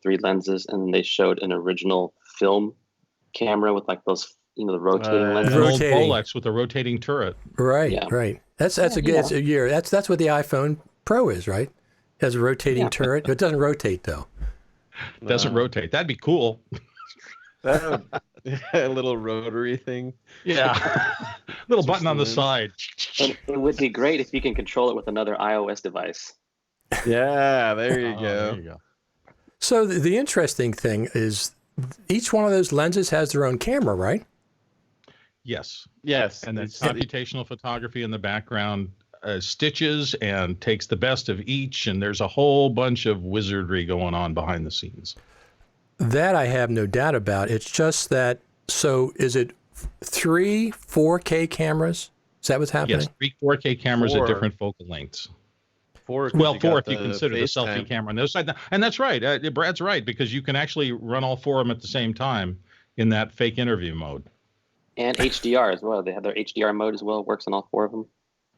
3 lenses, and they showed an original film camera with like those, the rotating lenses. An old Rolex with a rotating turret. Right, right. That's a good year. That's what the iPhone Pro is, right? It has a rotating turret. It doesn't rotate though. It doesn't rotate. That'd be cool. A little rotary thing. Yeah. Little button on the side. And it would be great if you can control it with another iOS device. Yeah, there you go. There you go. So the interesting thing is each one of those lenses has their own camera, right? Yes. Yes. And then computational photography in the background stitches and takes the best of each, and there's a whole bunch of wizardry going on behind the scenes. That I have no doubt about. It's just that, so is it 3 4K cameras? Is that what's happening? Yes, 3 4K cameras at different focal lengths. 4 if you consider the selfie camera on the other side. And that's right. Brad's right, because you can actually run all 4 of them at the same time in that fake interview mode. And HDR as well. They have their HDR mode as well. It works on all 4 of them.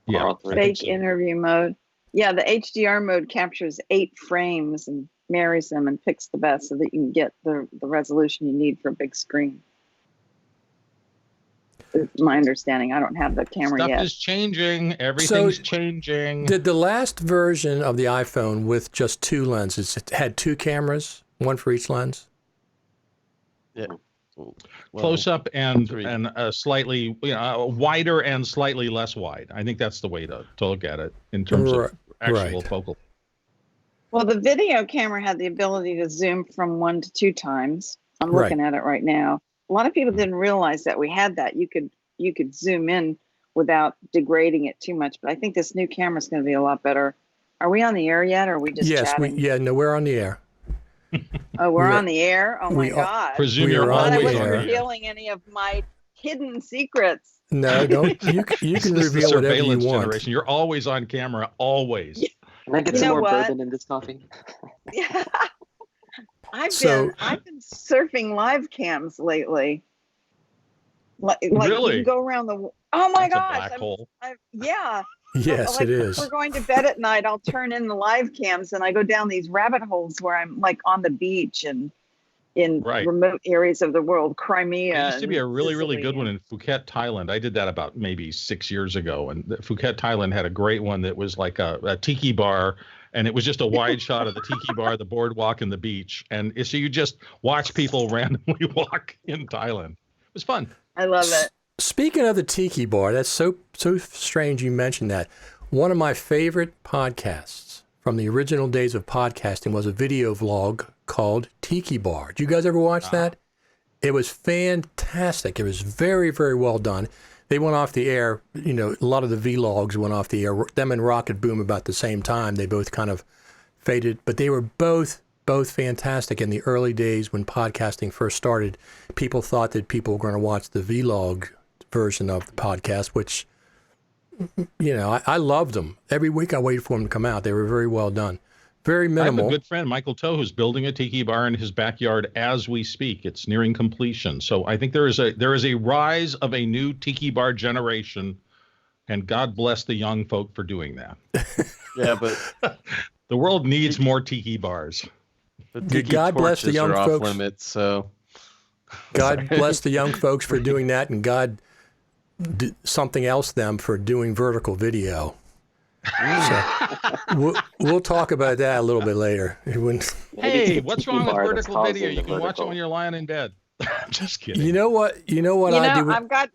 Yeah. Fake interview mode. Yeah, the HDR mode captures 8 frames and marries them and picks the best so that you can get the resolution you need for a big screen. It's my understanding. I don't have the camera yet. Stuff is changing. Everything's changing. Did the last version of the iPhone with just 2 lenses, it had 2 cameras, one for each lens? Yeah. Close up and slightly wider and slightly less wide. I think that's the way to look at it in terms of actual focal. Well, the video camera had the ability to zoom from 1 to 2 times. I'm looking at it right now. A lot of people didn't realize that we had that. You could zoom in without degrading it too much. But I think this new camera is going to be a lot better. Are we on the air yet, or are we just chatting? We're on the air. Oh, we're on the air? Oh, my God. Presume you're always on the air. I wasn't revealing any of my hidden secrets. No, don't. You can reveal whatever you want. Generation. You're always on camera, always. Yeah. Can I get some more bourbon in this coffee? Yeah. I've been surfing live cams lately. Like really? You can go around the. Oh my gosh! A black hole. Yeah. Yes, it is. If we're going to bed at night, I'll turn in the live cams and I go down these rabbit holes where I'm like on the beach and in remote areas of the world, Crimea. There used to be a really, really good one in Phuket, Thailand. I did that about maybe 6 years ago. And Phuket, Thailand had a great one that was like a tiki bar. And it was just a wide shot of the tiki bar, the boardwalk, and the beach. And so you just watch people randomly walk in Thailand. It was fun. I love it. Speaking of the tiki bar, that's so strange you mentioned that. One of my favorite podcasts from the original days of podcasting was a video vlog called Tiki Bar. Did you guys ever watch that? It was fantastic. It was very, very well done. They went off the air, a lot of the vlogs went off the air. Them and Rocket Boom about the same time. They both kind of faded, but they were both fantastic in the early days when podcasting first started. People thought that people were going to watch the vlog version of the podcast, which, I loved them. Every week I waited for them to come out. They were very well done. Very minimal. I have a good friend, Michael Toe, who's building a tiki bar in his backyard as we speak. It's nearing completion. So I think there is a rise of a new tiki bar generation, and God bless the young folk for doing that. Yeah, but the world needs more tiki bars. God bless the young folks. Limits, so God bless the young folks for doing that, and God something else them for doing vertical video. So we'll talk about that a little bit later. Hey, what's wrong with vertical video? You can watch it when you're lying in bed. I'm just kidding. You know what I do? I've got.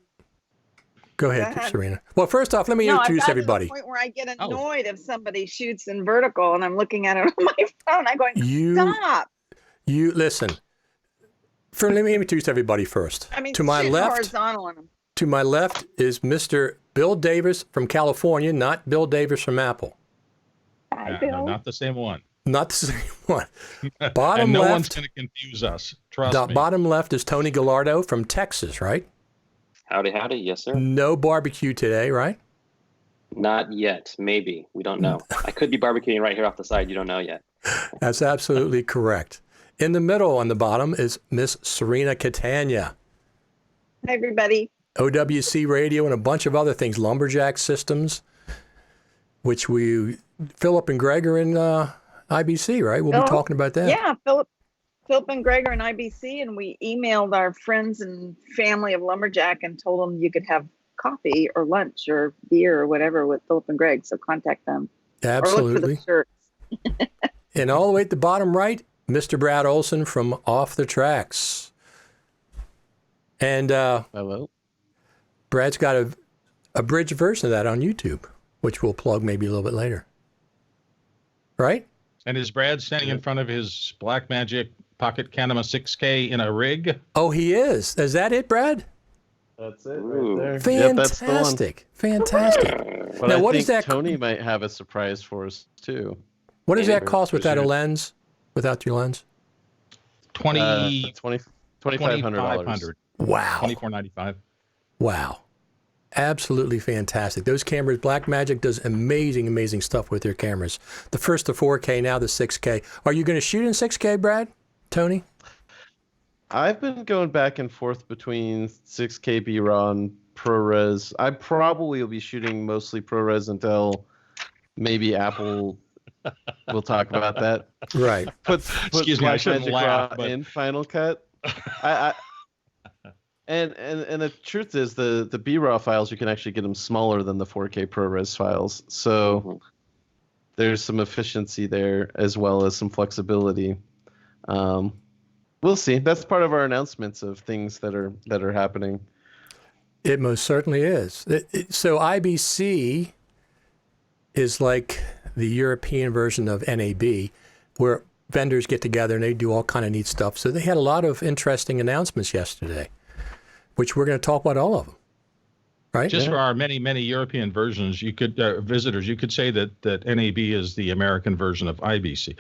Go ahead, Serena. Well, first off, let me introduce everybody. To the point where I get annoyed if somebody shoots in vertical and I'm looking at it on my phone. I'm going, stop. You listen. Let me introduce everybody first. I mean, to my left, horizontal on them. To my left is Mr. Bill Davis from California, not Bill Davis from Apple. Hi, Bill. No, not the same one. Not the same one. Bottom and no left, one's going to confuse us. Trust me. Bottom left is Tony Gallardo from Texas, right? Howdy, howdy. Yes, sir. No barbecue today, right? Not yet. Maybe. We don't know. I could be barbecuing right here off the side. You don't know yet. That's absolutely correct. In the middle on the bottom is Miss Serena Catania. Hi, everybody. OWC Radio and a bunch of other things, Lumberjack Systems, which Philip and Greg are in IBC, right? We'll be talking about that. Yeah, Philip and Greg are in IBC, and we emailed our friends and family of Lumberjack and told them you could have coffee or lunch or beer or whatever with Philip and Greg. So contact them. Absolutely. Or look for the shirts. And all the way at the bottom right, Mr. Brad Olson from Off the Tracks. And Hello. Brad's got a abridged version of that on YouTube, which we'll plug maybe a little bit later. Right? And is Brad standing in front of his Blackmagic Pocket Canema 6K in a rig? Oh, he is. Is that it, Brad? That's it Ooh. right there. Fantastic. Yep, that's the one. Fantastic. But Now, I what think is that? Tony might have a surprise for us too. What does that Maybe. cost without a lens? Without your lens? $2,500. Wow. $24.95. Wow. Absolutely fantastic. Those cameras, Blackmagic does amazing, amazing stuff with their cameras. The first the 4K, now the 6K. Are you going to shoot in 6K, Brad? Tony? I've been going back and forth between 6K BRAW and ProRes. I probably will be shooting mostly ProRes until maybe Apple will talk about that. Right. Puts Excuse me, I shouldn't Blackmagic laugh, RAW but- in Final Cut. And the truth is the BRAW files, you can actually get them smaller than the 4K ProRes files. So there's some efficiency there as well as some flexibility. We'll see. That's part of our announcements of things that are happening. It most certainly is. So IBC is like the European version of NAB, where vendors get together and they do all kind of neat stuff. So they had a lot of interesting announcements yesterday, which we're going to talk about all of them. Right? Just for our many, many European versions, you could visitors, you could say that NAB is the American version of IBC.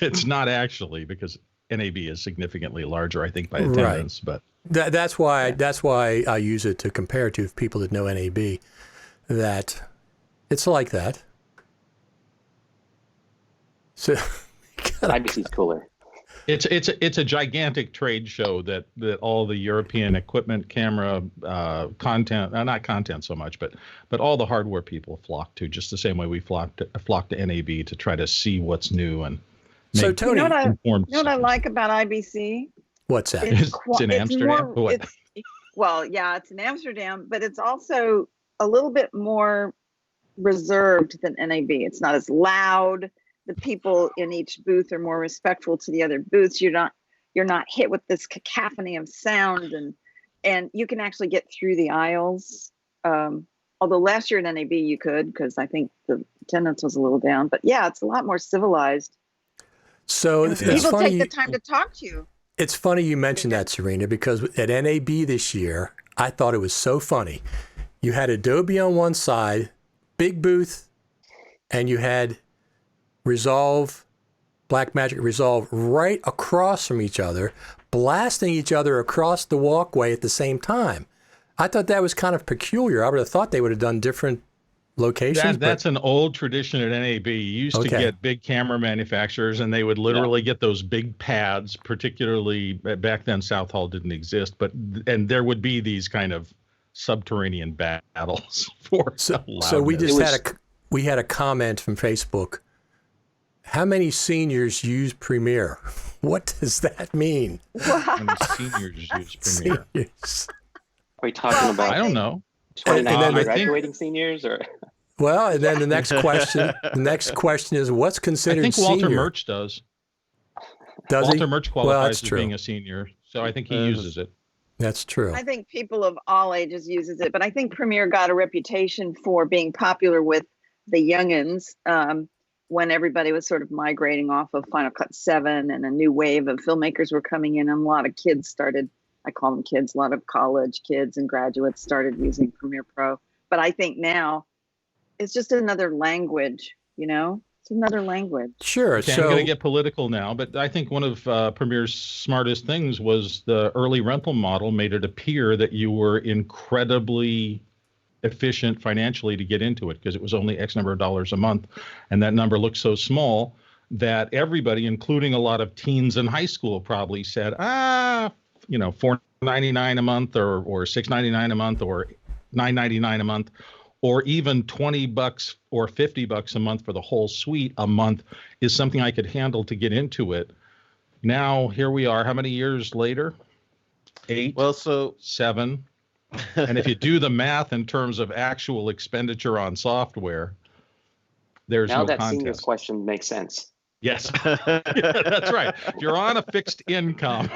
It's not actually, because NAB is significantly larger, I think, by attendance. Right. But that's why I use it to compare to people that know NAB. That it's like that. So IBC's cooler. It's a gigantic trade show that all the European equipment, camera, content, not content so much, but all the hardware people flock to, just the same way we flock to NAB to try to see what's new and. So Tony, you know what I like about IBC? What's that? It's in Amsterdam. Well, yeah, it's in Amsterdam, but it's also a little bit more reserved than NAB. It's not as loud. The people in each booth are more respectful to the other booths. You're not hit with this cacophony of sound, and you can actually get through the aisles. Although last year at NAB you could, because I think the attendance was a little down. But yeah, it's a lot more civilized. So it's people funny, take the time to talk to you. It's funny you mentioned that, Serena, because at NAB this year, I thought it was so funny. You had Adobe on one side, big booth, and you had Blackmagic Resolve right across from each other, blasting each other across the walkway at the same time. I thought that was kind of peculiar. I would have thought they would have done different locations. That's an old tradition at NAB. You used to get big camera manufacturers, and they would literally get those big pads, particularly back then South Hall didn't exist, and there would be these kind of subterranean battles for loudness. So we had a comment from Facebook. How many seniors use Premiere? What does that mean? How many seniors use Premiere? Seniors. Are we talking about? I don't know. 29 graduating seniors, or? Well, and then the next question is, what's considered? I think Walter senior? Murch does. Walter Murch qualifies as being a senior, so I think he uses it. That's true. I think people of all ages uses it, but I think Premiere got a reputation for being popular with the youngins when everybody was sort of migrating off of Final Cut 7 and a new wave of filmmakers were coming in, and a lot of kids started. I call them kids. A lot of college kids and graduates started using Premiere Pro. But I think now it's just another language, It's another language. Sure. Okay, I'm going to get political now, but I think one of Premiere's smartest things was the early rental model made it appear that you were incredibly efficient financially to get into it, because it was only X number of dollars a month. And that number looked so small that everybody, including a lot of teens in high school, probably said, $4.99 a month or $6.99 a month or $9.99 a month, or even $20 or $50 a month for the whole suite a month is something I could handle to get into it. Now here we are. How many years later? 8. Well, so 7. And if you do the math in terms of actual expenditure on software, there's now no that contest. seeing this question makes sense. Yes, that's right. If you're on a fixed income,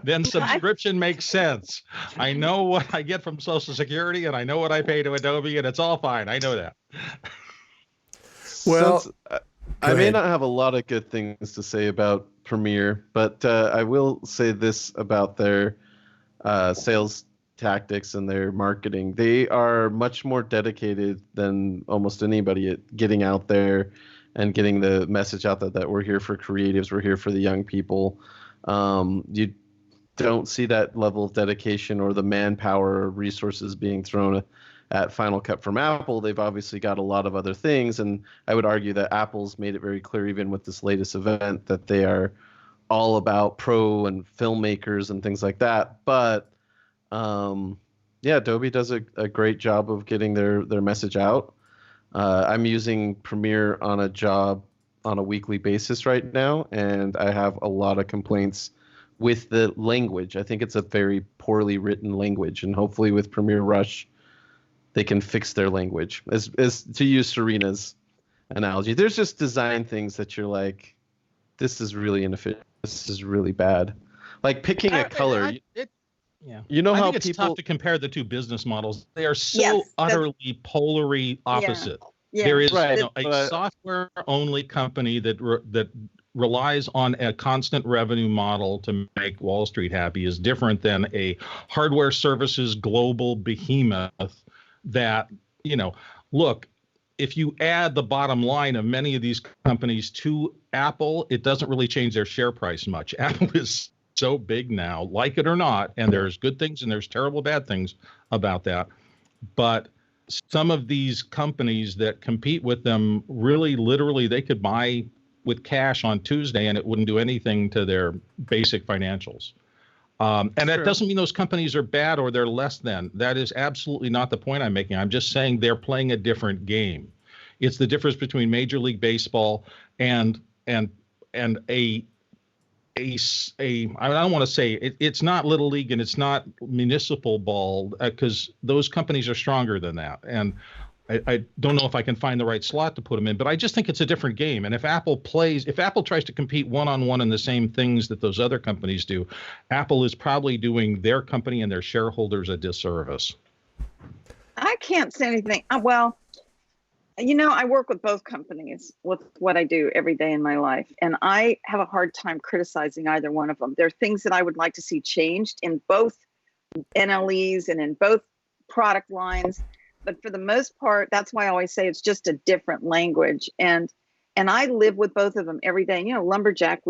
then subscription makes sense. I know what I get from Social Security, and I know what I pay to Adobe, and it's all fine. I know that. Well, I may not have a lot of good things to say about Premiere, but I will say this about their sales tactics and their marketing. They are much more dedicated than almost anybody at getting out there and getting the message out that we're here for creatives, we're here for the young people. You don't see that level of dedication or the manpower or resources being thrown at Final Cut from Apple. They've obviously got a lot of other things, and I would argue that Apple's made it very clear, even with this latest event, that they are all about pro and filmmakers and things like that. But yeah, Adobe does a great job of getting their message out. I'm using Premiere on a job on a weekly basis right now, and I have a lot of complaints with the language. I think it's a very poorly written language, and hopefully with Premiere Rush, they can fix their language. As to use Serena's analogy, there's just design things that you're like, this is really inefficient. This is really bad. Like picking a color. Yeah. You know how I think it's tough to compare the two business models. They are so utterly polarly opposite. Yeah. There is right, a software-only company that relies on a constant revenue model to make Wall Street happy is different than a hardware services global behemoth that, look, if you add the bottom line of many of these companies to Apple, it doesn't really change their share price much. Apple is so big now, like it or not, and there's good things and there's terrible bad things about that. But some of these companies that compete with them, really, literally, they could buy with cash on Tuesday and it wouldn't do anything to their basic financials. And that doesn't mean those companies are bad or they're less than. That is absolutely not the point I'm making. I'm just saying they're playing a different game. It's the difference between Major League Baseball and I don't want to say it's not Little League and it's not municipal ball because those companies are stronger than that. And I don't know if I can find the right slot to put them in, but I just think it's a different game. And if Apple tries to compete one-on-one in the same things that those other companies do, Apple is probably doing their company and their shareholders a disservice. I can't say anything. Well, I work with both companies with what I do every day in my life, and I have a hard time criticizing either one of them. There are things that I would like to see changed in both NLEs and in both product lines. But for the most part, that's why I always say it's just a different language. And I live with both of them every day. Lumberjack,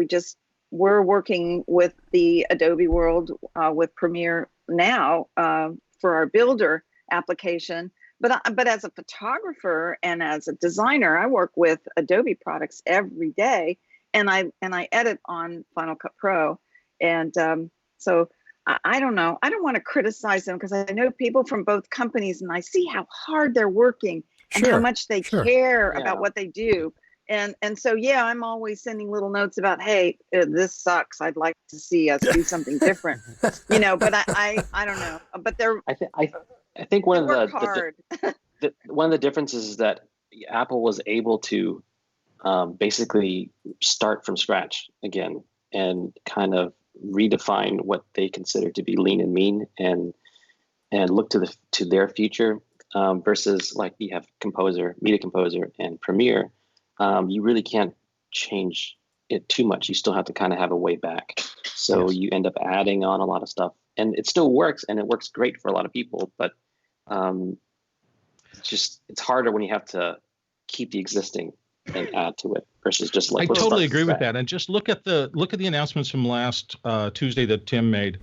we're working with the Adobe world with Premiere now for our Builder application. But as a photographer and as a designer, I work with Adobe products every day, and I edit on Final Cut Pro. And so I don't know. I don't want to criticize them because I know people from both companies, and I see how hard they're working and how much they care about what they do. And so, I'm always sending little notes about, hey, this sucks. I'd like to see us do something different, but I don't know. But I think one of the differences is that Apple was able to basically start from scratch again and kind of redefine what they consider to be lean and mean and look to their future versus like you have Media Composer and Premiere. You really can't change it too much. You still have to kind of have a way back. So you end up adding on a lot of stuff, and it still works, and it works great for a lot of people, but it's harder when you have to keep the existing and add to it versus just like. I totally agree with that. And just look at the announcements from last Tuesday that Tim made.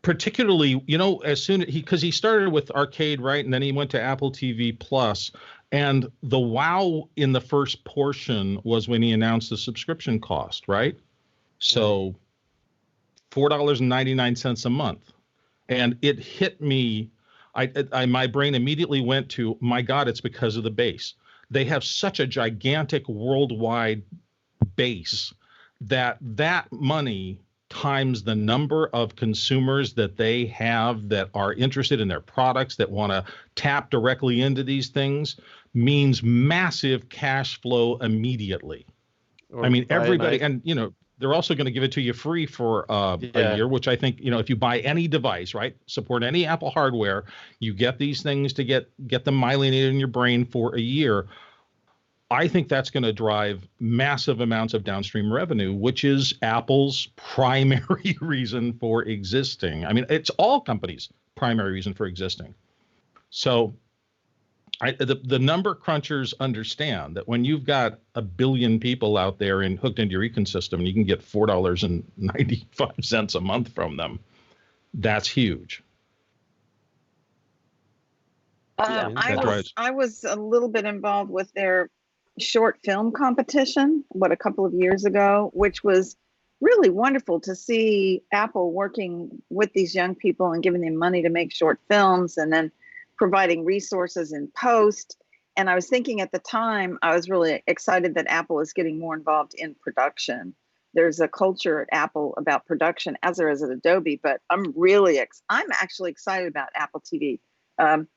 Particularly, as soon because he started with Arcade, right, and then he went to Apple TV Plus, and the wow in the first portion was when he announced the subscription cost, right? So, $4.99 a month, and it hit me. My brain immediately went to, my God, it's because of the base. They have such a gigantic worldwide base that money times the number of consumers that they have that are interested in their products, that want to tap directly into these things, means massive cash flow immediately. I mean, everybody, and they're also going to give it to you free for a year, which I think, if you buy any device, right, support any Apple hardware, you get these things to get them myelinated in your brain for a year. I think that's going to drive massive amounts of downstream revenue, which is Apple's primary reason for existing. I mean, it's all companies' primary reason for existing. So the number crunchers understand that when you've got 1 billion people out there and hooked into your ecosystem, and you can get $4.95 a month from them, that's huge. I was a little bit involved with their short film competition, a couple of years ago, which was really wonderful to see Apple working with these young people and giving them money to make short films and then providing resources in post. And I was thinking at the time, I was really excited that Apple is getting more involved in production. There's a culture at Apple about production, as there is at Adobe, but I'm actually excited about Apple TV. I'm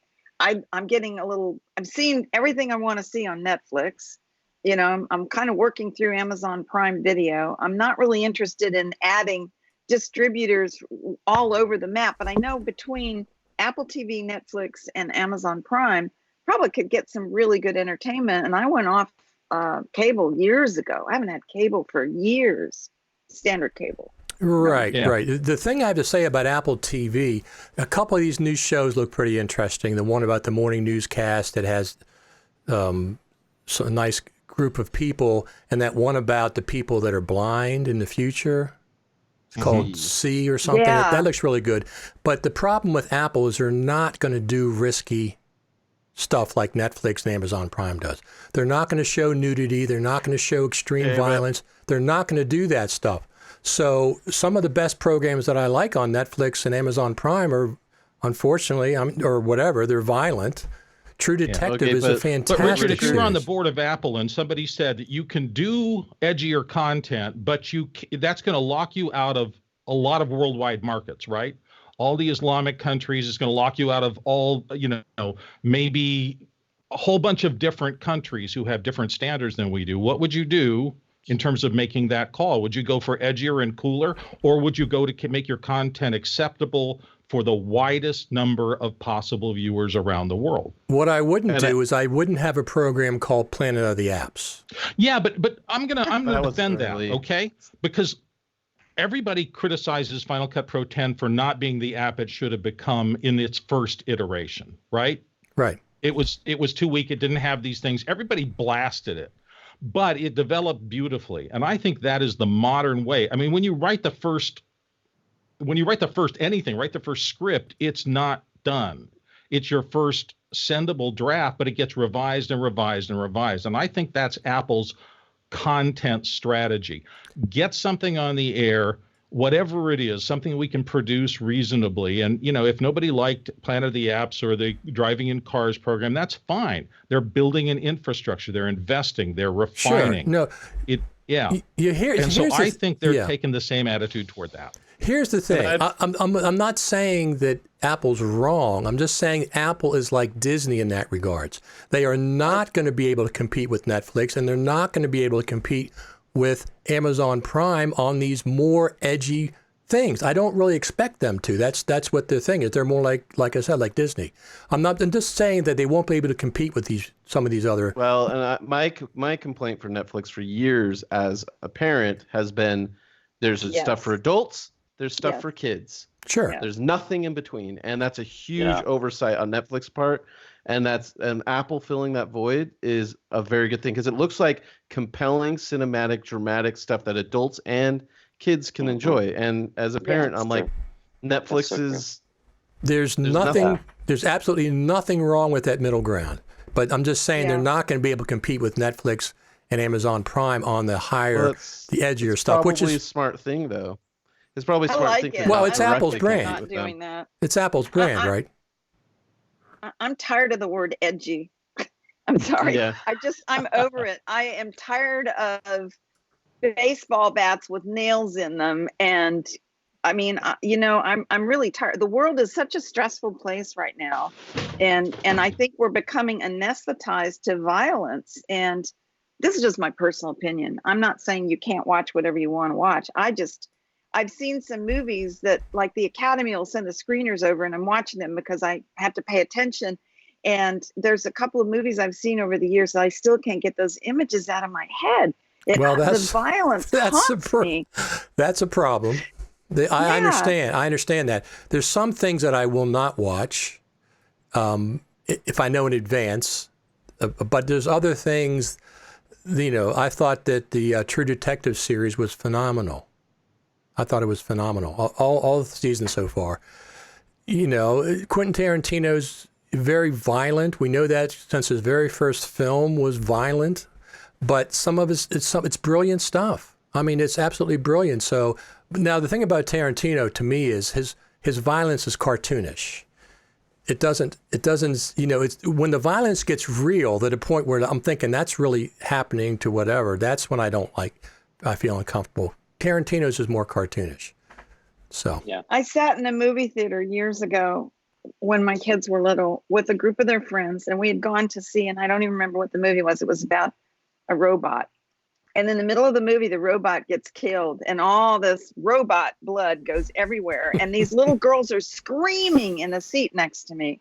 seeing everything I want to see on Netflix. I'm kind of working through Amazon Prime Video. I'm not really interested in adding distributors all over the map, but I know between Apple TV, Netflix, and Amazon Prime, probably could get some really good entertainment. And I went off cable years ago. I haven't had cable for years, standard cable. Right. The thing I have to say about Apple TV, a couple of these new shows look pretty interesting. The one about the morning newscast that has a nice group of people, and that one about the people that are blind in the future. It's called C or something. Yeah. That looks really good. But the problem with Apple is they're not going to do risky stuff like Netflix and Amazon Prime does. They're not going to show nudity. They're not going to show extreme violence. They're not going to do that stuff. So some of the best programs that I like on Netflix and Amazon Prime are, unfortunately, or whatever, they're violent. True Detective is a fantastic But Richard, if you were on the series. board of Apple and somebody said that you can do edgier content, but that's going to lock you out of a lot of worldwide markets, right? All the Islamic countries, is going to lock you out of all, maybe a whole bunch of different countries who have different standards than we do. What would you do in terms of making that call? Would you go for edgier and cooler, or would you go to make your content acceptable for the widest number of possible viewers around the world? What I wouldn't do is I wouldn't have a program called Planet of the Apps. Yeah, but I'm gonna defend that, okay? Because everybody criticizes Final Cut Pro 10 for not being the app it should have become in its first iteration, right? Right. It was too weak. It didn't have these things. Everybody blasted it. But it developed beautifully. And I think that is the modern way. I mean, when you write the first script, it's not done. It's your first sendable draft, but it gets revised and revised and revised. And I think that's Apple's content strategy. Get something on the air, whatever it is, something we can produce reasonably. And, if nobody liked Planet of the Apps or the Driving in Cars program, that's fine. They're building an infrastructure. They're investing. They're refining. Sure. No. I think they're taking the same attitude toward that. Here's the thing. I'm not saying that Apple's wrong. I'm just saying Apple is like Disney in that regards. They are not going to be able to compete with Netflix, and they're not going to be able to compete with Amazon Prime on these more edgy things. I don't really expect them to. That's what their thing is. They're more like I said, like Disney. I'm just saying that they won't be able to compete with some of these other. Well, and my complaint for Netflix for years as a parent has been there's stuff for adults, there's stuff for kids. Sure. There's nothing in between, and that's a huge oversight on Netflix part. And Apple filling that void is a very good thing because it looks like compelling, cinematic, dramatic stuff that adults and kids can enjoy. And as a parent, I'm like, Netflix is. There's nothing. There's absolutely nothing wrong with that middle ground. But I'm just saying they're not going to be able to compete with Netflix and Amazon Prime on the higher, the edgier stuff, which is a smart thing, though. It's probably a smart thing. Well, it's Apple's brand. Not doing that. It's Apple's brand, right? I'm tired of the word edgy. I'm sorry. Yeah. I'm over it. I am tired of baseball bats with nails in them. And I mean, I'm really tired. The world is such a stressful place right now. And I think we're becoming anesthetized to violence. And this is just my personal opinion. I'm not saying you can't watch whatever you want to watch. I've seen some movies that, like, the Academy will send the screeners over, and I'm watching them because I have to pay attention. And there's a couple of movies I've seen over the years that I still can't get those images out of my head. The violence haunts me. That's a problem. I understand that. There's some things that I will not watch if I know in advance, but there's other things. I thought that the True Detective series was phenomenal. I thought it was phenomenal. All the seasons so far. Quentin Tarantino's very violent. We know that since his very first film was violent, but some of it's brilliant stuff. I mean, it's absolutely brilliant. So now the thing about Tarantino to me is his violence is cartoonish. It doesn't, it's when the violence gets real to the point where I'm thinking that's really happening to whatever, that's when I feel uncomfortable. Tarantino's is more cartoonish. So yeah. I sat in a movie theater years ago when my kids were little with a group of their friends, and we had gone to see, and I don't even remember what the movie was. It was about a robot. And in the middle of the movie, the robot gets killed and all this robot blood goes everywhere. And these little girls are screaming in the seat next to me.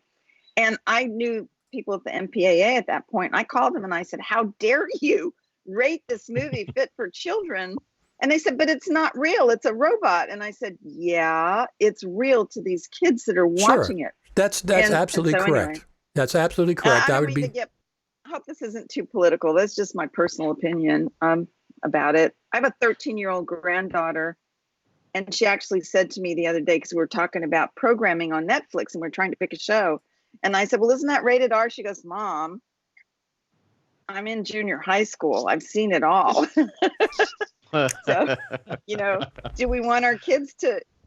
And I knew people at the MPAA at that point. I called them and I said, how dare you rate this movie fit for children? And they said, but it's not real. It's a robot. And I said, yeah, it's real to these kids that are watching it. That's absolutely correct. Anyway, that's absolutely correct. I hope this isn't too political. That's just my personal opinion about it. I have a 13-year-old granddaughter, and she actually said to me the other day, because we were talking about programming on Netflix and we're trying to pick a show. And I said, well, isn't that rated R? She goes, Mom, I'm in junior high school. I've seen it all. So, do we want our kids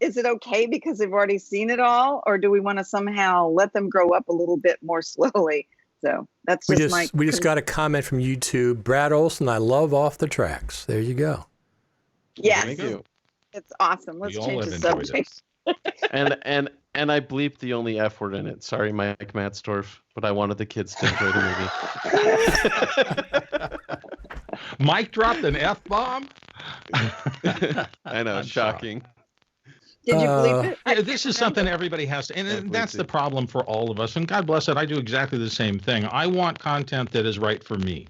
is it okay because they've already seen it all? Or do we want to somehow let them grow up a little bit more slowly? So that's we just got a comment from YouTube. Brad Olson, I love Off the Tracks. There you go. Yes. Thank you. It's awesome. Let's change the subject. and I bleeped the only F word in it. Sorry, Mike Matsdorf, but I wanted the kids to enjoy the movie. Mike dropped an F-bomb? I know, shocking. Did you bleep it? This is something everybody has to, and that's the problem for all of us. And God bless it, I do exactly the same thing. I want content that is right for me.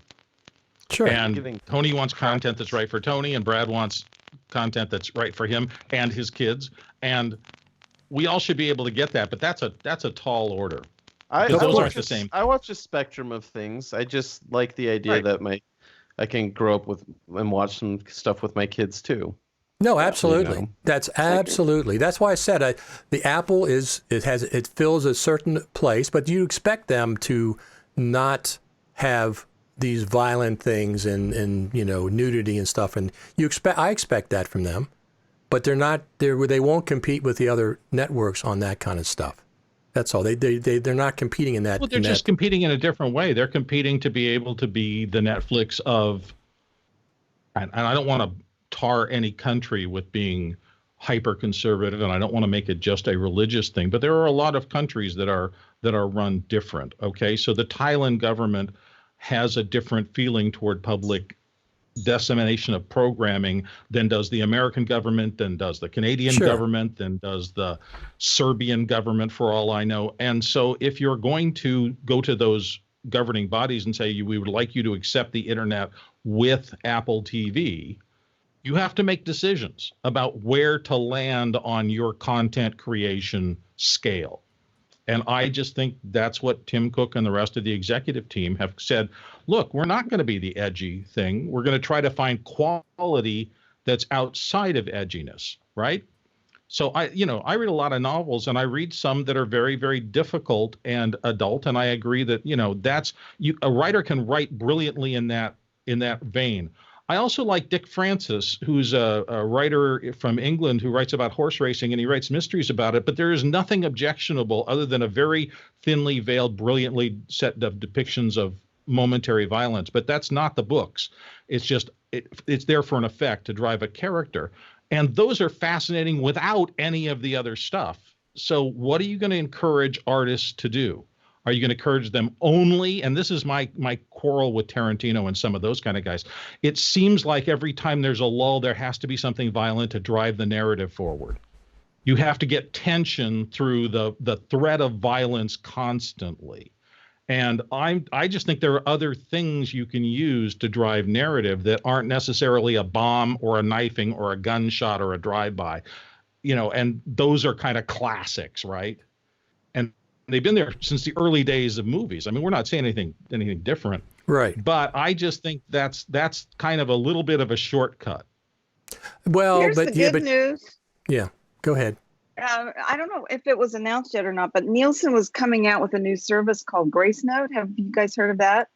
Sure. And Tony wants content that's right for Tony, and Brad wants content that's right for him and his kids. And we all should be able to get that, but that's a tall order. Those aren't the same. I watch a spectrum of things. I just like the idea that I can grow up with and watch some stuff with my kids too. No, absolutely. That's absolutely. That's why I said the Apple it fills a certain place, but you expect them to not have these violent things and nudity and stuff, and I expect that from them, but they won't compete with the other networks on that kind of stuff. That's all. They're not competing in that. Well, they're just competing in a different way. They're competing to be able to be the Netflix of, and I don't want to tar any country with being hyper conservative, and I don't want to make it just a religious thing, but there are a lot of countries that are run different. Okay, so the Thailand government has a different feeling toward public dissemination of programming than does the American government, than does the Canadian government, than does the Serbian government, for all I know. And so if you're going to go to those governing bodies and say we would like you to accept the internet with Apple TV, you have to make decisions about where to land on your content creation scale. And I just think that's what Tim Cook and the rest of the executive team have said. Look, we're not going to be the edgy thing. We're going to try to find quality that's outside of edginess, right? So I read a lot of novels, and I read some that are very, very difficult and adult. And I agree that, a writer can write brilliantly in that vein. I also like Dick Francis, who's a writer from England who writes about horse racing, and he writes mysteries about it. But there is nothing objectionable other than a very thinly veiled, brilliantly set of depictions of momentary violence, but that's not the books. It's just it's there for an effect to drive a character, and those are fascinating without any of the other stuff. So what are you going to encourage artists to do? Are you going to encourage them only? And this is my quarrel with Tarantino and some of those kind of guys. It seems like every time there's a lull, there has to be something violent to drive the narrative forward. You have to get tension through the threat of violence constantly. And I just think there are other things you can use to drive narrative that aren't necessarily a bomb or a knifing or a gunshot or a drive-by, and those are kind of classics, right? And they've been there since the early days of movies. I mean, we're not saying anything different. Right. But I just think that's kind of a little bit of a shortcut. Well, here's the good news. Yeah, go ahead. I don't know if it was announced yet or not, but Nielsen was coming out with a new service called Grace Note. Have you guys heard of that?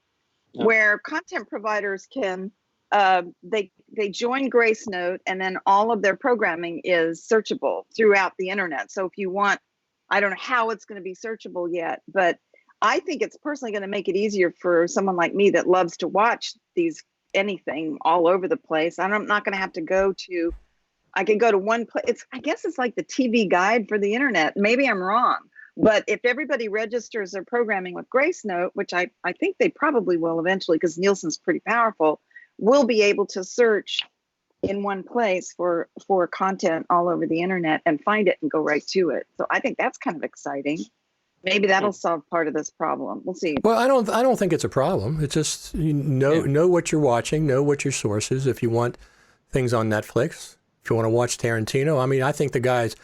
No. Where content providers can, they join Grace Note, and then all of their programming is searchable throughout the internet. So if you want, I don't know how it's going to be searchable yet, but I think it's personally going to make it easier for someone like me that loves to watch anything all over the place. I'm not going to have to go to, I can go to one place. I guess it's like the TV guide for the internet. Maybe I'm wrong, but if everybody registers their programming with Grace Note, which I think they probably will eventually because Nielsen's pretty powerful, we'll be able to search in one place for content all over the internet and find it and go right to it. So I think that's kind of exciting. Maybe that'll solve part of this problem. We'll see. Well, I don't think it's a problem. It's just know what you're watching, know what your source is. If you want things on Netflix, if you want to watch Tarantino, I mean, I think the guy's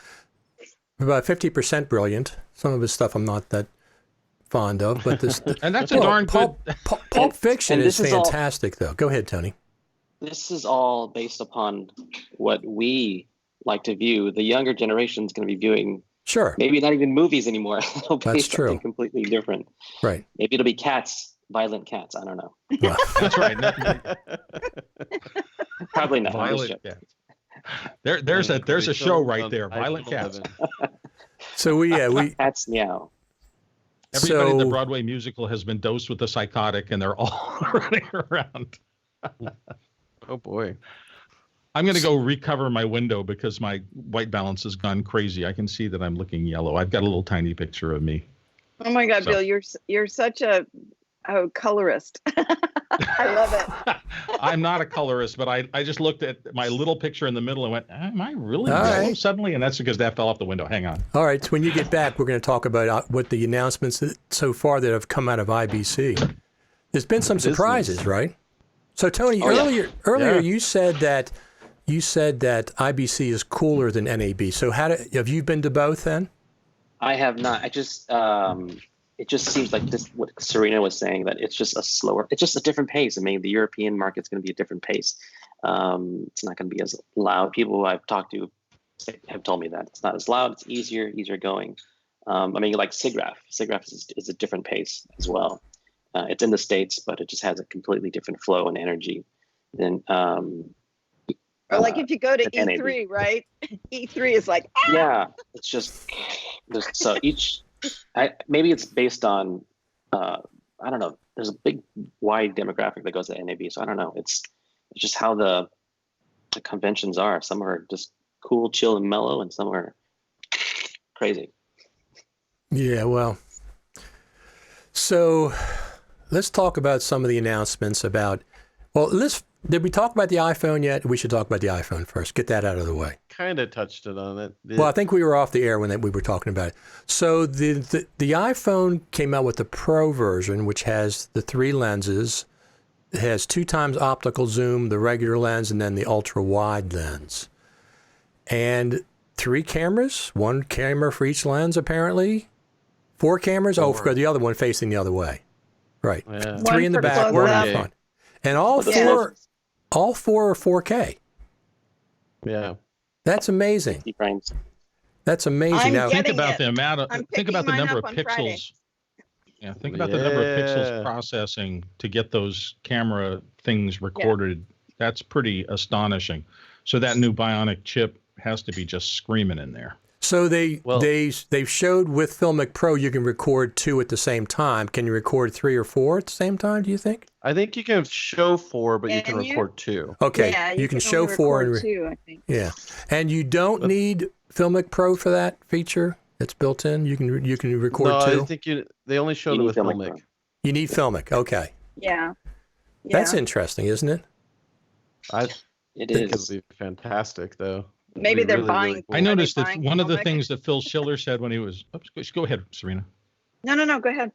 about 50% brilliant. Some of his stuff I'm not that fond of, but this and that's a darn good. Pulp Fiction is fantastic, though. Go ahead, Tony. This is all based upon what we like to view. The younger generation is going to be viewing. Sure. Maybe not even movies anymore. That's true. Something completely different. Right. Maybe it'll be cats, violent cats. I don't know. Well, that's right. Probably not. Violent cats. There's a show right there. Violent cats. So we cats meow. Everybody in the Broadway musical has been dosed with a psychotic, and they're all running around. Oh boy. I'm going to go recover my window because my white balance has gone crazy. I can see that I'm looking yellow. I've got a little tiny picture of me. Oh my God, Bill, you're such a colorist. I love it. I'm not a colorist, but I just looked at my little picture in the middle and went, am I really yellow right suddenly? And that's because that fell off the window. Hang on. All right. So when you get back, we're going to talk about what the announcements so far that have come out of IBC. There's been some surprises, right? So Tony, earlier you said that IBC is cooler than NAB. So have you been to both then? I have not. I just it just seems like this what Serena was saying, that it's just a different pace. I mean, the European market's going to be a different pace. It's not going to be as loud. People who I've talked to have told me that it's not as loud. It's easier going. I mean, like SIGGRAPH. SIGGRAPH is a different pace as well. It's in the States, but it just has a completely different flow and energy than. Or like if you go to E3, NAB. Right? E3 is like, ah! Yeah, it's just so maybe it's based on, I don't know. There's a big wide demographic that goes to NAB, so I don't know. It's just how the conventions are. Some are just cool, chill, and mellow, and some are crazy. Yeah, well, so let's talk about some of the announcements about. Well, did we talk about the iPhone yet? We should talk about the iPhone first. Get that out of the way. Kind of touched on it. Well, I think we were off the air when we were talking about it. So the iPhone came out with the Pro version, which has the 3 lenses. It has 2 times optical zoom, the regular lens, and then the ultra wide lens. And 3 cameras, 1 camera for each lens, apparently. 4 cameras. 4. Oh, for the other one facing the other way. Right. Yeah. 3 in the back, 1 in the front. And all four are 4K. Yeah. That's amazing. 60 frames. That's amazing. Now think about the number of pixels. Friday. Yeah, think about the number of pixels processing to get those camera things recorded. Yeah. That's pretty astonishing. So that new Bionic chip has to be just screaming in there. So they've showed with Filmic Pro you can record 2 at the same time. Can you record 3 or 4 at the same time, do you think? I think you can show 4, but you can record 2. Okay, yeah, you can show 4 and 2, I think. Yeah, and you don't need Filmic Pro for that feature. It's built in. You can record 2. No, I think they only showed it with Filmic. You need Filmic. Okay. Yeah. That's interesting, isn't it? It think is. it'll be fantastic, though. Maybe they're buying. Really cool. I noticed that one of the things that Phil Schiller said when he was. Oops, go ahead, Serena. No. Go ahead.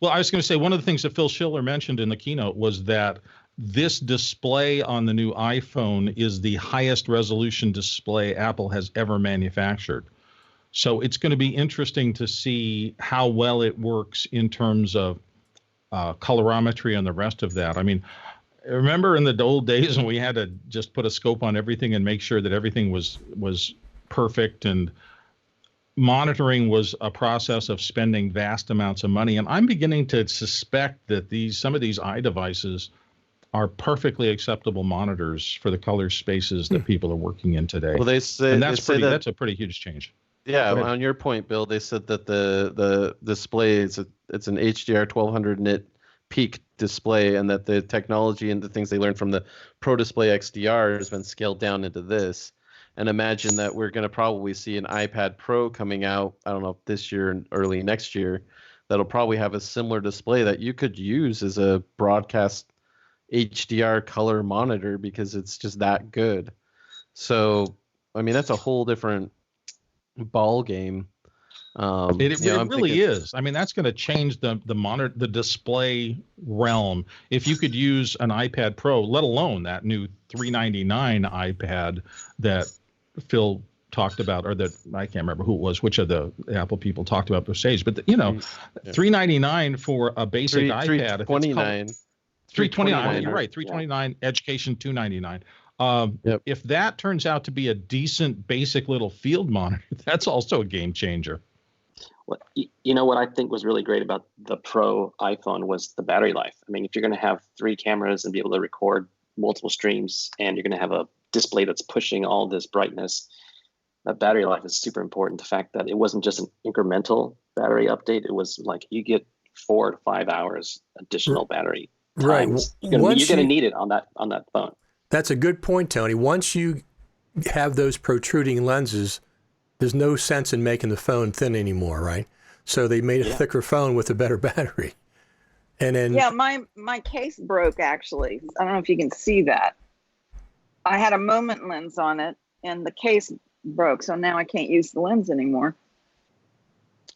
Well, I was going to say one of the things that Phil Schiller mentioned in the keynote was that this display on the new iPhone is the highest resolution display Apple has ever manufactured. So it's going to be interesting to see how well it works in terms of colorimetry and the rest of that. I mean, remember in the old days when we had to just put a scope on everything and make sure that everything was perfect, and monitoring was a process of spending vast amounts of money. And I'm beginning to suspect that some of these iDevices are perfectly acceptable monitors for the color spaces that people are working in today. Well, that's a pretty huge change. Yeah, on your point, Bill, they said that the display it's an HDR 1200 nit peak display, and that the technology and the things they learned from the Pro Display XDR has been scaled down into this. And imagine that we're going to probably see an iPad Pro coming out, I don't know, this year and early next year, that'll probably have a similar display that you could use as a broadcast HDR color monitor because it's just that good. So, I mean, that's a whole different ball game. It really is. I mean, that's going to change the display realm. If you could use an iPad Pro, let alone that new $399 iPad that Phil talked about, or that I can't remember who it was, which of the Apple people talked about the stage, but $399 for a basic iPad. $329. $329. You're right. $329. Education $299. If that turns out to be a decent basic little field monitor, that's also a game changer. What what I think was really great about the Pro iPhone was the battery life. I mean, if you're going to have 3 cameras and be able to record multiple streams, and you're going to have a display that's pushing all this brightness, that battery life is super important. The fact that it wasn't just an incremental battery update, it was like you get 4 to 5 hours additional battery time. Right. You're going to need it on that phone. That's a good point, Tony. Once you have those protruding lenses, there's no sense in making the phone thin anymore, right? So they made a thicker phone with a better battery. And then my case broke, actually. I don't know if you can see that. I had a moment lens on it, and the case broke, so now I can't use the lens anymore.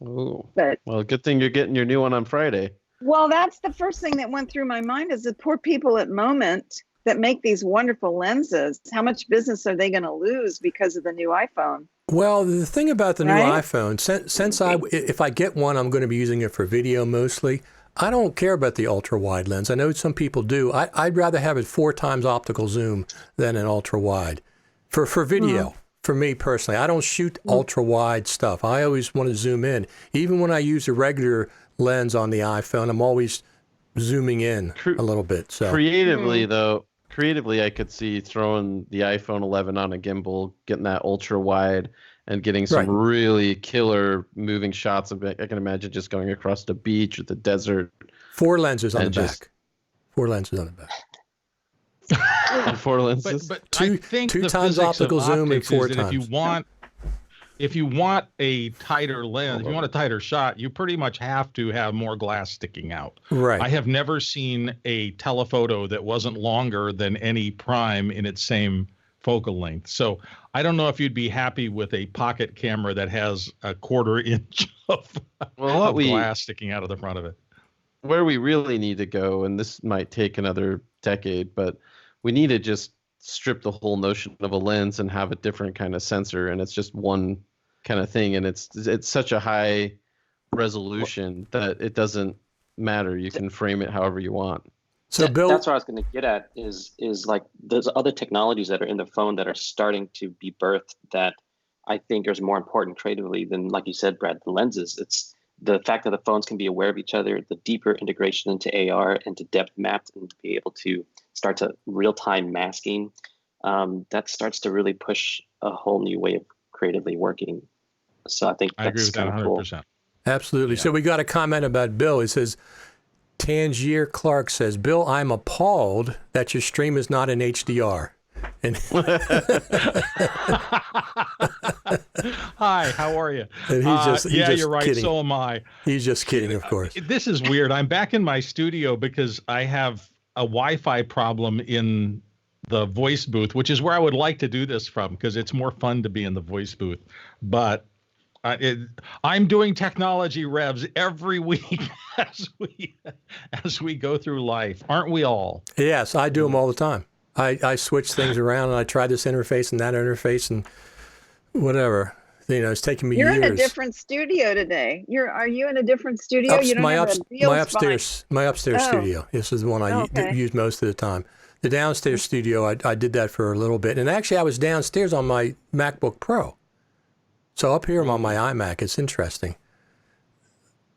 Oh, but well, good thing you're getting your new one on Friday. Well, that's the first thing that went through my mind, is the poor people at Moment that make these wonderful lenses. How much business are they going to lose because of the new iPhone? Well, the thing about the new iPhone, since if I get one, I'm going to be using it for video mostly. I don't care about the ultra wide lens. I know some people do. I'd rather have it 4 times optical zoom than an ultra wide for video. For me personally, I don't shoot ultra wide stuff. I always want to zoom in. Even when I use a regular lens on the iPhone, I'm always zooming in a little bit. So creatively, I could see throwing the iPhone 11 on a gimbal, getting that ultra wide, and getting some really killer moving shots of it. I can imagine just going across the beach or the desert. 4 lenses on the back. 4 lenses on the back. 4 lenses. But I think 2 times optical zoom and 4 times. If you want a tighter lens, if you want a tighter shot, you pretty much have to have more glass sticking out. Right. I have never seen a telephoto that wasn't longer than any prime in its same focal length. So I don't know if you'd be happy with a pocket camera that has a 1/4 inch of glass sticking out of the front of it. Where we really need to go, and this might take another decade, but we need to just strip the whole notion of a lens and have a different kind of sensor, and it's just one kind of thing, and it's such a high resolution that it doesn't matter. You can frame it however you want. So Bill, that's what I was going to get at is like there's other technologies that are in the phone that are starting to be birthed that I think is more important creatively than, like you said, Brad, the lenses. It's the fact that the phones can be aware of each other, the deeper integration into AR, into depth mapped, and be able to start to real-time masking. That starts to really push a whole new way of creatively working. So I think I agree with that 100%. Cool. Absolutely. Yeah. So we got a comment about Bill. It says, Tangier Clark says, Bill, I'm appalled that your stream is not in HDR. And Hi, how are you? And he's just you're right. kidding. So am I. He's just kidding, of course. This is weird. I'm back in my studio because I have a Wi-Fi problem in the voice booth, which is where I would like to do this from because it's more fun to be in the voice booth. But I'm doing technology revs every week as we go through life, aren't we all? Yes, I do them all the time. I switch things around and I try this interface and that interface and whatever. It's taking me years. You're in a different studio today. Are you in a different studio? My upstairs studio. This is the one I use most of the time. The downstairs studio, I did that for a little bit. And actually, I was downstairs on my MacBook Pro. So up here I'm on my iMac. It's interesting.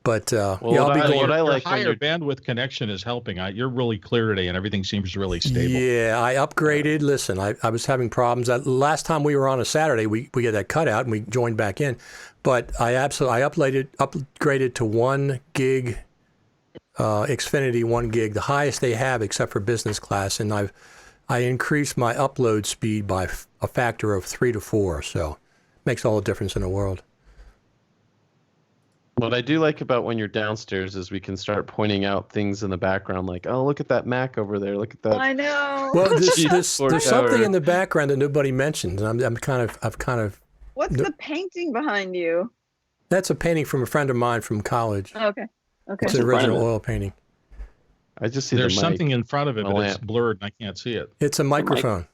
But I'll be going. Your higher bandwidth connection is helping. You're really clear today, and everything seems really stable. Yeah, I upgraded. Listen, I was having problems. Last time we were on a Saturday, we had that cut out, and we joined back in. But I upgraded to 1 gig, Xfinity 1 gig, the highest they have except for business class, and I increased my upload speed by a factor of 3 to 4. So makes all the difference in the world. What I do like about when you're downstairs is we can start pointing out things in the background, like, oh, look at that Mac over there. Look at that. I know. Well, there's something in the background that nobody mentions. I've kind of. What's the painting behind you? That's a painting from a friend of mine from college. Okay. It's an original oil painting. I just see there's something in front of it, but it's blurred and I can't see it. It's a microphone.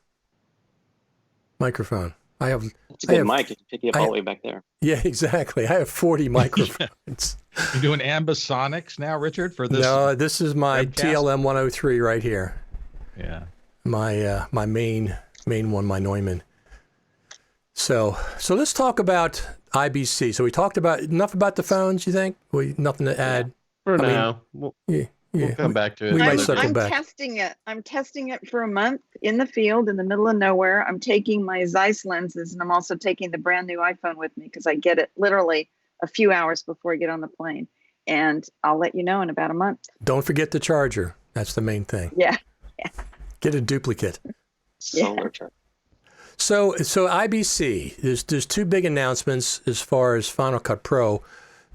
Microphone. It's a good mic. You can pick it up all the way back there. Yeah, exactly. I have 40 microphones. You're doing ambisonics now, Richard, for this? No, this is my webcast? TLM 103 right here. Yeah. My main one, my Neumann. So let's talk about IBC. So we talked about enough about the phones, you think? Nothing to add? For now. We'll come back to it. We might circle back. Testing it. I'm testing it for a month in the field in the middle of nowhere. I'm taking my Zeiss lenses, and I'm also taking the brand new iPhone with me because I get it literally a few hours before I get on the plane. And I'll let you know in about a month. Don't forget the charger. That's the main thing. Yeah. Get a duplicate. Solar charger. So IBC, there's 2 big announcements as far as Final Cut Pro.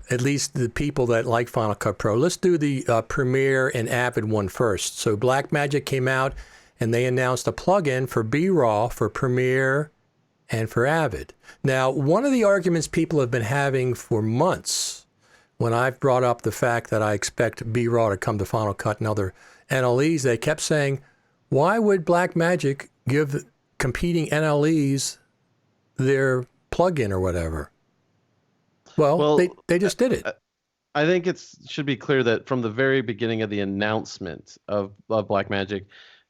At least the people that like Final Cut Pro. Let's do the Premiere and Avid one first. So Blackmagic came out and they announced a plugin for BRAW for Premiere and for Avid. Now, one of the arguments people have been having for months when I've brought up the fact that I expect BRAW to come to Final Cut and other NLEs, they kept saying, why would Blackmagic give competing NLEs their plugin or whatever? Well, they just did it. I think it should be clear that from the very beginning of the announcement of Blackmagic,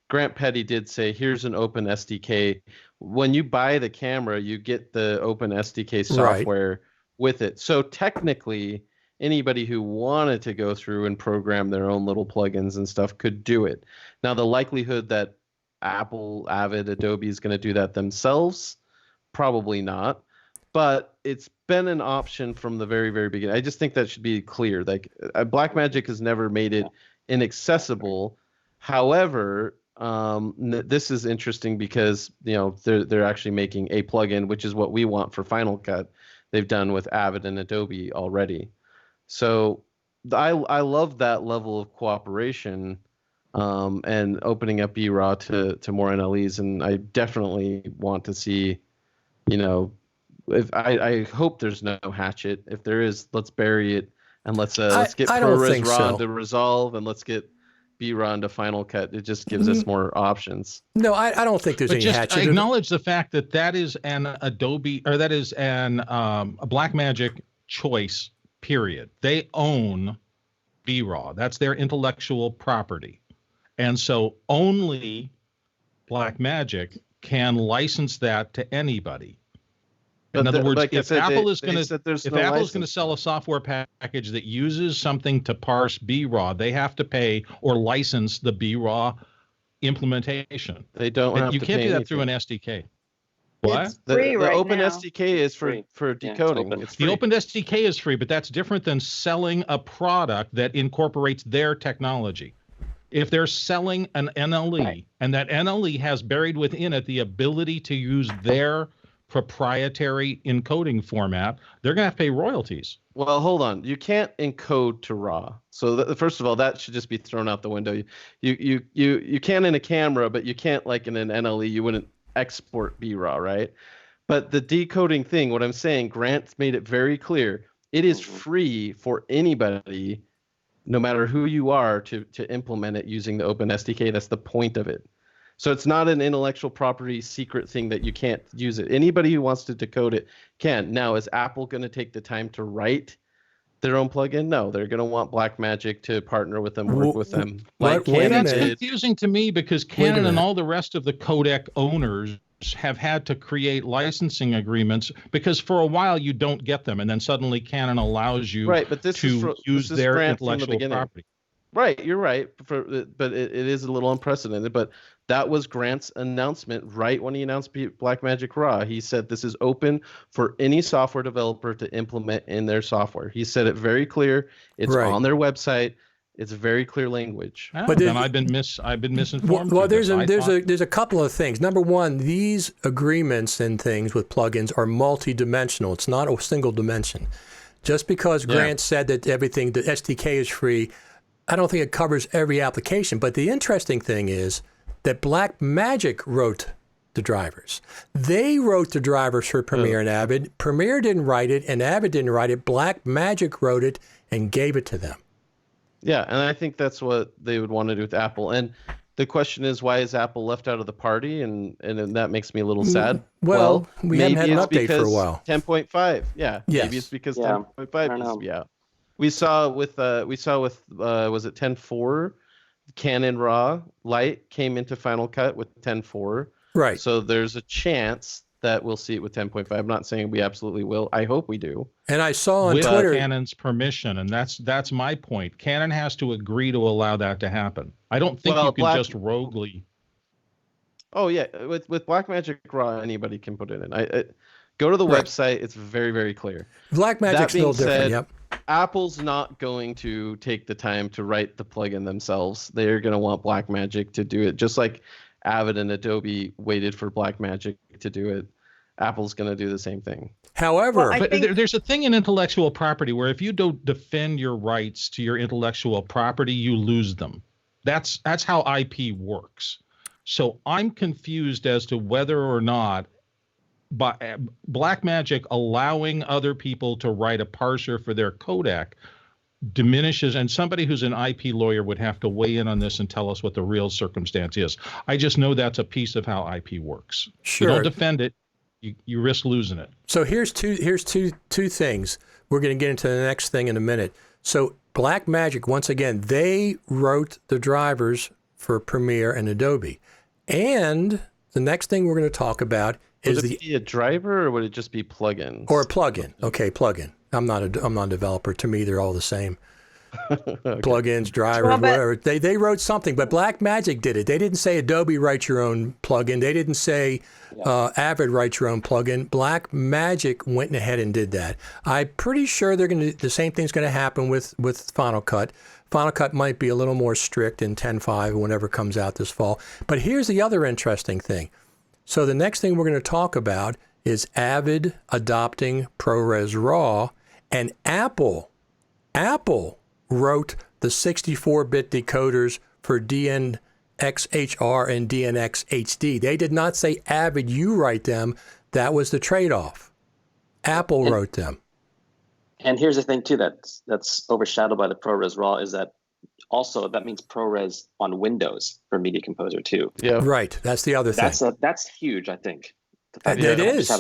Grant Petty did say, here's an open SDK. When you buy the camera, you get the open SDK software with it. So technically, anybody who wanted to go through and program their own little plugins and stuff could do it. Now, the likelihood that Apple, Avid, Adobe is going to do that themselves, probably not. But it's been an option from the very, very beginning. I just think that should be clear. Like Blackmagic has never made it inaccessible. However, this is interesting because they're actually making a plugin, which is what we want for Final Cut. They've done with Avid and Adobe already. So I love that level of cooperation and opening up BRAW to more NLEs, and I definitely want to see, if I hope there's no hatchet. If there is, let's bury it and let's get ProRes RAW to Resolve and let's get BRAW into Final Cut. It just gives us more options. No, I don't think there's any hatchet. Acknowledge the fact that is an Adobe or that is a Blackmagic choice. Period. They own BRAW. That's their intellectual property, and so only Blackmagic can license that to anybody. In other words, if Apple is going to sell a software package that uses something to parse BRAW, they have to pay or license the BRAW implementation. They don't. You can't do that through an SDK. What? It's free The right Open now. SDK is for decoding. open. It's free. The Open SDK is free, but that's different than selling a product that incorporates their technology. If they're selling an NLE and that NLE has buried within it the ability to use their proprietary encoding format, they're going to have to pay royalties. Well, hold on. You can't encode to RAW. So first of all, that should just be thrown out the window. You can in a camera, but you can't like in an NLE. You wouldn't export BRAW, right? But the decoding thing, what I'm saying, Grant made it very clear. It is free for anybody, no matter who you are, to implement it using the Open SDK. That's the point of it. So it's not an intellectual property secret thing that you can't use it. Anybody who wants to decode it can. Now, is Apple going to take the time to write their own plugin? No, they're going to want Blackmagic to partner with them, work with them. Like Canon that's did. confusing to me because Canon and all the rest of the codec owners have had to create licensing agreements because for a while you don't get them, and then suddenly Canon allows you to use their intellectual property. Right, you're right, but it is a little unprecedented. But that was Grant's announcement right when he announced Blackmagic RAW. He said this is open for any software developer to implement in their software. He said it very clear. It's on their website. It's very clear language. But then I've been misinformed. Well, there's a couple of things. Number one, these agreements and things with plugins are multi-dimensional. It's not a single dimension. Just because Grant said that everything, the SDK is free, I don't think it covers every application. But the interesting thing is that Blackmagic wrote the drivers. They wrote the drivers for Premiere and Avid. Premiere didn't write it, and Avid didn't write it. Blackmagic wrote it and gave it to them. Yeah, and I think that's what they would want to do with Apple. And the question is, why is Apple left out of the party? And that makes me a little sad. Well, we haven't had an update for a while. 10.5 maybe it's because 10.5 is out. We saw with was it 10.4? Canon RAW Lite came into Final Cut with 10.4. Right. So there's a chance that we'll see it with 10.5. I'm not saying we absolutely will. I hope we do. And I saw on with Twitter Canon's permission, and that's my point. Canon has to agree to allow that to happen. I don't think you can just roguely. Oh yeah, with Blackmagic RAW, anybody can put it in. Go to the website. It's very, very clear. Blackmagic's a little different. Yep. Apple's not going to take the time to write the plugin themselves. They're going to want Blackmagic to do it, just like Avid and Adobe waited for Blackmagic to do it. Apple's going to do the same thing. However, there's a thing in intellectual property where if you don't defend your rights to your intellectual property, you lose them. That's how IP works. So I'm confused as to whether or not Blackmagic allowing other people to write a parser for their codec diminishes, and somebody who's an IP lawyer would have to weigh in on this and tell us what the real circumstance is. I just know that's a piece of how IP works. Sure. You don't defend it, you risk losing it. So here's two things. We're going to get into the next thing in a minute. So Blackmagic, once again, they wrote the drivers for Premiere and Adobe. And the next thing we're going to talk about is would it be a driver, or would it just be plugins? Or a plugin. Okay, plugin. I'm not a developer. To me, they're all the same. Okay. Plugins, drivers, whatever. They wrote something, but Blackmagic did it. They didn't say Adobe write your own plugin. They didn't say Avid write your own plugin. Blackmagic went ahead and did that. I'm pretty sure the same thing's going to happen with Final Cut. Final Cut might be a little more strict in 10.5 whenever it comes out this fall. But here's the other interesting thing. So the next thing we're going to talk about is Avid adopting ProRes RAW, and Apple wrote the 64-bit decoders for DNxHR and DNxHD. They did not say, Avid, you write them. That was the trade-off. Apple wrote them. And here's the thing, too, that's overshadowed by the ProRes RAW is that also that means ProRes on Windows for Media Composer, too. Yeah. Right. That's the other thing. That's huge, I think. It is.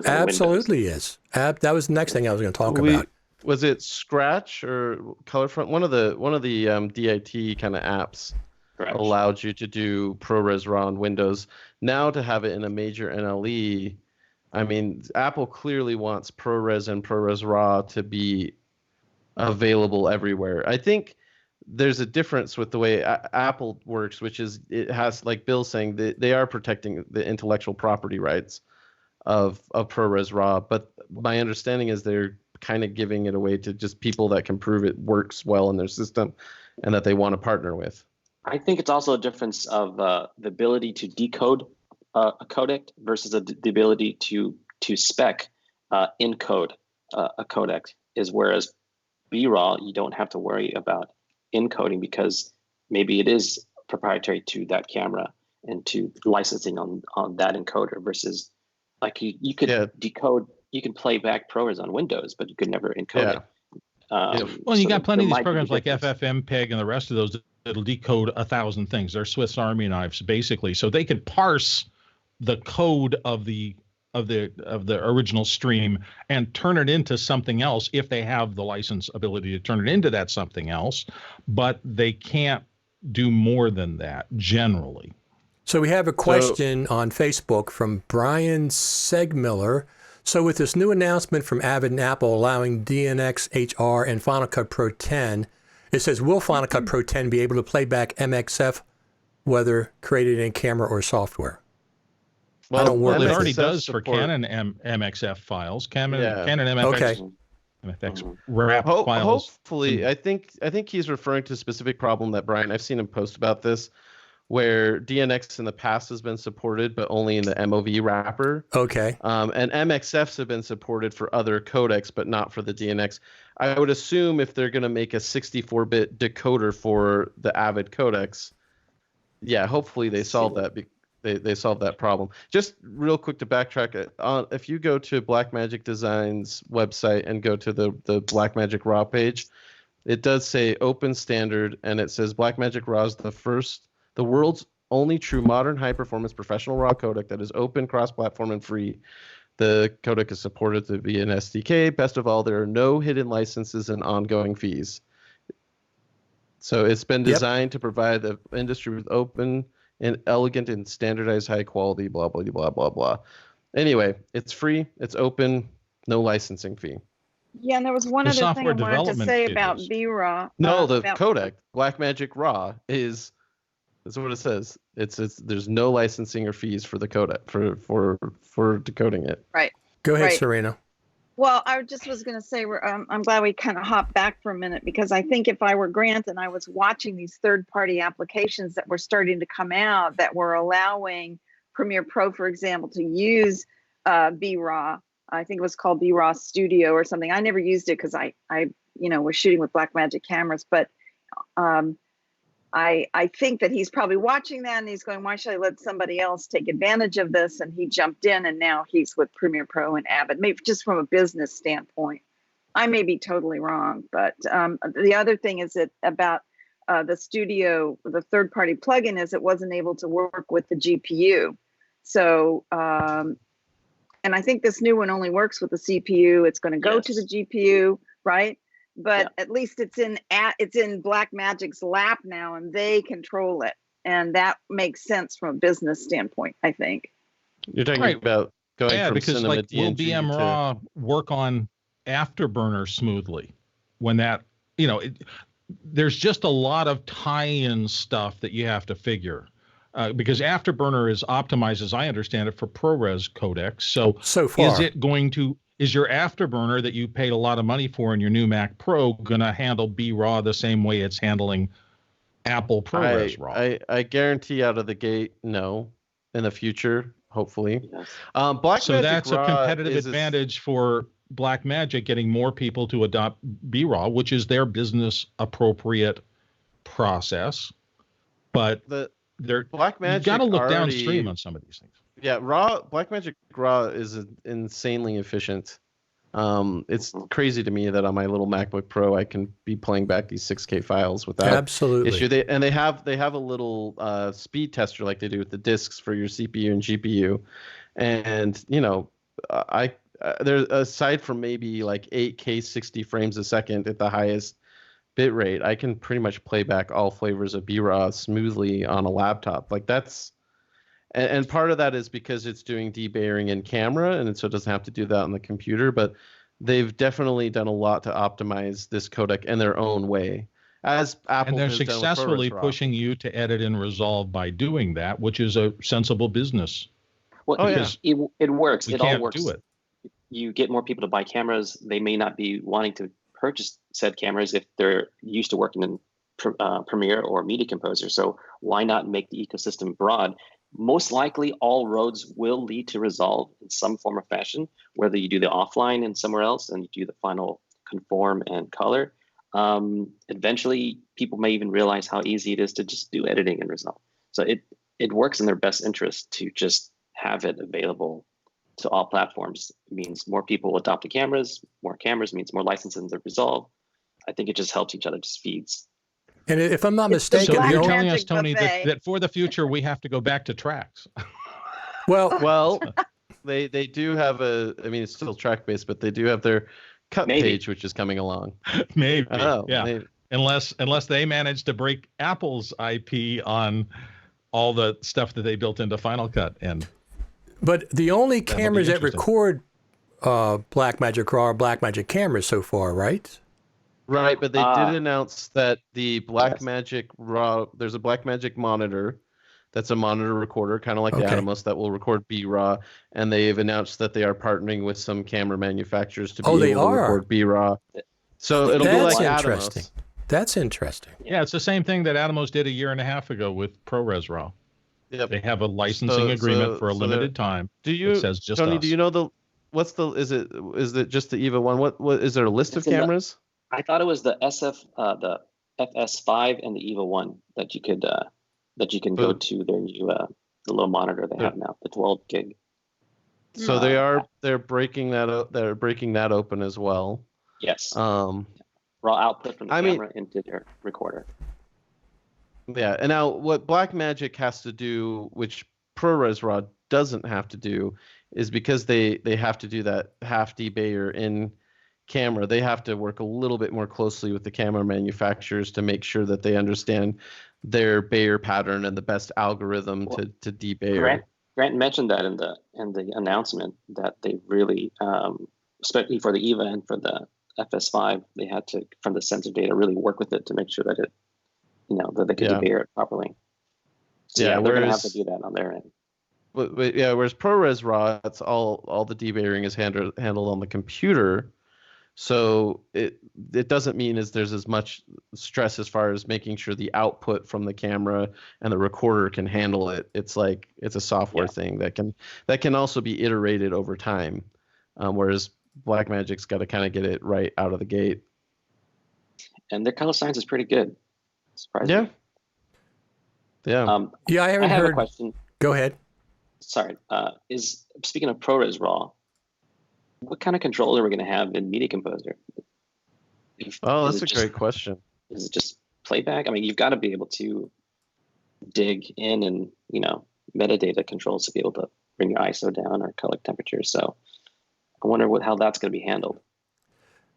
Absolutely is. That was the next thing I was going to talk about. Was it Scratch or ColorFront? One of the DIT kind of apps allowed you to do ProRes RAW on Windows. Now to have it in a major NLE, I mean, Apple clearly wants ProRes and ProRes RAW to be available everywhere. I think there's a difference with the way Apple works, which is it has, like Bill's saying, they are protecting the intellectual property rights of ProRes RAW. But my understanding is they're kind of giving it away to just people that can prove it works well in their system and that they want to partner with. I think it's also a difference of the ability to decode a codec versus the ability to spec encode a codec. Is whereas BRAW, you don't have to worry about encoding because maybe it is proprietary to that camera and to licensing on that encoder versus like you could decode, you can play back ProRes on Windows, but you could never encode it. Well, you got plenty of these programs like FFmpeg and the rest of those that'll decode 1,000 things. They're Swiss Army knives, basically. So they can parse the code of the original stream and turn it into something else if they have the license ability to turn it into that something else, but they can't do more than that generally. So we have a question on Facebook from Brian Segmiller. So with this new announcement from Avid and Apple allowing DNX HR and Final Cut Pro 10, it says, will Final Cut Pro 10 be able to play back MXF, whether created in camera or software? Well, it already does for Canon MXF files. Canon MXF wrap files. Hopefully, I think he's referring to a specific problem that Brian, I've seen him post about this, where DNX in the past has been supported, but only in the MOV wrapper. Okay. And MXFs have been supported for other codecs, but not for the DNX. I would assume if they're going to make a 64-bit decoder for the Avid codecs, hopefully they solve that. They solve that problem. Just real quick to backtrack, if you go to Blackmagic Design's website and go to the Blackmagic RAW page, it does say open standard, and it says Blackmagic RAW is the world's only true modern high-performance professional RAW codec that is open, cross-platform, and free. The codec is supported to be an SDK. Best of all, there are no hidden licenses and ongoing fees. So it's been designed to provide the industry with open and elegant and standardized high quality, blah, blah, blah, blah, blah. Anyway, it's free, it's open, no licensing fee. Yeah, and there was one other thing I wanted to say about BRAW. No, the codec, Blackmagic RAW, that's what it says. It's there's no licensing or fees for the codec for decoding it. Right. Go ahead, Serena. Well, I just was going to say, I'm glad we kind of hopped back for a minute, because I think if I were Grant and I was watching these third-party applications that were starting to come out that were allowing Premiere Pro, for example, to use BRAW, I think it was called BRAW Studio or something. I never used it because I was shooting with Blackmagic cameras, but I think that he's probably watching that and he's going, why should I let somebody else take advantage of this? And he jumped in, and now he's with Premiere Pro and Avid, maybe just from a business standpoint. I may be totally wrong, but the other thing is that about the studio, the third-party plugin, is it wasn't able to work with the GPU. So, and I think this new one only works with the CPU. It's going to go to the GPU, right? But at least it's in Blackmagic's lap now, and they control it, and that makes sense from a business standpoint, I think. You're talking about going from because Cinema like DNG will BMRAW work on Afterburner smoothly when that there's just a lot of tie-in stuff that you have to figure because Afterburner is optimized, as I understand it, for ProRes codecs. So far, is your Afterburner that you paid a lot of money for in your new Mac Pro going to handle BRAW the same way it's handling Apple ProRes RAW? I guarantee out of the gate, no. In the future, hopefully. Yes. So that's a competitive advantage for Blackmagic, getting more people to adopt BRAW, which is their business appropriate process. But you got to look downstream on some of these things. Yeah, Blackmagic RAW is insanely efficient. It's crazy to me that on my little MacBook Pro I can be playing back these 6K files without issue. They have a little speed tester like they do with the disks for your CPU and GPU, and there's aside from maybe like 8K 60 frames a second at the highest bit rate, I can pretty much play back all flavors of BRAW smoothly on a laptop. Like that's. And part of that is because it's doing debayering in camera, and so it doesn't have to do that on the computer. But they've definitely done a lot to optimize this codec in their own way. As Apple, and they're successfully pushing you to edit in Resolve by doing that, which is a sensible business Well, because it works. We it can't all works. do it. You get more people to buy cameras. They may not be wanting to purchase said cameras if they're used to working in Premiere or Media Composer. So why not make the ecosystem broad? Most likely, all roads will lead to Resolve in some form or fashion, whether you do the offline and somewhere else and you do the final conform and color. Eventually, people may even realize how easy it is to just do editing in Resolve. So it works in their best interest to just have it available to all platforms. It means more people will adopt the cameras. More cameras means more licenses to Resolve. I think it just helps each other, just feeds. And if I'm not mistaken, So you're telling Magic us, Tony, buffet. that for the future we have to go back to tracks. Well, they do have it's still track based, but they do have their cut page, which is coming along. Maybe. Oh, yeah. maybe. Unless they manage to break Apple's IP on all the stuff that they built into Final Cut. But the only That'll be cameras that interesting. record Blackmagic RAW are Blackmagic cameras so far, right? Right, but they did announce that the Blackmagic RAW, there's a Blackmagic monitor that's a monitor recorder, kind of like the Atomos, that will record BRAW, and they've announced that they are partnering with some camera manufacturers to be able to record BRAW. So it'll be like interesting. Atomos. That's interesting. Yeah, it's the same thing that Atomos did a year and a half ago with ProRes RAW. Yep. They have a licensing agreement for a limited time. It says just Tony, us. Do you know is it just the EVA one? What is there a list of cameras? I thought it was the the FS5 and the EVA 1 that you could go to their new the little monitor they have now, the 12 gig. So they're breaking that open as well. Yes. Raw output from the camera into their recorder. Yeah, and now what Blackmagic has to do, which ProRes RAW doesn't have to do, is because they have to do that half debayer in camera, they have to work a little bit more closely with the camera manufacturers to make sure that they understand their Bayer pattern and the best algorithm to debayer. Grant mentioned that in the announcement that they really, especially for the EVA and for the FS5, they had to, from the sensor data, really work with it to make sure that it, that they could debayer it properly. So they're going to have to do that on their end. But whereas ProRes RAW, it's all the debayering is handled on the computer. So it doesn't mean there's as much stress as far as making sure the output from the camera and the recorder can handle it. It's like it's a software thing that can also be iterated over time, whereas Blackmagic's got to kind of get it right out of the gate. And their color science is pretty good. Surprisingly. Yeah. I haven't heard a question. Go ahead. Sorry. Is speaking of ProRes RAW, what kind of controller are we going to have in Media Composer? That's a great question. Is it just playback? I mean, you've got to be able to dig in and, metadata controls to be able to bring your ISO down or color temperature. So I wonder how that's going to be handled.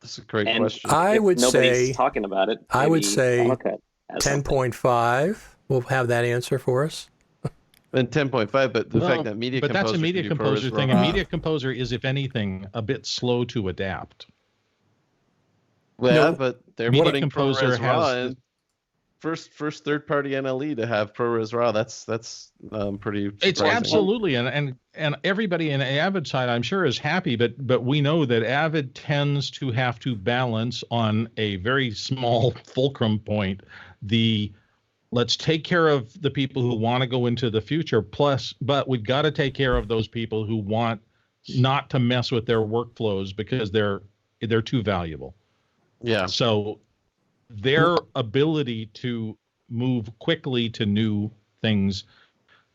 That's a great question. I would say, talking about it. I would say 10.5 will have that answer for us. And 10.5, but the fact that Media Composer. But that's a Media Composer thing. And Media Composer is, if anything, a bit slow to adapt. Well, but they're Media putting Composer ProRes RAW has in first third-party NLE to have ProRes RAW. That's pretty surprising. It's absolutely, and everybody in the Avid side, I'm sure, is happy. But we know that Avid tends to have to balance on a very small fulcrum point let's take care of the people who want to go into the future. But we've got to take care of those people who want not to mess with their workflows because they're too valuable. Yeah. So their ability to move quickly to new things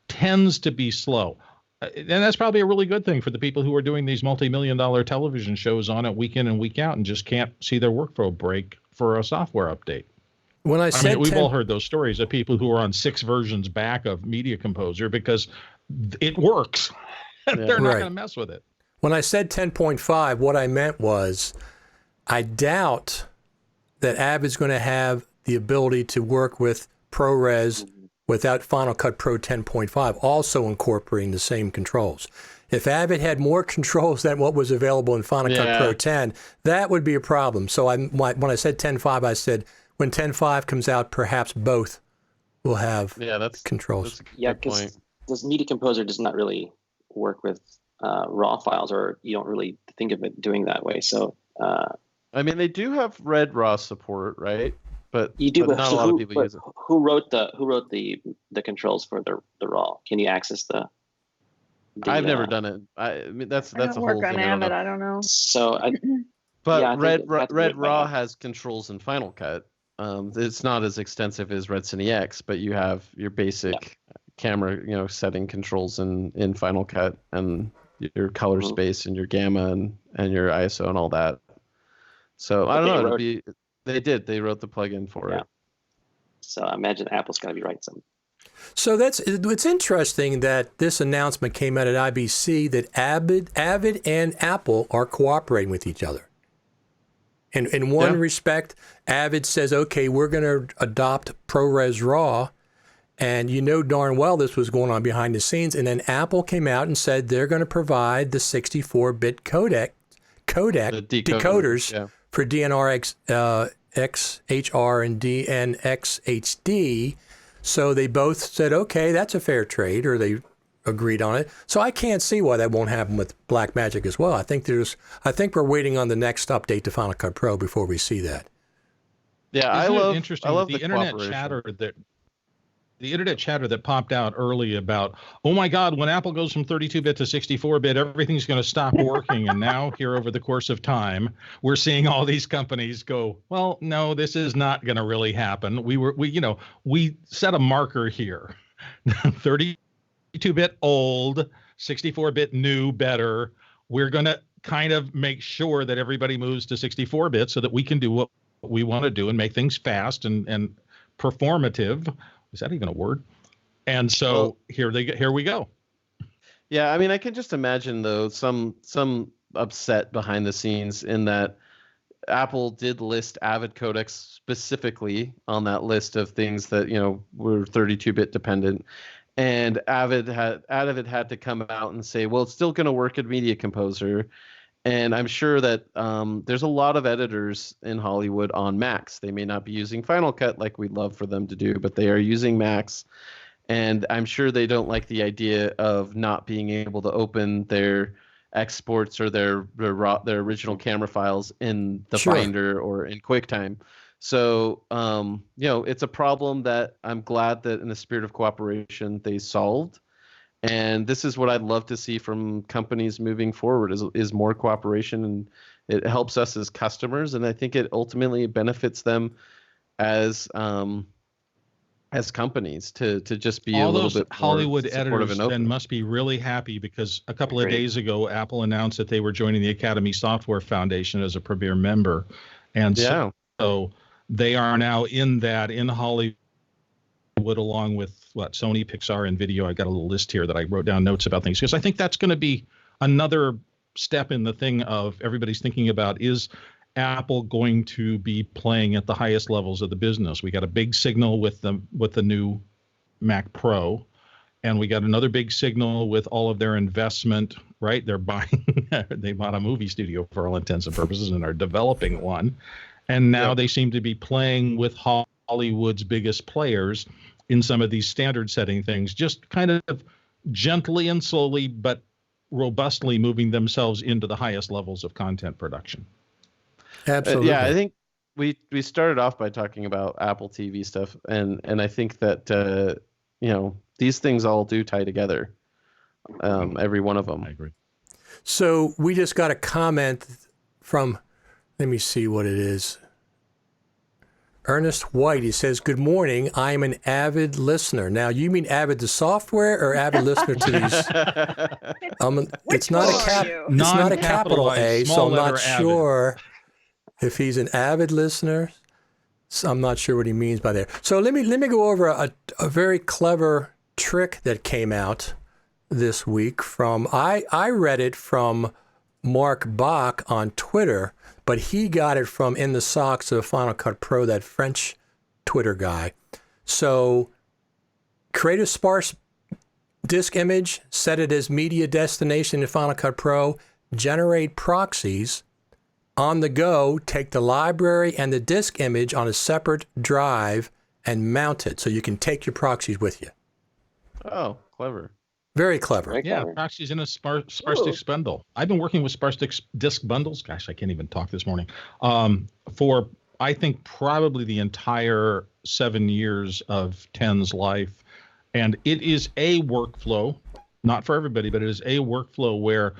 tends to be slow. And that's probably a really good thing for the people who are doing these multi-million-dollar television shows on it week in and week out and just can't see their workflow break for a software update. When I said we've all heard those stories of people who are on 6 versions back of Media Composer because it works. They're not going to mess with it. When I said 10.5, what I meant was I doubt that Avid's going to have the ability to work with ProRes without Final Cut Pro 10.5, also incorporating the same controls. If Avid had more controls than what was available in Final Cut Pro 10, that would be a problem. So when I said 10.5, I said, when 10.5 comes out, perhaps both will have controls. Because Media Composer does not really work with RAW files, or you don't really think of it doing that way. So I mean, they do have Red RAW support, right? But you do, but not a lot of people use it. Who wrote the controls for the RAW? Can you access the I've never done it. I mean, that's a whole work on thing. Avid. I don't know. So but yeah, Red RAW has controls in Final Cut. It's not as extensive as Red Cine X, but you have your basic camera, setting controls in Final Cut, and your color space and your gamma and your ISO and all that. So I don't know. They wrote the plugin for it. So I imagine Apple's got to be writing something. So it's interesting that this announcement came out at IBC that Avid and Apple are cooperating with each other. And in one respect, Avid says, okay, we're going to adopt ProRes RAW. And you know darn well this was going on behind the scenes. And then Apple came out and said they're going to provide the 64-bit codec decoders for DNR XHR and DNX HD. So they both said, okay, that's a fair trade, or they agreed on it. So I can't see why that won't happen with Blackmagic as well. I think we're waiting on the next update to Final Cut Pro before we see that. Yeah, I love the internet chatter that. The internet chatter that popped out early about, oh my God, when Apple goes from 32-bit to 64-bit, everything's going to stop working. And now here over the course of time, we're seeing all these companies go, well, no, this is not going to really happen. We set a marker here. 32-bit old, 64-bit new, better. We're going to kind of make sure that everybody moves to 64-bit so that we can do what we want to do and make things fast and performative. Is that even a word? And so here we go. Yeah, I mean, I can just imagine though some upset behind the scenes in that Apple did list Avid codecs specifically on that list of things that were 32-bit dependent, and Avid had to come out and say, well, it's still going to work at Media Composer. And I'm sure that there's a lot of editors in Hollywood on Macs. They may not be using Final Cut like we'd love for them to do, but they are using Macs. And I'm sure they don't like the idea of not being able to open their exports or their original camera files in the Finder or in QuickTime. So, it's a problem that I'm glad that in the spirit of cooperation they solved. And this is what I'd love to see from companies moving forward is more cooperation, and it helps us as customers, and I think it ultimately benefits them as companies to just be all a little those bit Hollywood more editors then must be really happy, because a couple of days ago Apple announced that they were joining the Academy Software Foundation as a premier member, and so they are now in Hollywood, along with Sony, Pixar, and Video. I got a little list here that I wrote down notes about things, because I think that's going to be another step in the thing of everybody's thinking about, is Apple going to be playing at the highest levels of the business? We got a big signal with the new Mac Pro, and we got another big signal with all of their investment, right? They bought a movie studio for all intents and purposes and are developing one. And now they seem to be playing with Hollywood's biggest players in some of these standard setting things, just kind of gently and slowly but robustly moving themselves into the highest levels of content production. Absolutely. I think we started off by talking about Apple TV stuff, and I think that these things all do tie together, every one of them. I agree. So we just got a comment from, let me see what it is. Ernest White, he says, good morning. I am an avid listener. Now, you mean Avid the software or avid listener to these? It's not a capital A, so I'm not sure if he's an avid listener. So I'm not sure what he means by that. So let me go over a very clever trick that came out this week from, I read it from Mark Bach on Twitter, but he got it from In the Socks of Final Cut Pro, that French Twitter guy. So create a sparse disk image, set it as media destination in Final Cut Pro, generate proxies, on the go, take the library and the disk image on a separate drive and mount it so you can take your proxies with you. Oh, clever. Very clever. Very clever. Proxies in a sparse disk bundle. I've been working with sparse disk bundles. Gosh, I can't even talk this morning. For I think probably the entire 7 years of 10's life, and it is a workflow, not for everybody, but it is a workflow where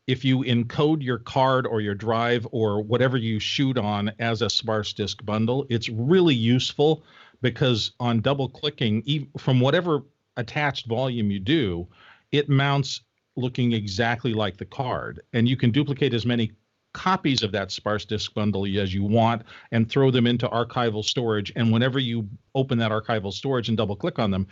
if you encode your card or your drive or whatever you shoot on as a sparse disk bundle, it's really useful because on double clicking, from whatever attached volume you do, it mounts looking exactly like the card. And you can duplicate as many copies of that sparse disk bundle as you want and throw them into archival storage. And whenever you open that archival storage and double click on them,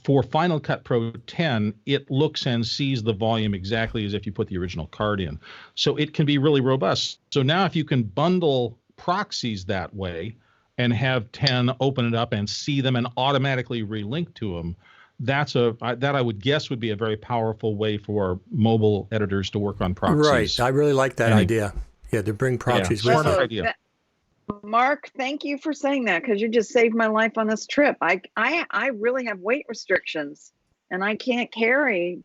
for Final Cut Pro 10, it looks and sees the volume exactly as if you put the original card in. So it can be really robust. So now if you can bundle proxies that way and have 10 open it up and see them and automatically relink to them, that I would guess would be a very powerful way for mobile editors to work on proxies. Right. I really like that idea. Yeah, to bring proxies with smart idea. Mark, thank you for saying that, because you just saved my life on this trip. I really have weight restrictions, and I can't carry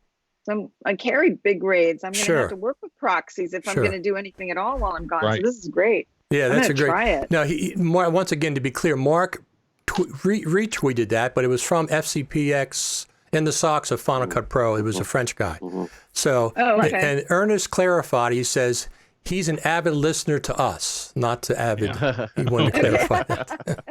I carry big RAIDs. I'm going to have to work with proxies if I'm going to do anything at all while I'm gone. So this is great. Yeah, that's a great. Try it. Now, once again, to be clear, Mark retweeted that, but it was from FCPX in the socks of Final Cut Pro. It was a French guy. So, and Ernest clarified. He says he's an avid listener to us, not to Avid. He wanted to clarify that.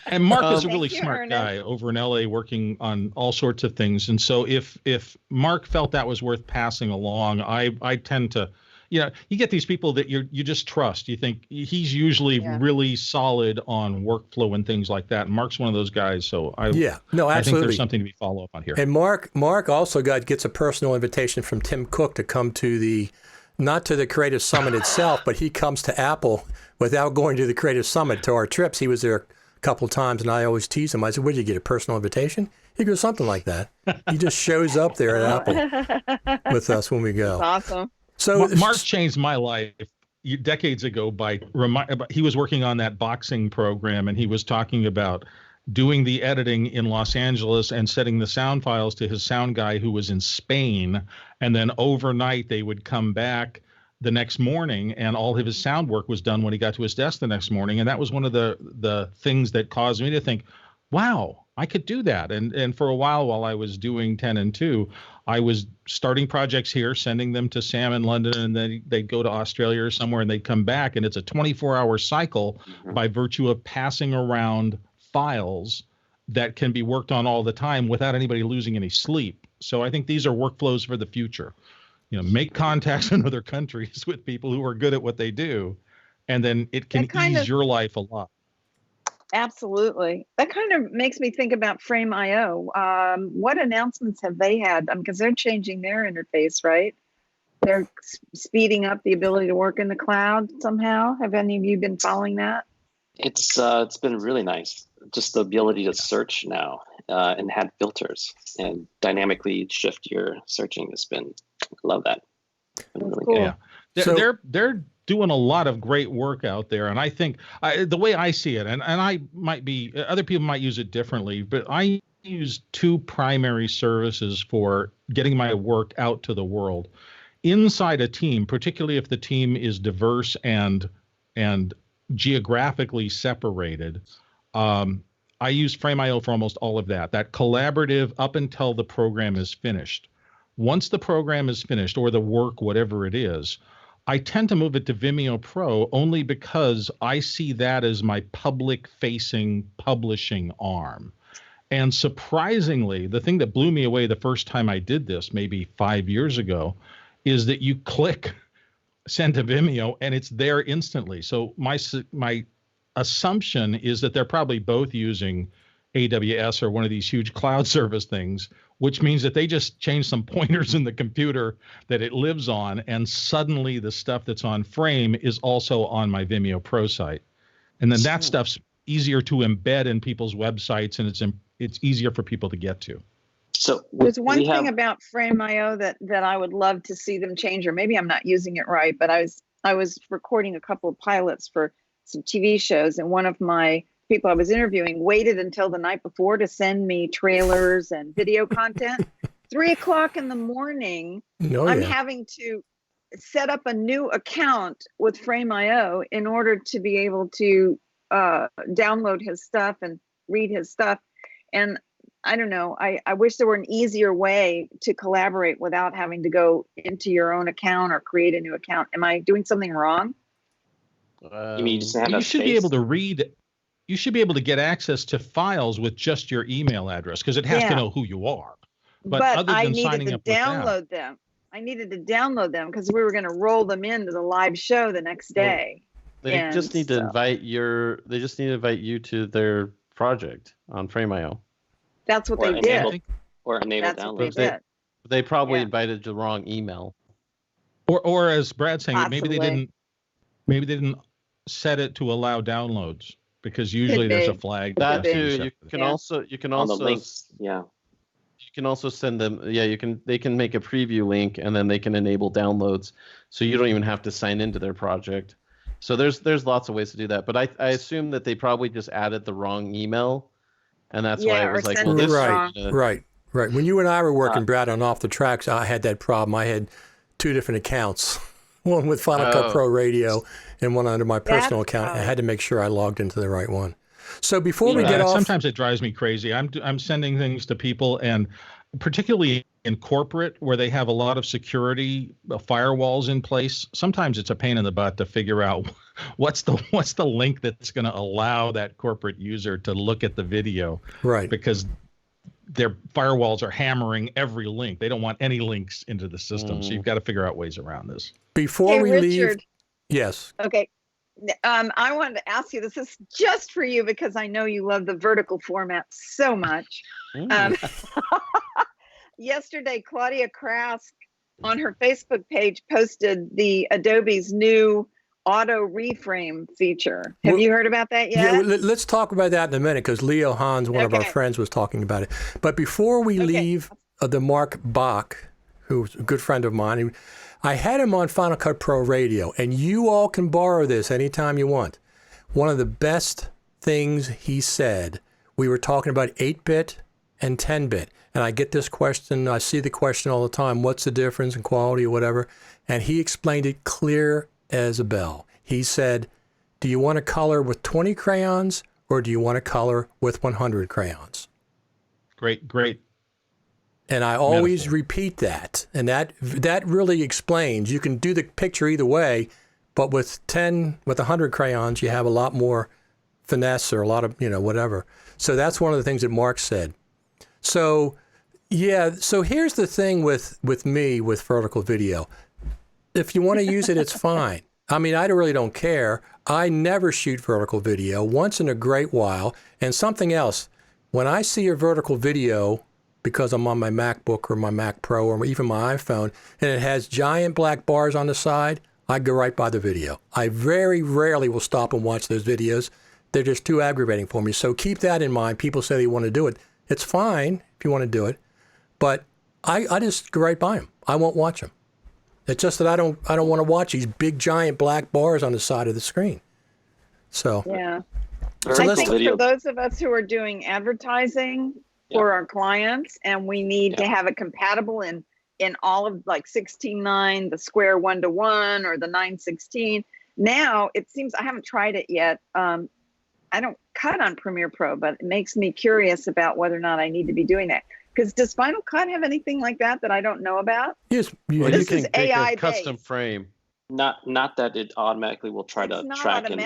And Mark is a really smart guy over in LA working on all sorts of things. And so if Mark felt that was worth passing along, I tend to, you get these people that you just trust. You think he's usually really solid on workflow and things like that. And Mark's one of those guys. So I think there's something to be follow up on here. And Mark also gets a personal invitation from Tim Cook to come to not to the Creative Summit itself, but he comes to Apple without going to the Creative Summit. To our trips, he was there a couple of times, and I always tease him. I said, "Where did you get a personal invitation?" He goes, "Something like that." He just shows up there at Apple with us when we go. That's awesome. So Mark changed my life decades ago he was working on that boxing program, and he was talking about doing the editing in Los Angeles and setting the sound files to his sound guy who was in Spain. And then overnight they would come back the next morning and all of his sound work was done when he got to his desk the next morning. And that was one of the things that caused me to think, wow, I could do that. And for a while I was doing 10 and 2, I was starting projects here, sending them to Sam in London, and then they'd go to Australia or somewhere and they'd come back. And it's a 24-hour cycle by virtue of passing around files that can be worked on all the time without anybody losing any sleep. So I think these are workflows for the future. Make contacts in other countries with people who are good at what they do, and then it can ease your life a lot. Absolutely. That kind of makes me think about Frame.io. What announcements have they had? Because they're changing their interface, right? They're speeding up the ability to work in the cloud somehow. Have any of you been following that? It's been really nice. Just the ability to search now and have filters and dynamically shift your searching has been, I love that. Really cool. Yeah. They're doing a lot of great work out there. And I think the way I see it, and I might be, other people might use it differently, but I use two primary services for getting my work out to the world. Inside a team, particularly if the team is diverse and geographically separated, I use Frame.io for almost all of that collaborative up until the program is finished. Once the program is finished, or the work, whatever it is, I tend to move it to Vimeo Pro only because I see that as my public-facing publishing arm. And surprisingly, the thing that blew me away the first time I did this, maybe 5 years ago, is that you click send to Vimeo and it's there instantly. So my assumption is that they're probably both using AWS or one of these huge cloud service things, which means that they just change some pointers in the computer that it lives on, and suddenly the stuff that's on Frame is also on my Vimeo Pro site. And then that stuff's easier to embed in people's websites, and it's easier for people to get to. So there's one thing about Frame.io that I would love to see them change, or maybe I'm not using it right, but I was recording a couple of pilots for some TV shows, and one of my people I was interviewing waited until the night before to send me trailers and video content. 3 o'clock in the morning, I'm having to set up a new account with Frame.io in order to be able to download his stuff and read his stuff. And I don't know, I wish there were an easier way to collaborate without having to go into your own account or create a new account. Am I doing something wrong? You mean you should be able to read. You should be able to get access to files with just your email address because it has to know who you are. But other than I needed signing to up with download them. I needed to download them because we were going to roll them into the live show the next day. They just need to invite you to their project on Frame.io. That's what they did. Or enable download. They probably invited the wrong email. Or as Brad's saying, maybe they didn't set it to allow downloads because usually there's a flag. That too. You can also on the links. Yeah. You can also send them. Yeah, they can make a preview link and then they can enable downloads, so you don't even have to sign into their project. So there's lots of ways to do that. But I assume that they probably just added the wrong email, and that's why it was like, well, this right. When you and I were working, Brad, on Off the Tracks, I had that problem. I had 2 different accounts, one with Final Cut Pro Radio and one under my personal account. I had to make sure I logged into the right one. So before we get off, sometimes it drives me crazy. I'm sending things to people, and particularly in corporate where they have a lot of security firewalls in place. Sometimes it's a pain in the butt to figure out what's the link that's going to allow that corporate user to look at the video, right? Because their firewalls are hammering every link. They don't want any links into the system, so you've got to figure out ways around this. Before we leave, yes. Okay. I wanted to ask you, this is just for you because I know you love the vertical format so much. Yesterday, Claudia Krask on her Facebook page posted the Adobe's new auto reframe feature. Have you heard about that yet? Yeah, let's talk about that in a minute because Leo Hans, one of our friends, was talking about it. But before we leave the Mark Bach, who's a good friend of mine, I had him on Final Cut Pro Radio, and you all can borrow this anytime you want. One of the best things he said, we were talking about 8-bit and 10-bit, and I get this question, I see the question all the time, what's the difference in quality or whatever, and he explained it clear as a bell. He said, do you want to color with 20 crayons, or do you want to color with 100 crayons? Great. And I always repeat that. And that really explains. You can do the picture either way, but with 100 crayons, you have a lot more finesse or a lot of, whatever. So that's one of the things that Mark said. So, so here's the thing with me with vertical video. If you want to use it, it's fine. I mean, I really don't care. I never shoot vertical video, once in a great while. And something else, when I see a vertical video, because I'm on my MacBook or my Mac Pro or even my iPhone, and it has giant black bars on the side, I go right by the video. I very rarely will stop and watch those videos. They're just too aggravating for me. So keep that in mind. People say they want to do it. It's fine if you want to do it, but I just go right by them. I won't watch them. It's just that I don't want to watch these big giant black bars on the side of the screen. So yeah, I think for those of us who are doing advertising for our clients, and we need to have it compatible in all of like 16:9, the square 1:1, or the 9:16. Now it seems, I haven't tried it yet. I don't cut on Premiere Pro, but it makes me curious about whether or not I need to be doing that. Because does Final Cut have anything like that I don't know about? Yes, this is AI custom frame. Not that it automatically will try to track and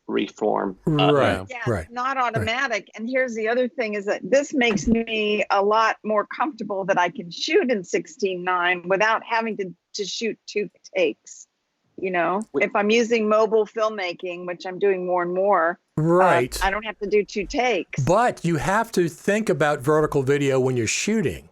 reform. Right. Not automatic. And here's the other thing is that this makes me a lot more comfortable that I can shoot in 16:9 without having to shoot 2 takes. If I'm using mobile filmmaking, which I'm doing more and more, right, I don't have to do 2 takes. But you have to think about vertical video when you're shooting.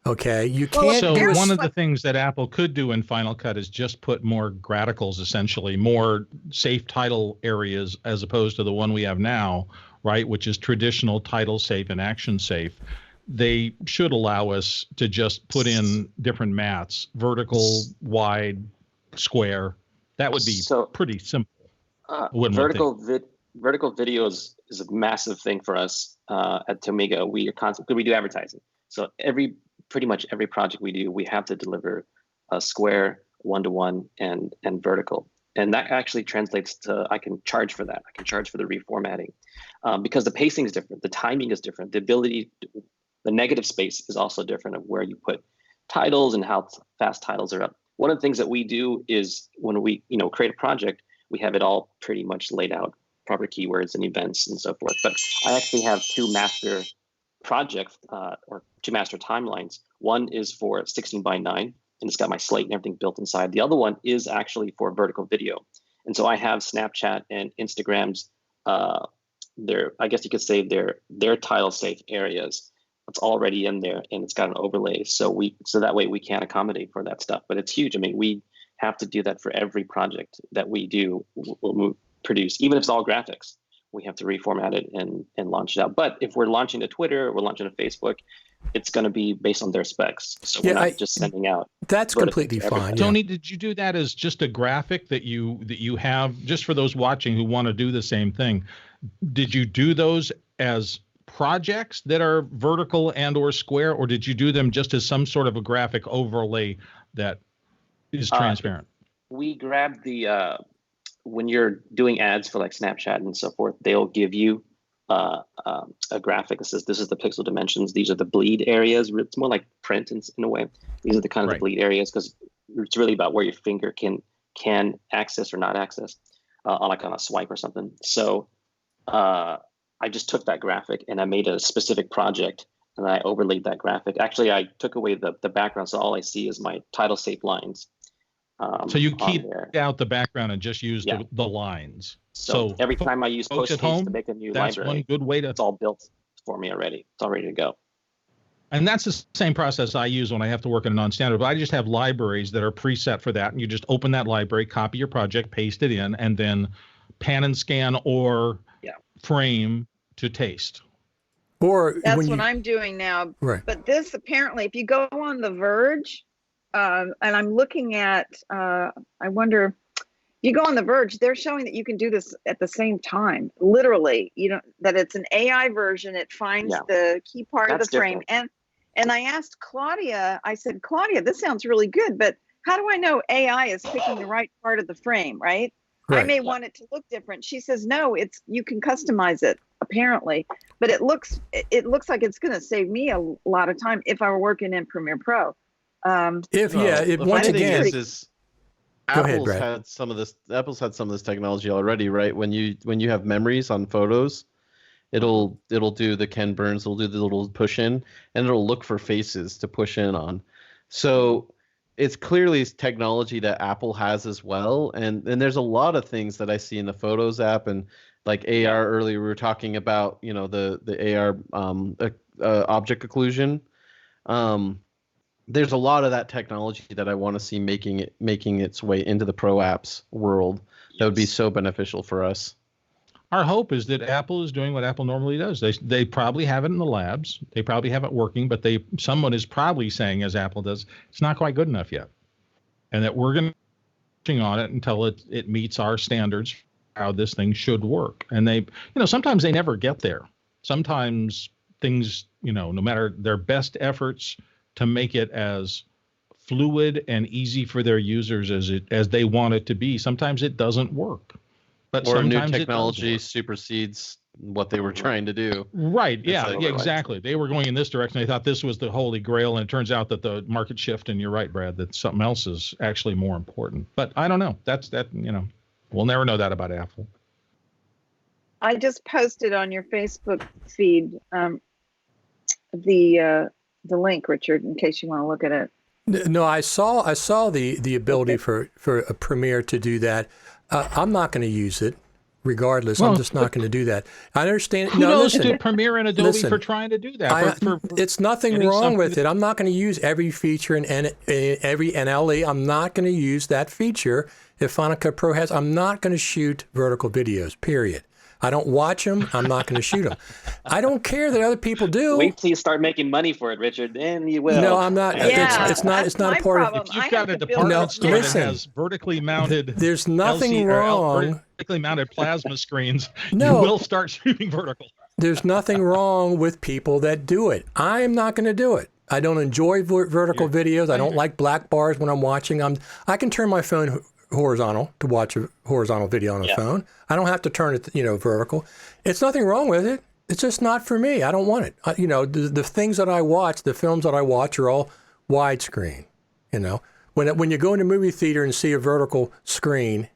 Okay, you can't. So one of the things that Apple could do in Final Cut is just put more graticals, essentially more safe title areas, as opposed to the one we have now, right, which is traditional title safe and action safe. They should allow us to just put in different mats, vertical, wide, square. That would be pretty simple. Vertical video is a massive thing for us at Tomiga. We do advertising. So pretty much every project we do, we have to deliver a square, 1-to-1, and vertical. And that actually translates to, I can charge for that. I can charge for the reformatting because the pacing is different. The timing is different. The negative space is also different of where you put titles and how fast titles are up. One of the things that we do is when we, create a project, we have it all pretty much laid out, proper keywords and events and so forth. But I actually have two master projects or two master timelines. One is for 16:9, and it's got my slate and everything built inside. The other one is actually for vertical video. And so I have Snapchat and Instagram's, I guess you could say their tile safe areas. It's already in there and it's got an overlay. So that way we can accommodate for that stuff. But it's huge. I mean, we have to do that for every project that we do, we'll produce, even if it's all graphics. We have to reformat it and launch it out. But if we're launching to Twitter, or we're launching to Facebook, it's going to be based on their specs. So we're not just sending out. That's completely fine. Tony, did you do that as just a graphic that you have, just for those watching who want to do the same thing? Did you do those as projects that are vertical and or square, or did you do them just as some sort of a graphic overlay that is transparent? We grabbed the when you're doing ads for like Snapchat and so forth, they'll give you a graphic that says this is the pixel dimensions, these are the bleed areas. It's more like print in a way. These are the kind of the bleed areas, because it's really about where your finger can access or not access, like on a swipe or something. So I just took that graphic and I made a specific project and I overlaid that graphic. Actually, I took away the background, so all I see is my title safe lines. So you keyed out the background and just used the lines. So every time I use post haste to make a new that's library, one good way to. It's all built for me already. It's all ready to go. And that's the same process I use when I have to work in a non-standard. But I just have libraries that are preset for that, and you just open that library, copy your project, paste it in, and then pan and scan or frame to taste. Or that's what I'm doing now. Right. But this apparently, if you go on The Verge, and I'm looking at, I wonder, if you go on The Verge, they're showing that you can do this at the same time. Literally, that it's an AI version. It finds the key part of the frame. And I asked Claudia, I said, Claudia, this sounds really good, but how do I know AI is picking the right part of the frame, right? I may want it to look different. She says, no, you can customize it, apparently. But it looks like it's going to save me a lot of time if I were working in Premiere Pro. Once again, Apple's had some of this technology already, right? When you have memories on photos, it'll do the Ken Burns, it'll do the little push in, and it'll look for faces to push in on. So it's clearly technology that Apple has as well, and there's a lot of things that I see in the Photos app, and like AR earlier we were talking about, the AR object occlusion. There's a lot of that technology that I want to see making its way into the Pro apps world. That would be so beneficial for us. Our hope is that Apple is doing what Apple normally does. They probably have it in the labs. They probably have it working, but someone is probably saying, as Apple does, it's not quite good enough yet. And that we're going to be working on it until it meets our standards, how this thing should work. And sometimes they never get there. Sometimes things, no matter their best efforts to make it as fluid and easy for their users as they want it to be, sometimes it doesn't work. But or new technology supersedes what they were trying to do. Right. Yeah, exactly. They were going in this direction. They thought this was the holy grail, and it turns out that the market shift, and you're right, Brad, that something else is actually more important. But I don't know. We'll never know that about Apple. I just posted on your Facebook feed the link, Richard, in case you want to look at it. No, I saw the ability for a Premiere to do that. I'm not going to use it, regardless. I'm just not going to do that. I understand. Kudos to Premiere and Adobe for trying to do that. It's nothing wrong with it. I'm not going to use every feature in every NLE. I'm not going to use that feature if Final Cut Pro has. I'm not going to shoot vertical videos, period. I don't watch them. I'm not going to shoot them. I don't care that other people do. Wait till you start making money for it, Richard. Then you will. No, I'm not. Yeah, it's not a part problem. of. If you've got a department store that has vertically mounted, there's nothing wrong. Vertically mounted plasma screens. You will start shooting vertical. There's nothing wrong with people that do it. I am not going to do it. I don't enjoy vertical videos. I don't like black bars when I'm watching. I can turn my phone horizontal to watch a horizontal video on a phone. I don't have to turn it, vertical. It's nothing wrong with it. It's just not for me. I don't want it. The things that I watch, the films that I watch are all widescreen. When you go in a movie theater and see a vertical screen,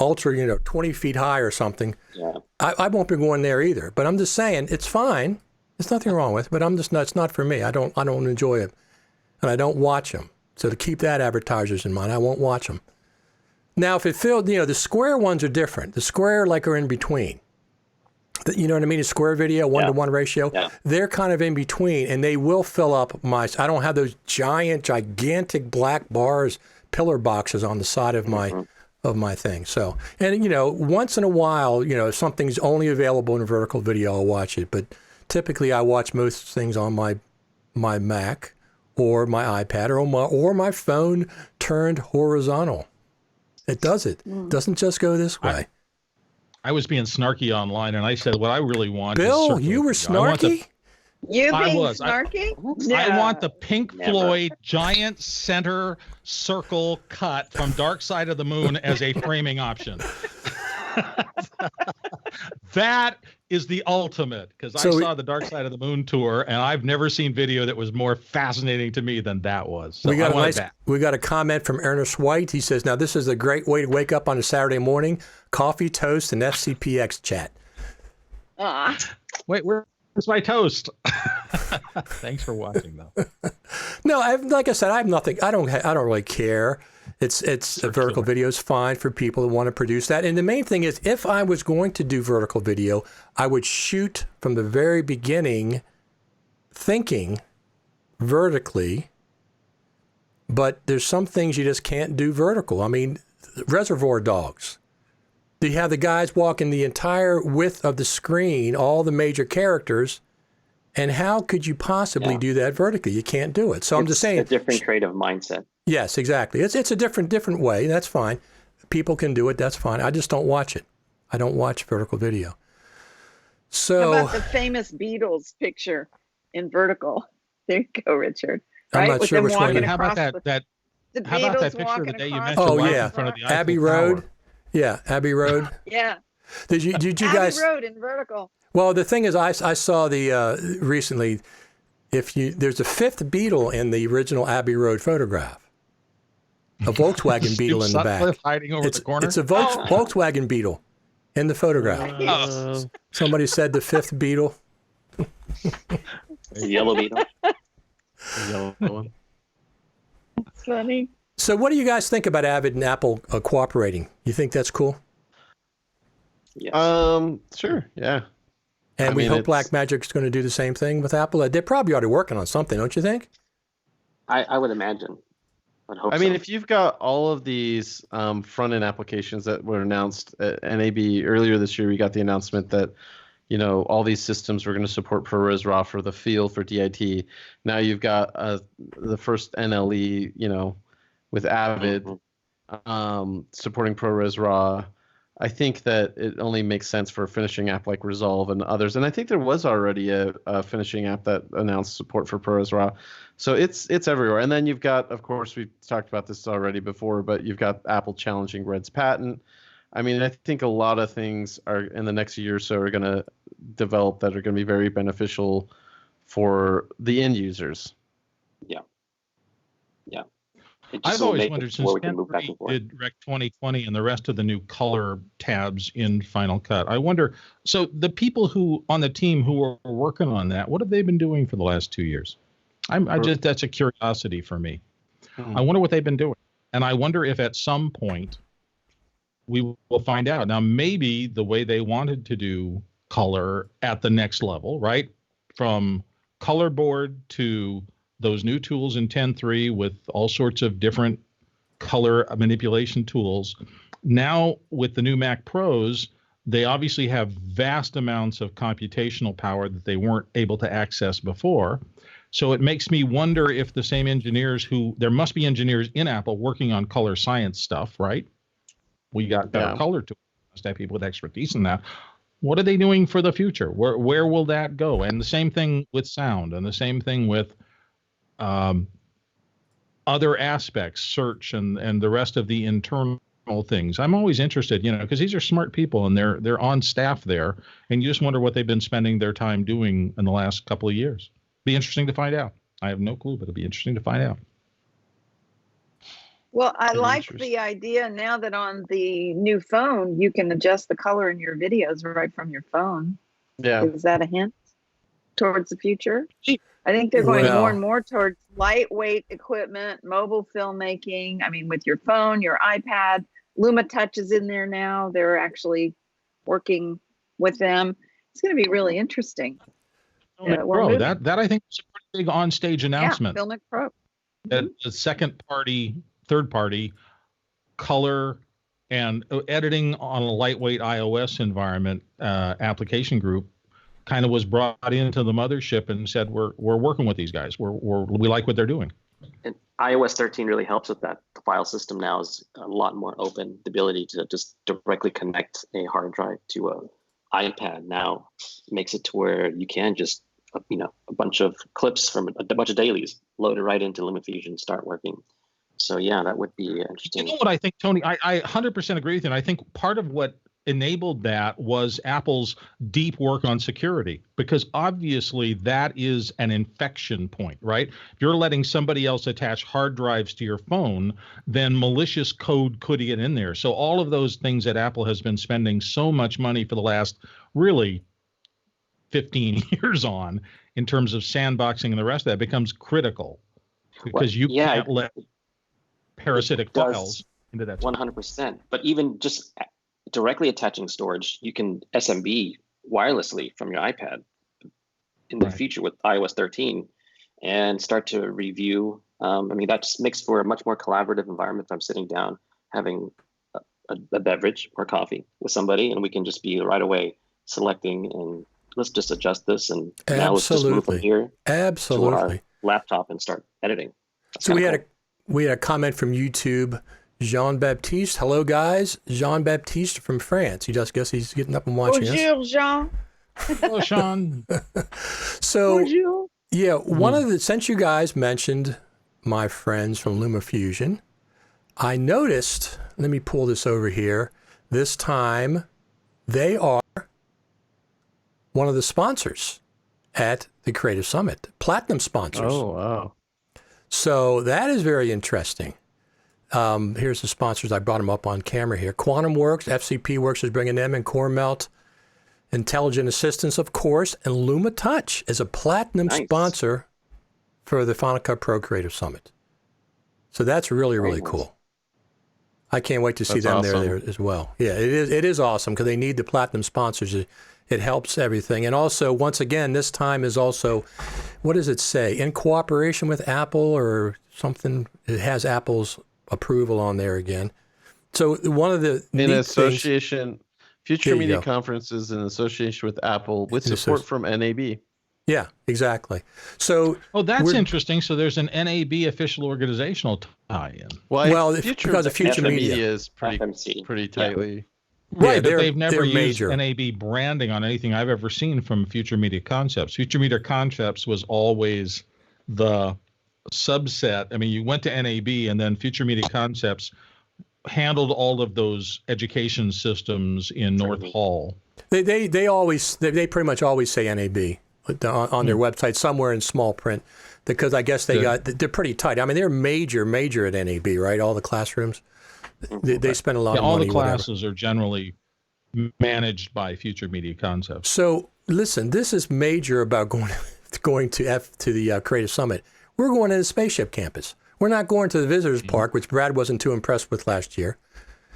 ultra, 20 feet high or something, I won't be going there either. But I'm just saying, it's fine. There's nothing wrong with it, but it's not for me. I don't enjoy it, and I don't watch them. So to keep that advertisers in mind, I won't watch them. Now, if it filled, the square ones are different. The square are in between. You know what I mean? A square video, 1-to-1 ratio. Yeah. They're kind of in between, and they will fill up I don't have those gigantic black bars, pillar boxes on the side of my thing. So, and once in a while, if something's only available in a vertical video, I'll watch it. But typically, I watch most things on my Mac or my iPad or my phone turned horizontal. It does it. It doesn't just go this way. I was being snarky online, and I said, what I really want Bill, is you were snarky? Snarky? I want the Pink Floyd giant center circle cut from Dark Side of the Moon as a framing option. That is the ultimate, because I saw the Dark Side of the Moon tour, and I've never seen video that was more fascinating to me than that was. So we got a comment from Ernest White. He says, now this is a great way to wake up on a Saturday morning. Coffee, toast, and FCPX chat. Wait, where's my toast? Thanks for watching, though. No, like I said, I have nothing. I don't really care. It's a vertical video is fine for people who want to produce that. And the main thing is, if I was going to do vertical video, I would shoot from the very beginning, thinking vertically. But there's some things you just can't do vertical. I mean, Reservoir Dogs. You have the guys walking the entire width of the screen, all the major characters, and how could you possibly do that vertically? You can't do it. So I'm just saying, a different creative mindset. Yes, exactly. It's a different way. That's fine. People can do it. That's fine. I just don't watch it. I don't watch vertical video. So how about the famous Beatles picture in vertical? There you go, Richard. Right? I'm not sure which one. How about that picture of the day you mentioned? Oh yeah, in front of the Abbey Road. Yeah, Abbey Road. Yeah. Did you guys? Abbey Road in vertical. Well, the thing is, I saw the recently. There's a fifth Beetle in the original Abbey Road photograph. A Volkswagen Beetle in the back. Hiding over the corner. It's a Volkswagen Beetle in the photograph. Somebody said the fifth Beetle. The yellow Beetle. The yellow one. That's funny. So what do you guys think about Avid and Apple cooperating? You think that's cool? Yeah. Sure. Yeah. And we hope Blackmagic's going to do the same thing with Apple. They're probably already working on something, don't you think? I would imagine. I mean, if you've got all of these front-end applications that were announced at NAB earlier this year, we got the announcement that, all these systems were going to support ProRes RAW for the field for DIT. Now you've got the first NLE, with Avid supporting ProRes RAW. I think that it only makes sense for a finishing app like Resolve and others. And I think there was already a finishing app that announced support for ProRes RAW. So it's everywhere. And then you've got, of course, we've talked about this already before, but you've got Apple challenging Red's patent. I mean, I think a lot of things are in the next year or so are going to develop that are going to be very beneficial for the end users. Yeah. Yeah. I've always wondered, since Ken did Rec 2020 and the rest of the new color tabs in Final Cut, I wonder, so the people who on the team who are working on that, what have they been doing for the last 2 years? That's a curiosity for me. I wonder what they've been doing. And I wonder if at some point we will find out. Now, maybe the way they wanted to do color at the next level, right? From color board to those new tools in 10.3 with all sorts of different color manipulation tools. Now, with the new Mac Pros, they obviously have vast amounts of computational power that they weren't able to access before. So it makes me wonder if the same engineers there must be engineers in Apple working on color science stuff, right? We got better color tools, must have people with expertise in that. What are they doing for the future? Where will that go? And the same thing with sound, and the same thing with other aspects, search, and the rest of the internal things. I'm always interested, because these are smart people and they're on staff there, and you just wonder what they've been spending their time doing in the last couple of years. Be interesting to find out. I have no clue, but it'll be interesting to find out. Well, I like the idea now that on the new phone, you can adjust the color in your videos right from your phone. Yeah. Is that a hint towards the future? I think they're going more and more towards lightweight equipment, mobile filmmaking. I mean, with your phone, your iPad, Luma Touch is in there now. They're actually working with them. It's going to be really interesting. Pro, that I think is a pretty big on-stage announcement. Yeah, Filmic Pro. The third party color and editing on a lightweight iOS environment application group kind of was brought into the mothership and said, we're working with these guys. We like what they're doing. And iOS 13 really helps with that. The file system now is a lot more open. The ability to just directly connect a hard drive to a iPad now makes it to where you can just, a bunch of clips from a bunch of dailies loaded right into LumaFusion, start working. So yeah, that would be interesting. You know what I think, Tony? I 100% agree with you. And I think part of what enabled that was Apple's deep work on security, because obviously that is an infection point, right? If you're letting somebody else attach hard drives to your phone, then malicious code could get in there. So all of those things that Apple has been spending so much money for the last really 15 years on in terms of sandboxing and the rest of that becomes critical, because you can't let parasitic files into that. 100%. But even just directly attaching storage, you can SMB wirelessly from your iPad in the future with iOS 13 and start to review. That just makes for a much more collaborative environment if I'm sitting down having a beverage or coffee with somebody, and we can just be right away selecting and let's just adjust this, and now let's just move from here to our laptop and start editing. That's so we had a comment from YouTube. Jean-Baptiste, hello guys. Jean-Baptiste from France. Guess he's getting up and watching Bonjour, us. Jean. Hello, Sean. So, Bonjour. Yeah, since you guys mentioned my friends from LumaFusion, I noticed, let me pull this over here. This time, they are one of the sponsors at the Creative Summit, platinum sponsors. Oh, wow. So that is very interesting. Here's the sponsors. I brought them up on camera here. Quantum Works, FCP Works is bringing them in. Core Melt, Intelligent Assistance, of course, and Luma Touch is a platinum sponsor for the Final Cut Pro Creative Summit. So that's really, really cool. I can't wait to see them there as well. Yeah, it is awesome because they need the platinum sponsors. It helps everything. And also, once again, this time is also, what does it say? In cooperation with Apple or something. It has Apple's approval on there again. So one of the Future Media Conferences in association with Apple with support from NAB. Yeah, exactly. So that's interesting. So there's an NAB official organizational tie-in. Well, because of Future Media is pretty tightly. Yeah. Right, but they've never used NAB branding on anything I've ever seen from Future Media Concepts. Future Media Concepts was always the subset. I mean, you went to NAB, and then Future Media Concepts handled all of those education systems in North Hall. They pretty much always say NAB on their website somewhere in small print, because I guess they're pretty tight. I mean, they're major at NAB, right? All the classrooms. They spend a lot of money. All the classes are generally managed by Future Media Concepts. So listen, this is major about going to the Creative Summit. We're going to the Spaceship Campus. We're not going to the Visitors Park, which Brad wasn't too impressed with last year.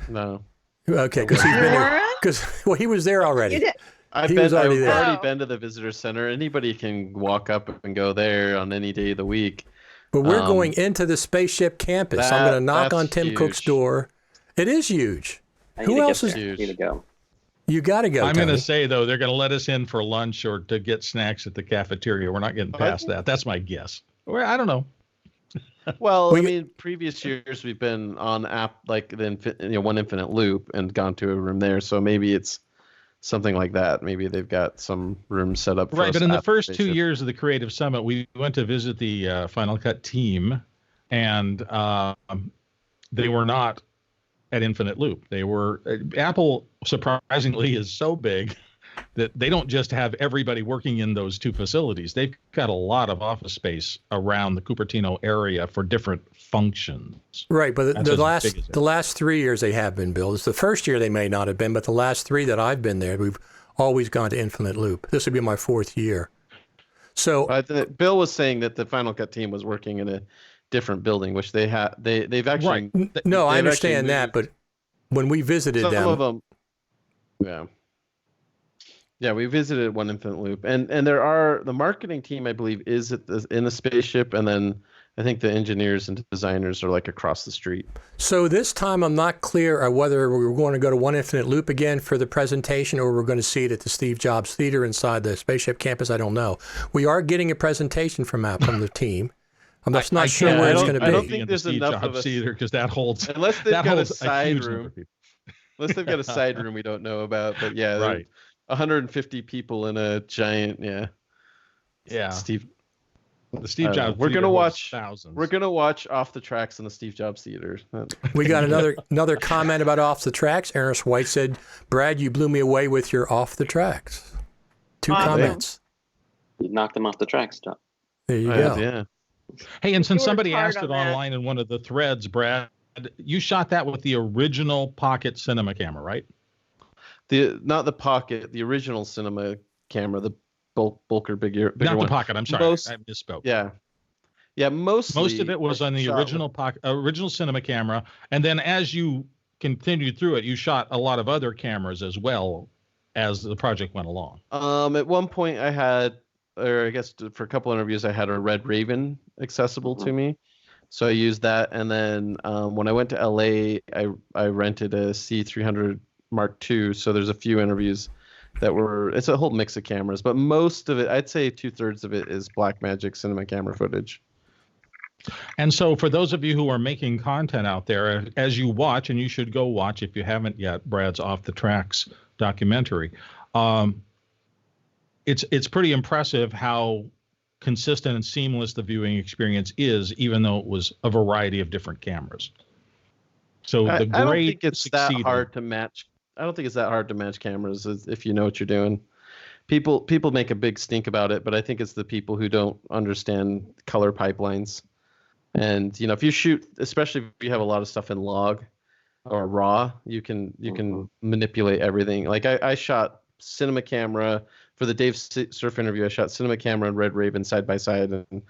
No. Okay, because he's been there. Because he was there already. I've already been to the Visitor Center. Anybody can walk up and go there on any day of the week. But we're going into the Spaceship Campus. I'm going to knock on Tim Cook's door. It is huge. Who else is huge? To go. You got to go. I'm going to say, though, they're going to let us in for lunch or to get snacks at the cafeteria. We're not getting past that. That's my guess. Or I don't know. Well, I mean, previous years we've been on One Infinite Loop and gone to a room there. So maybe it's something like that. Maybe they've got some room set up. For right, us but in the at first spaceship. 2 years of the Creative Summit, we went to visit the Final Cut team, and they were not at Infinite Loop. They were Apple, surprisingly, is so big that they don't just have everybody working in those two facilities. They've got a lot of office space around the Cupertino area for different functions. Right, but the last 3 years they have been, Bill. It's the first year they may not have been, but the last 3 that I've been there, we've always gone to Infinite Loop. This would be my 4th year. So Bill was saying that the Final Cut team was working in a different building, which they've actually. Right. No, I understand that, but when we visited some them, of them, yeah, we visited one Infinite Loop, and the marketing team, I believe, is in the spaceship, and then I think the engineers and designers are like across the street. So this time I'm not clear whether we're going to go to One Infinite Loop again for the presentation, or we're going to see it at the Steve Jobs Theater inside the spaceship campus. I don't know. We are getting a presentation from the team. I'm not sure where it's going to be. I don't think there's enough of a theater because that holds. Unless they've got a side room. Unless they've got a side room we don't know about. But yeah, right. 150 people in a giant, yeah. The Steve Jobs. We're gonna watch thousands. We're gonna watch Off the Tracks in the Steve Jobs Theater. We got another comment about Off the Tracks. Ernest White said, "Brad, you blew me away with your Off the Tracks." 2 comments. You knocked them off the tracks, John. There you go. Yeah. Hey, and since somebody asked it online in one of the threads, Brad, you shot that with the original Pocket Cinema camera, right? Not the Pocket, the original Cinema camera, the bulker bigger not one. The Pocket. I'm sorry, I misspoke. Yeah. Most of it was on the original Cinema camera, and then as you continued through it, you shot a lot of other cameras as well as the project went along. At one point, I had, or I guess for a couple interviews, I had a Red Raven accessible to me, so I used that. And then when I went to LA, I rented a C300 Mark II. So there's a few interviews it's a whole mix of cameras, but most of it, I'd say 2/3 of it is Blackmagic Cinema camera footage. And so for those of you who are making content out there, as you watch, and you should go watch if you haven't yet, Brad's Off the Tracks documentary, it's pretty impressive how consistent and seamless the viewing experience is, even though it was a variety of different cameras. So I don't think it's that hard to match. I don't think it's that hard to match cameras if you know what you're doing. People make a big stink about it, but I think it's the people who don't understand color pipelines. And if you shoot, especially if you have a lot of stuff in log or raw, you can manipulate everything. Like I shot Cinema camera for the Dave Surf interview. I shot Cinema camera and Red Raven side by side, and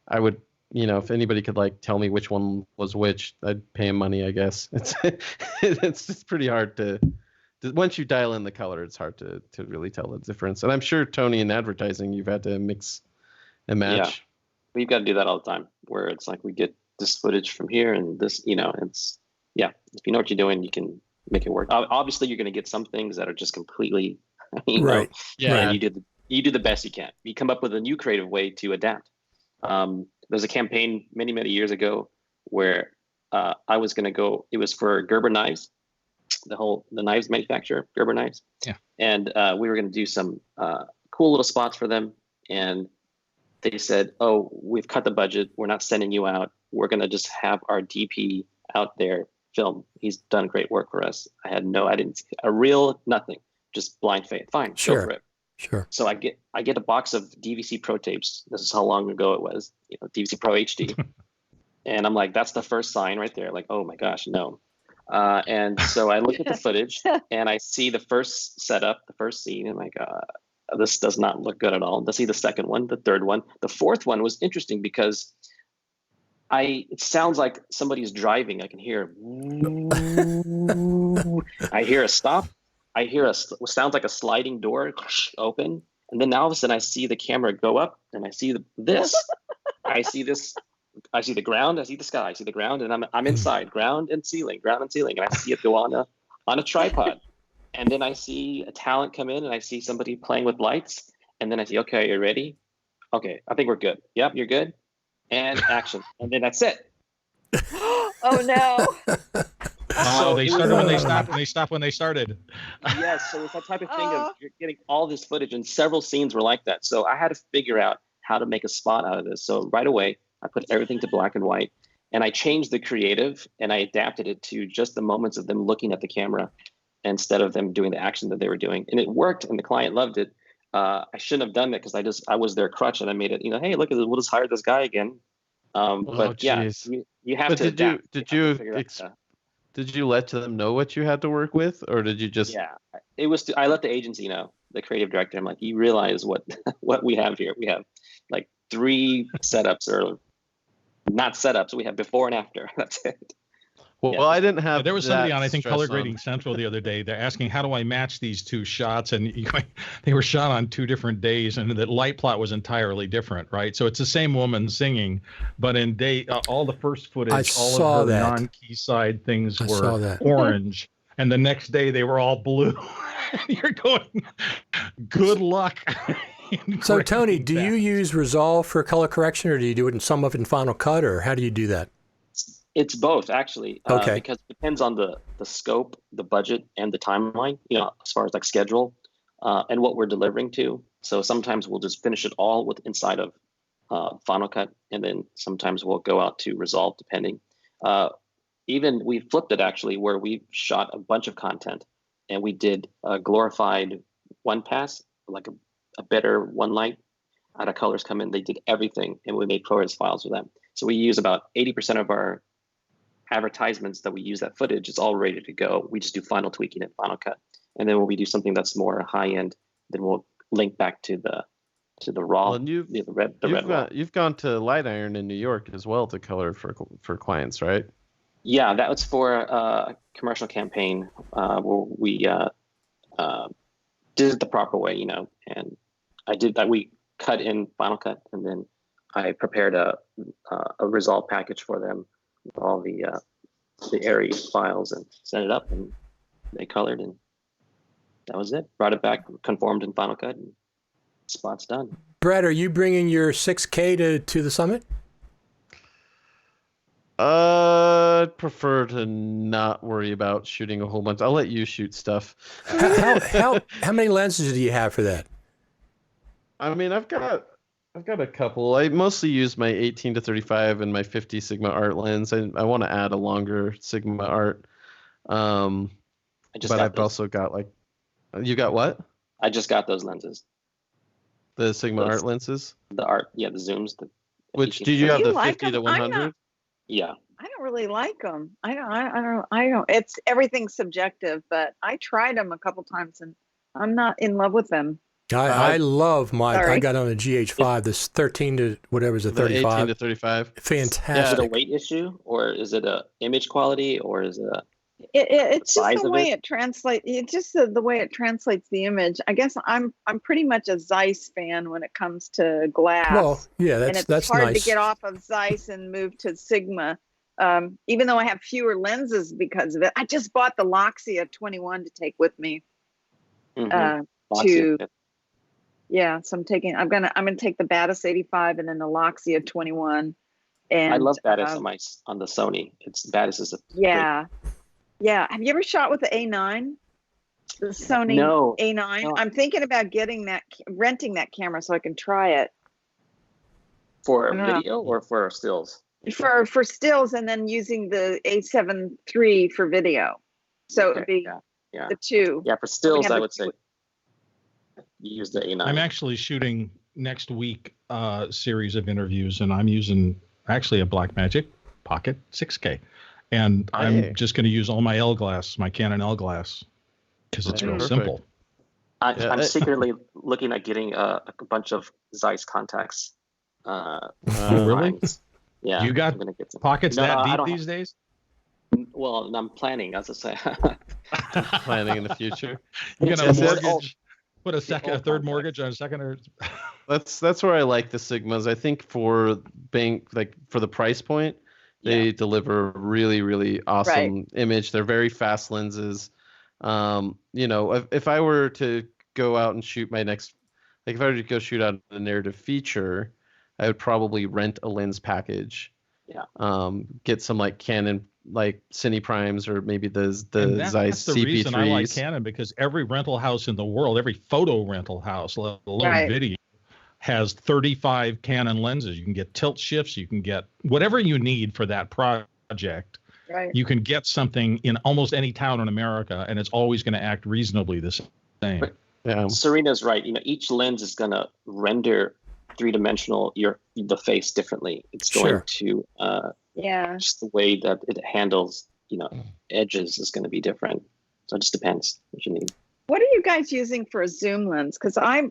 I would, if anybody could tell me which one was which, I'd pay him money. I guess it's just pretty hard to. Once you dial in the color, it's hard to really tell the difference. And I'm sure, Tony, in advertising, you've had to mix and match. Yeah, we've got to do that all the time, where it's like we get this footage from here and this, it's, if you know what you're doing, you can make it work. Obviously, you're going to get some things that are just completely, right. Yeah. And you do the best you can. You come up with a new creative way to adapt. There's a campaign many, many years ago where I was going to go, it was for Gerber Knives. The knives manufacturer, Gerber Knives. Yeah. And we were going to do some cool little spots for them. And they said, "Oh, we've cut the budget. We're not sending you out. We're going to just have our DP out there film. He's done great work for us." I didn't see a real nothing, just blind faith. Fine, sure. Go for it. Sure. So I get a box of DVC Pro tapes. This is how long ago it was. DVC Pro HD. And I'm like, that's the first sign right there. Like, oh my gosh, no. And so I look at the footage and I see the first setup, the first scene, and I'm like, this does not look good at all. I see the second one, the third one. The fourth one was interesting because it sounds like somebody's driving. I can hear, I hear a stop. I hear sounds like a sliding door open. And then all of a sudden I see the camera go up and I see this. I see this. I see the ground, I see the sky, I see the ground, and I'm inside, ground and ceiling, and I see it go on a tripod. And then I see a talent come in and I see somebody playing with lights, and then I see, okay, you're ready? Okay, I think we're good. Yep, you're good. And action. And then that's it. Oh no. Oh, they started when they stopped, and they stopped when they started. Yes, so it's that type of thing of you're getting all this footage, and several scenes were like that. So I had to figure out how to make a spot out of this. So right away, I put everything to black and white, and I changed the creative, and I adapted it to just the moments of them looking at the camera instead of them doing the action that they were doing. And it worked, and the client loved it. I shouldn't have done that because I was their crutch, and I made it, hey, look at this, we'll just hire this guy again. But yeah, you have to adapt. Did you let them know what you had to work with, or did you just? Yeah, I let the agency know, the creative director. I'm like, you realize what we have here? We have like 3 setups, or not setups. We have before and after. That's it. Well, I didn't have. There was somebody on, I think, Color Grading Central the other day. They're asking, how do I match these 2 shots? And they were shot on 2 different days, and the light plot was entirely different, right? So it's the same woman singing, but in all the first footage, all of her non-Keyside things were orange, and the next day they were all blue. And you're going, good luck. So, Tony, do you use Resolve for color correction, or do you do it in some of it in Final Cut, or how do you do that? It's both, actually. Okay. Because it depends on the scope, the budget, and the timeline, as far as like schedule and what we're delivering to. So sometimes we'll just finish it all inside of Final Cut, and then sometimes we'll go out to Resolve, depending. Even we flipped it, actually, where we shot a bunch of content, and we did a glorified one pass, like a better one light. Out of colors come in, they did everything, and we made ProRes files with them. So we use about 80% of our advertisements that we use that footage is all ready to go. We just do final tweaking in Final Cut, and then when we do something that's more high end, then we'll link back to the raw. Well, you've gone to Light Iron in New York as well to color for clients, right? Yeah, that was for a commercial campaign where we did it the proper way, and I did that. We cut in Final Cut, and then I prepared a Resolve package for them with all the ARRI files and sent it up, and they colored, and that was it. Brought it back, conformed in Final Cut, and spot's done. Brett, are you bringing your 6K to the summit? I'd prefer to not worry about shooting a whole bunch. I'll let you shoot stuff. How many lenses do you have for that? I mean, I've got a couple. I mostly use my 18-35 and my 50 Sigma Art lens. I want to add a longer Sigma Art. But I've also got you got what? I just got those lenses. The Sigma Art lenses? The art, yeah, the zooms. Which, do you have the 50 to 100? Yeah. I don't really like them. I don't. It's everything's subjective, but I tried them a couple times and I'm not in love with them. I love my. I got on a GH5. This 13 to whatever is a 35. 18 to 35. Fantastic. Is it a weight issue, or is it a image quality, or is it a? It's just the way it translates. It's just the way it translates the image. I guess I'm pretty much a Zeiss fan when it comes to glass. Well, yeah, that's nice. It's hard to get off of Zeiss and move to Sigma. Even though I have fewer lenses because of it, I just bought the Loxia 21 to take with me. Yeah, so I'm gonna take the Batis 85 and then the Loxia 21. And I love Batis on the Sony. Batis is yeah. Have you ever shot with the A9? The Sony A9. No. I'm thinking about renting that camera so I can try it. For video or for stills? For stills, and then using the A7 III for video. So it would be the two. Yeah, for stills, I would say use the A9. I'm actually shooting next week a series of interviews, and I'm using actually a Blackmagic Pocket 6K. And I'm just going to use all my my Canon L glass, because it's real simple. I'm secretly looking at getting a bunch of Zeiss contacts. Really? Yeah. You got pockets that deep these days? Well, I'm planning, as I say. Planning in the future. You're going to mortgage, put a third mortgage on a second? Or... That's where I like the Sigmas. I think for the price point, they deliver really, really awesome image. They're very fast lenses. If I were to go out and shoot my next, if I were to go shoot out a narrative feature, I would probably rent a lens package Get some like Canon like Cine Primes or maybe the That's Zeiss the CP3s. reason I like Canon, because every rental house in the world, every photo rental house, let alone video, has 35 Canon lenses. You can get tilt shifts. You can get whatever you need for that project. Right. You can get something in almost any town in America, and it's always going to act reasonably the same. Yeah. Serena's right. Each lens is going to render three-dimensional the face differently. It's going to just the way that it handles edges is going to be different. So it just depends what you need. What are you guys using for a zoom lens? Because I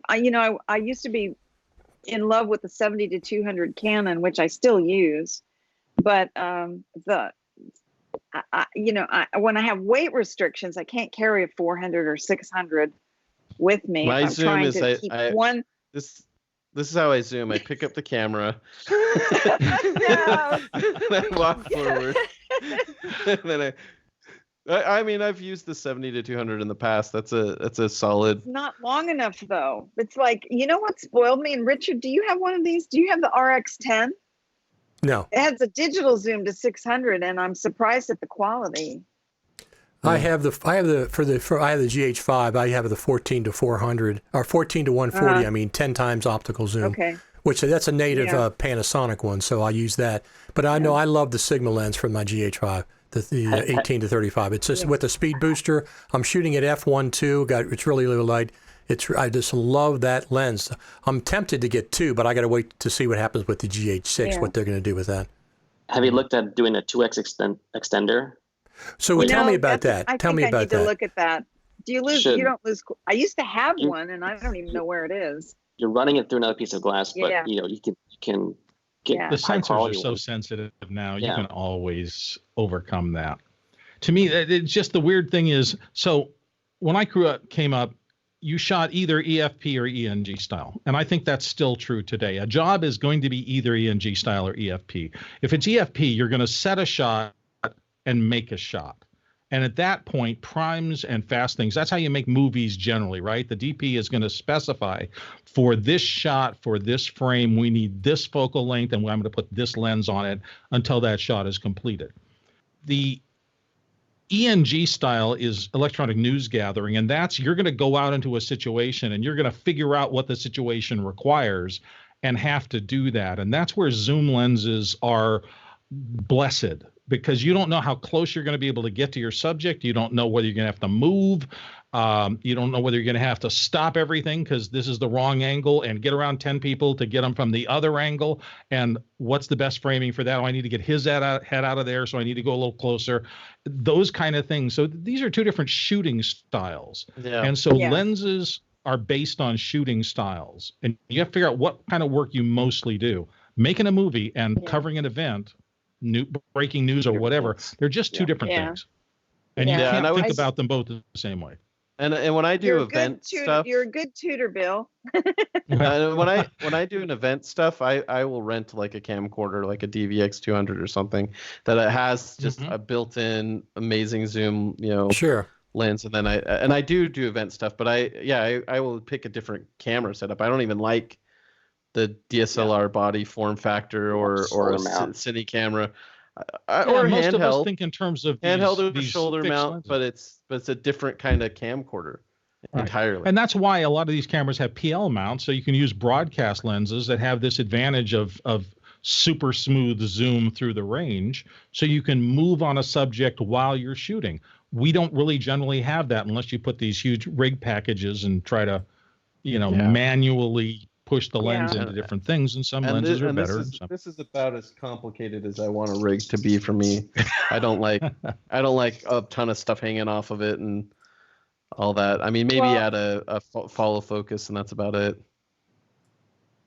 used to be in love with the 70-200 Canon, which I still use, but when I have weight restrictions, I can't carry a 400 or 600 with me. My zoom is This is how I zoom. I pick up the camera, and I walk forward, and then I mean, I've used the 70-200 in the past. That's a solid. It's not long enough though. It's like, what spoiled me? And Richard, do you have one of these? Do you have the RX10? No. It has a digital zoom to 600, and I'm surprised at the quality. I have the GH5. I have the 14-400 or 14-140. I mean, 10 times optical zoom. Okay. Which that's a native Panasonic one, so I use that. But I know I love the Sigma lens from my GH5, the 18-35. It's just with the speed booster. I'm shooting at f1.2. It's really light. I just love that lens. I'm tempted to get 2, but I got to wait to see what happens with the GH6. What they're going to do with that. Have you looked at doing a 2x extender? So tell me about that. I need to look at that. Do you lose? You don't lose. I used to have one, and I don't even know where it is. You're running it through another piece of glass, but you can get the sensors are so sensitive now. You can always overcome that. To me, it's just the weird thing is. So when I came up, you shot either EFP or ENG style, and I think that's still true today. A job is going to be either ENG style or EFP. If it's EFP, you're going to set a shot and make a shot. And at that point, primes and fast things, that's how you make movies generally, right? The DP is going to specify for this shot, for this frame, we need this focal length, and I'm going to put this lens on it until that shot is completed. The ENG style is electronic news gathering, and that's you're going to go out into a situation and you're going to figure out what the situation requires and have to do that. And that's where zoom lenses are blessed, because you don't know how close you're going to be able to get to your subject. You don't know whether you're going to have to move. You don't know whether you're going to have to stop everything because this is the wrong angle and get around 10 people to get them from the other angle. And what's the best framing for that? Oh, I need to get his head out of there, so I need to go a little closer. Those kind of things. So these are two different shooting styles. Yeah. And so lenses are based on shooting styles. And you have to figure out what kind of work you mostly do. Making a movie and covering an event, breaking news or whatever, they're just two different things. And you can't think about them both the same way. And when I do event stuff, you're a good tutor, Bill. when I do an event stuff, I will rent like a camcorder, like a DVX 200 or something, that it has just a built-in amazing zoom, lens. And then I do event stuff, but I will pick a different camera setup. I don't even like the DSLR body form factor or a cine camera. Or most handheld. Of us think in terms of handheld or these shoulder mount, lenses. but it's a different kind of camcorder entirely. And that's why a lot of these cameras have PL mounts, so you can use broadcast lenses that have this advantage of super smooth zoom through the range, so you can move on a subject while you're shooting. We don't really generally have that unless you put these huge rig packages and try to, manually push the lens into different things, and some lenses are better. This is about as complicated as I want a rig to be for me. I don't like a ton of stuff hanging off of it and all that. I mean, maybe add a follow focus, and that's about it.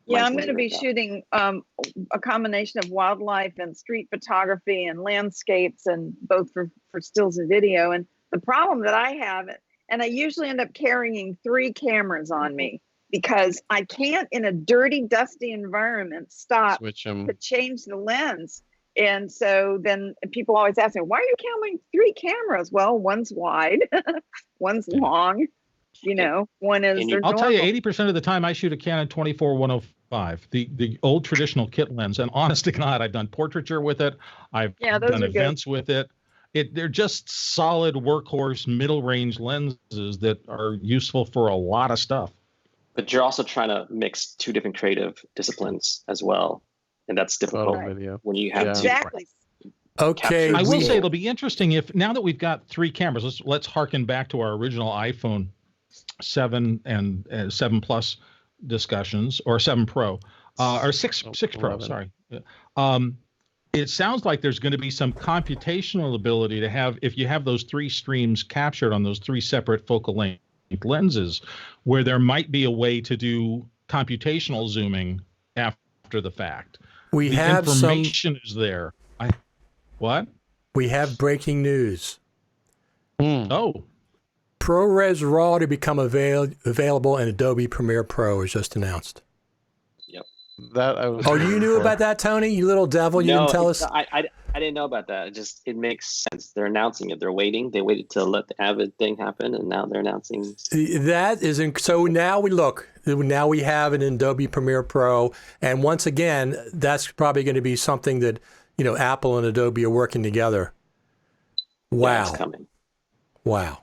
Yeah, I'm going to be shooting a combination of wildlife and street photography and landscapes, and both for stills and video. And the problem that I have, and I usually end up carrying 3 cameras on me, because I can't, in a dirty, dusty environment, stop to change the lens. And so then people always ask me, why are you carrying 3 cameras? Well, one's wide, one's long, one is their I'll tell you, 80% of the time I shoot a Canon 24-105, the old traditional kit lens. And honest to God, I've done portraiture with it. I've done events with it. They're just solid workhorse middle range lenses that are useful for a lot of stuff. But you're also trying to mix two different creative disciplines as well. And that's difficult when you have exactly. Okay. I will say it'll be interesting if now that we've got three cameras, let's harken back to our original iPhone 7 and 7 Plus discussions, or 7 Pro, or 6 Pro, sorry. It sounds like there's going to be some computational ability to have, if you have those three streams captured on those three separate focal length lenses, where there might be a way to do computational zooming after the fact. The information is there. What? We have breaking news. Oh. ProRes RAW to become available in Adobe Premiere Pro is just announced. Yep. That I was. Oh, you knew about that, Tony? You little devil! You didn't tell us. I didn't know about that. It makes sense. They're announcing it. They're waiting. They waited to let the Avid thing happen, and now they're announcing. That is so. Now we look. Now we have it in Adobe Premiere Pro, and once again, that's probably going to be something that Apple and Adobe are working together. Wow. Yeah, it's coming. Wow.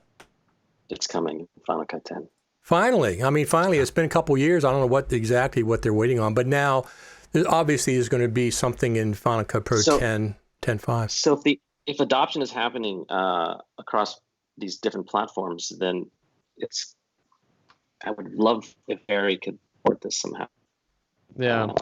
It's coming in Final Cut 10. Finally. It's been a couple years. I don't know what they're waiting on, but now there obviously is going to be something in Final Cut Pro 10.5. So if adoption is happening across these different platforms, then I would love if Barry could port this somehow. Yeah.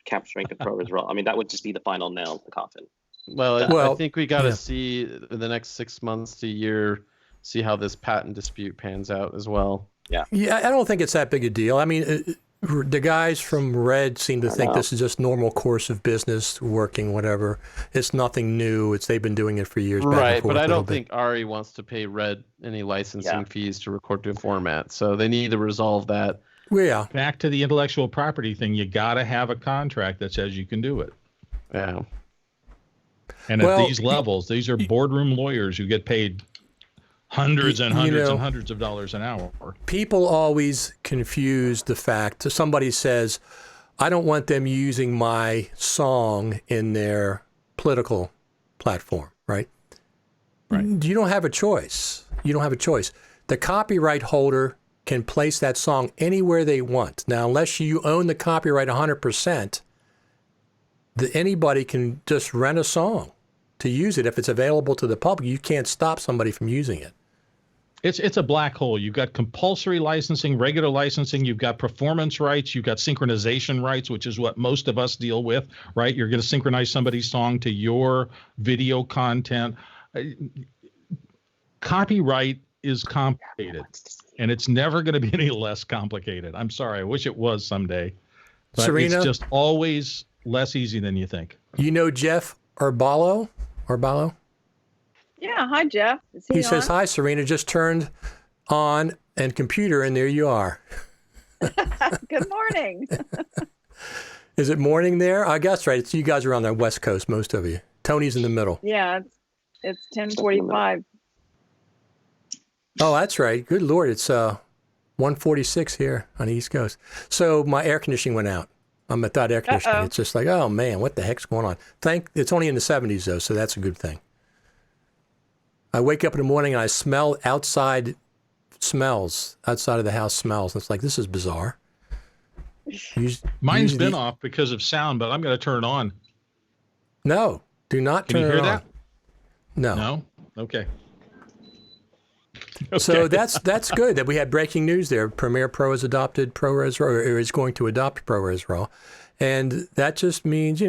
Capturing the ProRes RAW. I mean, that would just be the final nail in the coffin. Well, I think we got to see in the next 6 months to a year, see how this patent dispute pans out as well. Yeah. Yeah, I don't think it's that big a deal. I mean, the guys from Red seem to think this is just normal course of business, working, whatever. It's nothing new. They've been doing it for years. Right, but I don't think Ari wants to pay Red any licensing fees to record to a format. So they need to resolve that. Yeah. Back to the intellectual property thing, you got to have a contract that says you can do it. Yeah. And at these levels, these are boardroom lawyers who get paid hundreds and hundreds and hundreds of dollars an hour. People always confuse the fact. Somebody says, I don't want them using my song in their political platform, right? Right. You don't have a choice. The copyright holder can place that song anywhere they want. Now, unless you own the copyright 100%, anybody can just rent a song to use it. If it's available to the public, you can't stop somebody from using it. It's a black hole. You've got compulsory licensing, regular licensing. You've got performance rights. You've got synchronization rights, which is what most of us deal with, right? You're going to synchronize somebody's song to your video content. Copyright is complicated, and it's never going to be any less complicated. I'm sorry. I wish it was someday. But Serena, it's just always less easy than you think. You know Jeff Arballo? Yeah. Hi, Jeff. He says, hi, Serena. Just turned on and computer, and there you are. Good morning. Is it morning there? I guess, right. You guys are on the West Coast, most of you. Tony's in the middle. Yeah, it's 10:45. Oh, that's right. Good Lord. It's 1:46 here on the East Coast. So my air conditioning went out. I'm without air conditioning. Uh-oh. It's just like, oh, man, what the heck's going on? It's only in the 70s, though, so that's a good thing. I wake up in the morning and I smell outside of the house smells. And it's like, this is bizarre. Mine's been off because of sound, but I'm going to turn it on. No, do not turn it on. Can you hear that? No. No? Okay. So that's good that we had breaking news there. Premiere Pro has adopted ProRes RAW, or is going to adopt ProRes RAW. And that just means,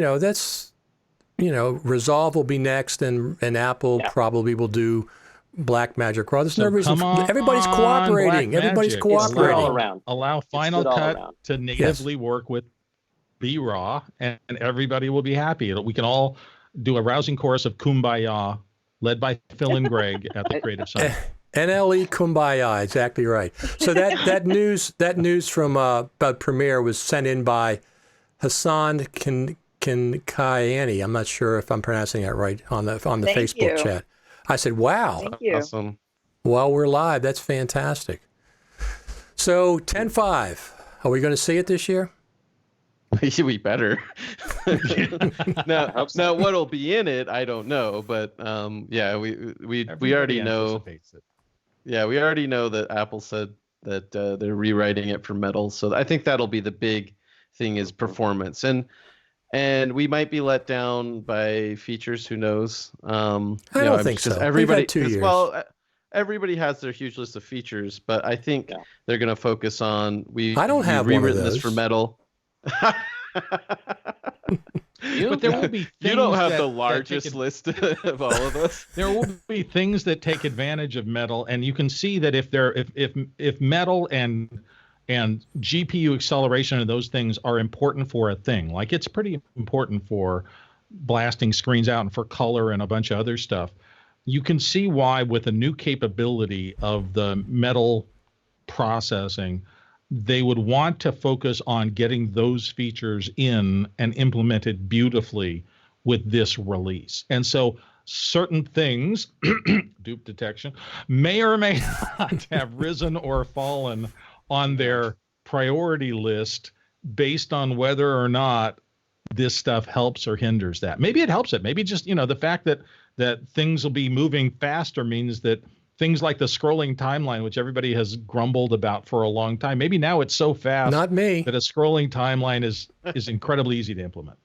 Resolve will be next, and Apple probably will do Blackmagic RAW. There's no reason. Everybody's cooperating. Everybody's cooperating. Allow Final Cut to natively work with BRAW, and everybody will be happy. We can all do a rousing chorus of Kumbaya, led by Phil and Greg at the Creative Center. NLE Kumbaya, exactly right. So that news from about Premiere was sent in by Hassan Kinkayani. I'm not sure if I'm pronouncing that right on the Facebook chat. I said, "Wow, thank you. Awesome." While we're live, that's fantastic. So 10.5. Are we going to see it this year? We better. Now, what'll be in it, I don't know, but yeah, we already know. It. Yeah, we already know that Apple said that they're rewriting it for Metal, so I think that'll be the big thing is performance, and we might be let down by features. Who knows? I don't think so. Everybody, 2 years. Well, everybody has their huge list of features, but I think they're going to focus on I don't have rewritten this for Metal. But there will be things you don't have the largest list of all of us. There will be things that take advantage of Metal, and you can see that if Metal and GPU acceleration and those things are important for a thing, like it's pretty important for blasting screens out and for color and a bunch of other stuff. You can see why with a new capability of the Metal processing, they would want to focus on getting those features in and implemented beautifully with this release. And so certain things, dupe detection, may or may not have risen or fallen on their priority list based on whether or not this stuff helps or hinders that. Maybe it helps it. Maybe just, the fact that things will be moving faster means that things like the scrolling timeline, which everybody has grumbled about for a long time, maybe now it's so fast Not me. that a scrolling timeline is incredibly easy to implement.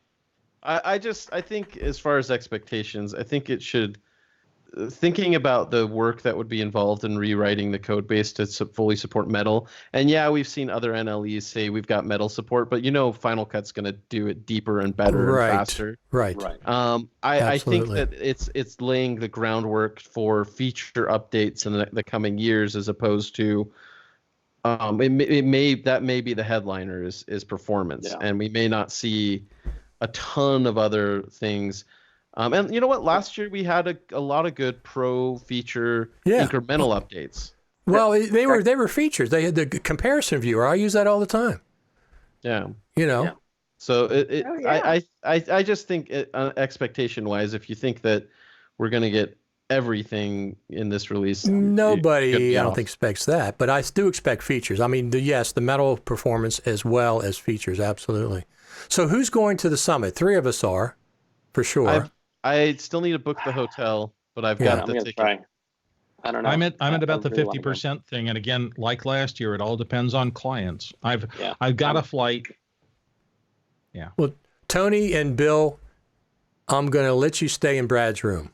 I think as far as expectations, I think it should, thinking about the work that would be involved in rewriting the code base to fully support Metal. And yeah, we've seen other NLEs say we've got Metal support, but Final Cut's going to do it deeper and better and faster. Right. I think that it's laying the groundwork for feature updates in the coming years, as opposed to that may be the headliner is performance, and we may not see a ton of other things. And you know what? Last year we had a lot of good pro feature incremental updates. Well, they were features. They had the comparison viewer. I use that all the time. Yeah. Yeah. So I just think expectation wise, if you think that we're going to get everything in this release, nobody I don't think expects that, but I do expect features. I mean, the Metal performance as well as features, absolutely. So who's going to the summit? 3 of us are, for sure. I still need to book the hotel, but I've got the ticket. Try. I don't know. I'm at about the 50% thing, and again, like last year, it all depends on clients. I've got a flight. Yeah. Well, Tony and Bill, I'm going to let you stay in Brad's room.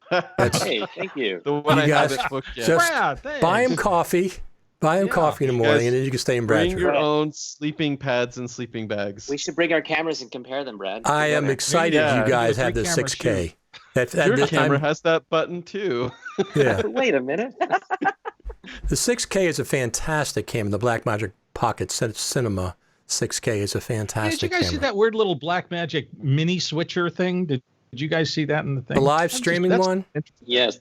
Hey, thank you. The one I haven't booked yet. Just buy him coffee. Buy him coffee in the morning, and then you can stay in Brad's room. Bring your own sleeping pads and sleeping bags. We should bring our cameras and compare them, Brad. I am excited you guys have the 6K. Your camera has that button too. Yeah. Wait a minute. The 6K is a fantastic camera. The Blackmagic Pocket Cinema 6K is a fantastic camera. Did you guys see that weird little Blackmagic mini switcher thing? Did you guys see that in the thing? The live streaming one? Yes.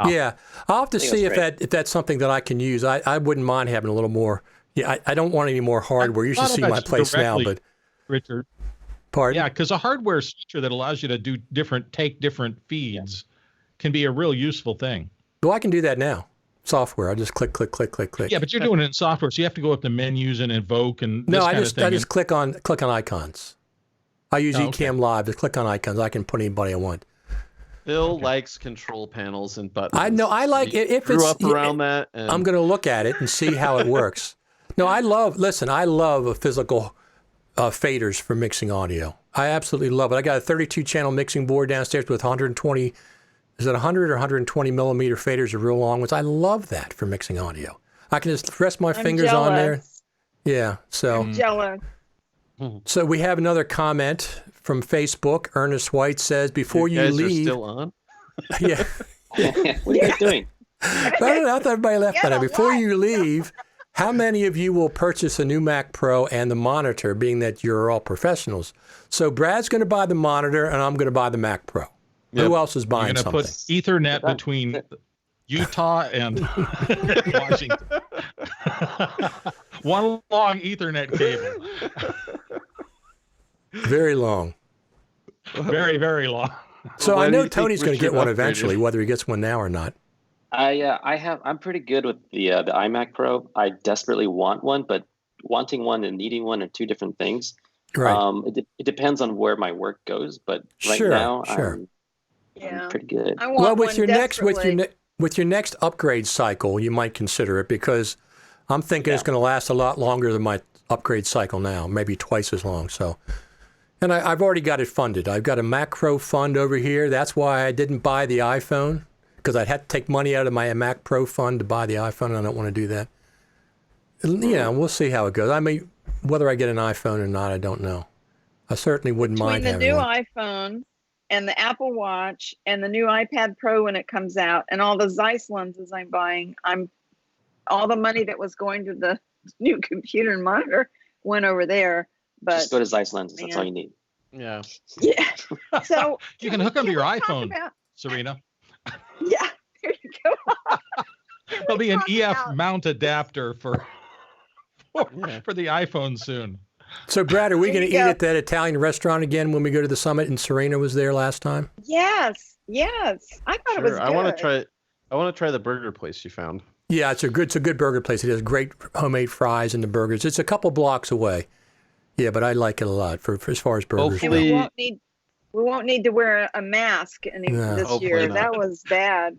Yeah. I'll have to see if that's something that I can use. I wouldn't mind having a little more. Yeah, I don't want any more hardware. You should see my place now, but Richard. Pardon? Yeah, because a hardware switcher that allows you to do take different feeds can be a real useful thing. Well, I can do that now. Software. I just click. Yeah, but you're doing it in software, so you have to go up to menus and invoke and I just click on icons. I use Ecamm Live to click on icons. I can put anybody I want. Bill likes control panels and buttons. I know. I like it. If grew it's up around that. And... I'm going to look at it and see how it works. No, I love a physical faders for mixing audio. I absolutely love it. I got a 32-channel mixing board downstairs with 120. Is it 100 or 120 millimeter faders, are real long ones? I love that for mixing audio. I can just rest my fingers on there. Yeah. So. I'm jealous. So we have another comment from Facebook. Ernest White says, "Before you leave." You guys are still on? Yeah. What are you guys doing? I don't know. I thought everybody left by now. Before you leave, how many of you will purchase a new Mac Pro and the monitor, being that you're all professionals? So Brad's going to buy the monitor, and I'm going to buy the Mac Pro. Yep. Who else is buying something? You're going to put Ethernet between Utah and Washington. One long Ethernet cable. Very long. Very, very long. So I know Tony's going to get one eventually, whether he gets one now or not. I'm pretty good with the iMac Pro. I desperately want one, but wanting one and needing one are two different things. Right. It depends on where my work goes, but right now I'm pretty good. I want with one your desperately. with your next upgrade cycle, you might consider it, because I'm thinking it's going to last a lot longer than my upgrade cycle now, maybe twice as long. So, and I've already got it funded. I've got a Mac Pro fund over here. That's why I didn't buy the iPhone, because I'd have to take money out of my Mac Pro fund to buy the iPhone, and I don't want to do that. Yeah, we'll see how it goes. I mean, whether I get an iPhone or not, I don't know. I certainly wouldn't mind having one. Between the new iPhone and the Apple Watch and the new iPad Pro when it comes out, and all the Zeiss lenses I'm buying, all the money that was going to the new computer and monitor went over there. But just go to Zeiss lenses. That's all you need. Yeah. Yeah. So you can hook them to your iPhone, Serena. Yeah, there you go. There'll be an EF mount adapter for the iPhone soon. So, Brad, are we going to eat at that Italian restaurant again when we go to the summit and Serena was there last time? Yes. I thought it was good. I want to try the burger place you found. Yeah, it's a good burger place. It has great homemade fries and the burgers. It's a couple blocks away. Yeah, but I like it a lot for as far as burgers. Hopefully, we won't need to wear a mask this year. Not. That was bad.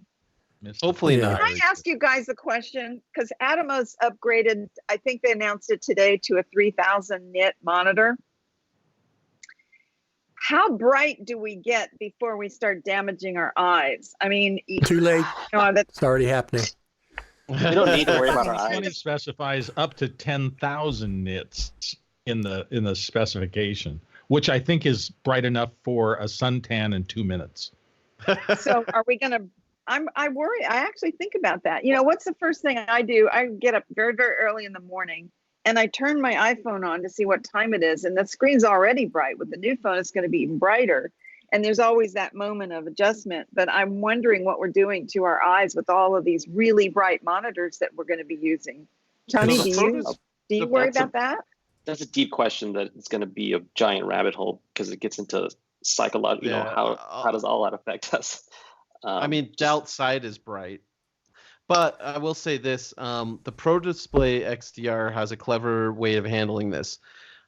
Hopefully not. Can I ask you guys a question? Because Atomos upgraded, I think they announced it today, to a 3,000 nit monitor. How bright do we get before we start damaging our eyes? I mean, too late. It's already happening. We don't need to worry about our eyes. It specifies up to 10,000 nits in the specification, which I think is bright enough for a suntan in 2 minutes. So are we going to... I worry. I actually think about that. What's the first thing I do? I get up very, very early in the morning and I turn my iPhone on to see what time it is. And the screen's already bright. With the new phone, it's going to be even brighter. And there's always that moment of adjustment. But I'm wondering what we're doing to our eyes with all of these really bright monitors that we're going to be using. Tony, do you worry about that? That's a deep question that it's going to be a giant rabbit hole, because it gets into psychological, how does all that affect us? I mean, the outside is bright, but I will say this: the Pro Display XDR has a clever way of handling this.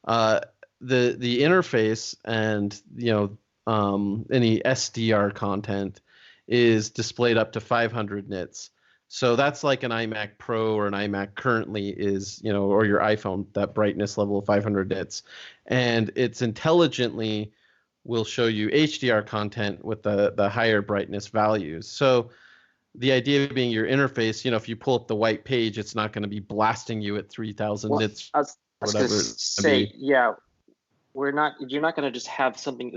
The interface and any SDR content is displayed up to 500 nits. So that's like an iMac Pro or an iMac currently is, or your iPhone, that brightness level of 500 nits, and it's intelligently will show you HDR content with the higher brightness values. So the idea being your interface, if you pull up the white page, it's not going to be blasting you at 3,000 nits. I was going to say, you're not going to just have something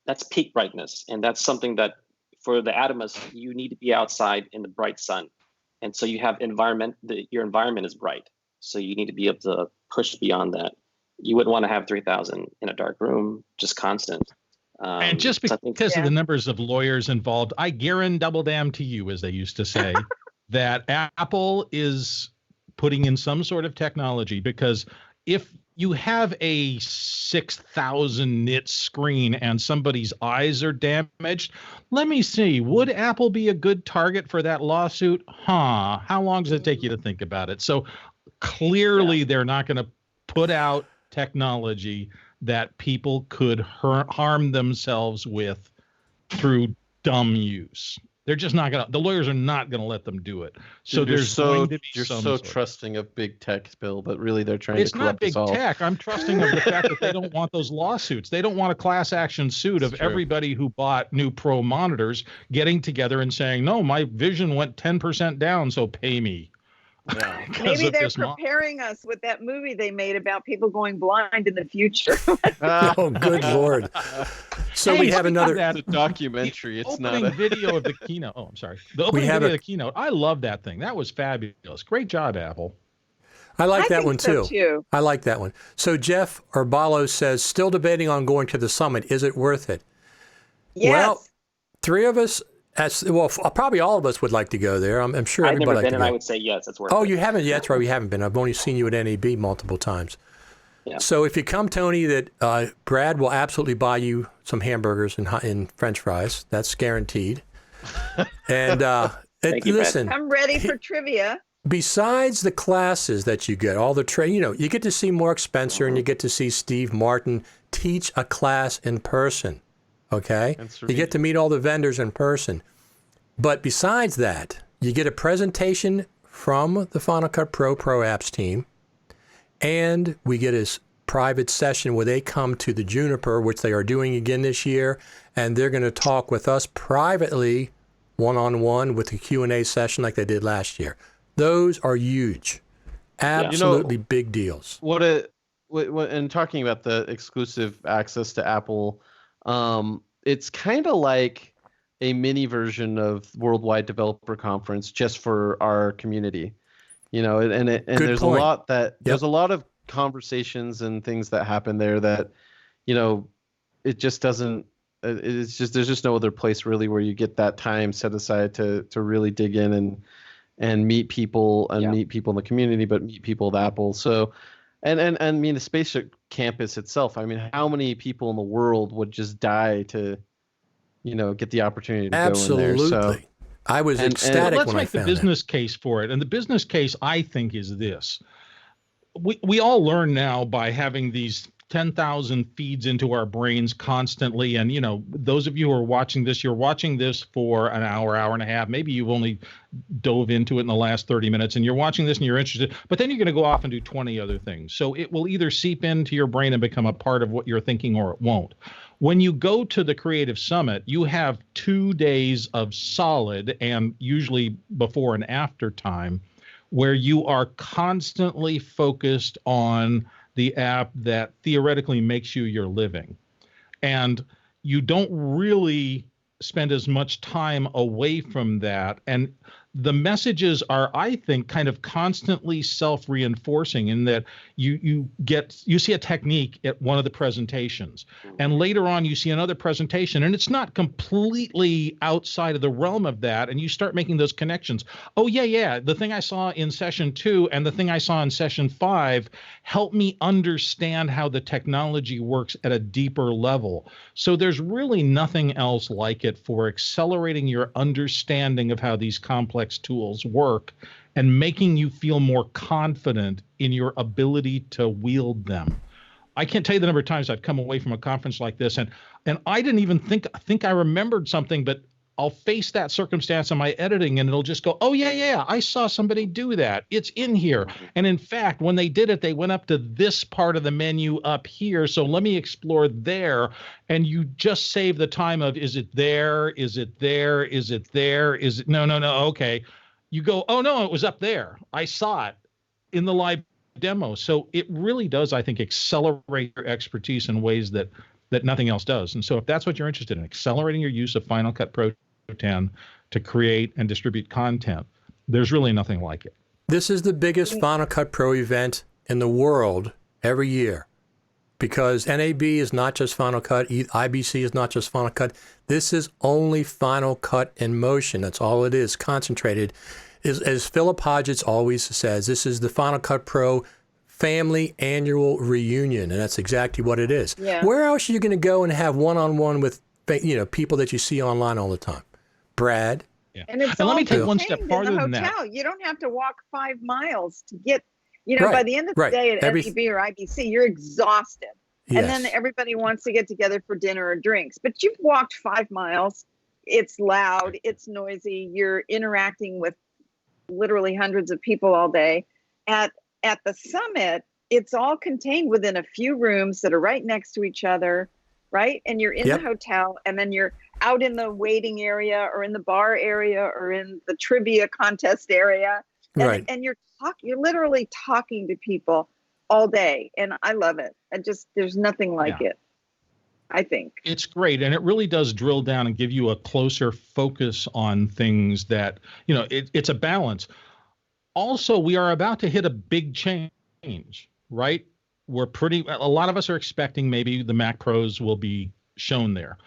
that's peak brightness. And that's something that for the Atomos, you need to be outside in the bright sun. And so you have your environment is bright. So you need to be able to push beyond that. You wouldn't want to have 3,000 in a dark room, just constant. And just because of the numbers of lawyers involved, I guarantee double damn to you, as they used to say, that Apple is putting in some sort of technology, because if you have a 6,000 nit screen and somebody's eyes are damaged, let me see, would Apple be a good target for that lawsuit? How long does it take you to think about it? So clearly they're not going to put out technology that people could harm themselves with through dumb use. They're just not going to, the lawyers are not going to let them do it. So you're so trusting of big tech, Bill, but really they're trying to corrupt us all. It's not big tech. I'm trusting of the fact that they don't want those lawsuits. They don't want a class action suit of everybody who bought new Pro monitors getting together and saying, no, my vision went 10% down, so pay me. Yeah. Maybe they're preparing us with that movie they made about people going blind in the future. Oh, good Lord. So we have another documentary. It's not a video of the keynote. Oh, I'm sorry. The opening video of the keynote. I love that thing. That was fabulous. Great job, Apple. I like that one too. I like that one. So Jeff Urbalo says, still debating on going to the summit. Is it worth it? Yes. Well, three of us. Probably all of us would like to go there. I'm sure everybody. I've never been, and I would say yes, it's worth it. Oh, you haven't? Yeah, that's right. We haven't been. I've only seen you at NAB multiple times. Yeah. So if you come, Tony, that Brad will absolutely buy you some hamburgers and French fries. That's guaranteed. And Thank you, listen, I'm ready for trivia. Besides the classes that you get, all the you get to see Mark Spencer and you get to see Steve Martin teach a class in person, okay? You get to meet all the vendors in person. But besides that, you get a presentation from the Final Cut Pro Apps team, and we get a private session where they come to the Juniper, which they are doing again this year, and they're going to talk with us privately, one-on-one, with a Q&A session like they did last year. Those are huge, absolutely big deals. And talking about the exclusive access to Apple, it's kind of like a mini version of Worldwide Developer Conference just for our community, and there's a lot there's a lot of conversations and things that happen there that, it just doesn't. It's just there's just no other place really where you get that time set aside to really dig in and meet people meet people in the community, but meet people at Apple. So, and I mean, the spaceship campus itself, I mean, how many people in the world would just die to, get the opportunity to go in there? So I was ecstatic when I found Let's make the business case for it. And the business case, I think, is this. We all learn now by having these 10,000 feeds into our brains constantly. And, those of you who are watching this, you're watching this for an hour and a half. Maybe you've only dove into it in the last 30 minutes and you're watching this and you're interested, but then you're going to go off and do 20 other things. So it will either seep into your brain and become a part of what you're thinking, or it won't. When you go to the Creative Summit, you have 2 days of solid, and usually before and after time, where you are constantly focused on the app that theoretically makes you your living. And you don't really spend as much time away from that. And the messages are, I think, kind of constantly self-reinforcing in that you see a technique at one of the presentations, and later on you see another presentation, and it's not completely outside of the realm of that, and you start making those connections. Oh yeah, the thing I saw in session 2 and the thing I saw in session 5 helped me understand how the technology works at a deeper level. So there's really nothing else like it for accelerating your understanding of how these complex tools work and making you feel more confident in your ability to wield them. I can't tell you the number of times I've come away from a conference like this and I didn't even think I remembered something, but I'll face that circumstance in my editing and it'll just go, oh yeah, I saw somebody do that. It's in here. And in fact, when they did it, they went up to this part of the menu up here. So let me explore there. And you just save the time of, is it there? Is it there? Is it there? Is it? No. Okay. You go, oh no, it was up there. I saw it in the live demo. So it really does, I think, accelerate your expertise in ways that nothing else does. And so if that's what you're interested in, accelerating your use of Final Cut Pro 10 to create and distribute content, there's really nothing like it. This is the biggest Final Cut Pro event in the world every year, because NAB is not just Final Cut, IBC is not just Final Cut. This is only Final Cut in motion. That's all it is, concentrated. As Philip Hodgetts always says, this is the Final Cut Pro family annual reunion, and that's exactly what it is. Yeah. Where else are you going to go and have one-on-one with people that you see online all the time? Brad? Yeah. And let me take one step farther than that. You don't have to walk 5 miles to get, by the end of the day at NAB or IBC, you're exhausted. Yes. And then everybody wants to get together for dinner or drinks. But you've walked 5 miles. It's loud. It's noisy. You're interacting with literally hundreds of people all day. At the summit, it's all contained within a few rooms that are right next to each other, right? And you're in the hotel, and then you're out in the waiting area or in the bar area or in the trivia contest area. And, and you're literally talking to people all day. And I love it. There's nothing like it, I think. It's great. And it really does drill down and give you a closer focus on things that, it's a balance. Also, we are about to hit a big change, right? A lot of us are expecting maybe the Mac Pros will be shown there.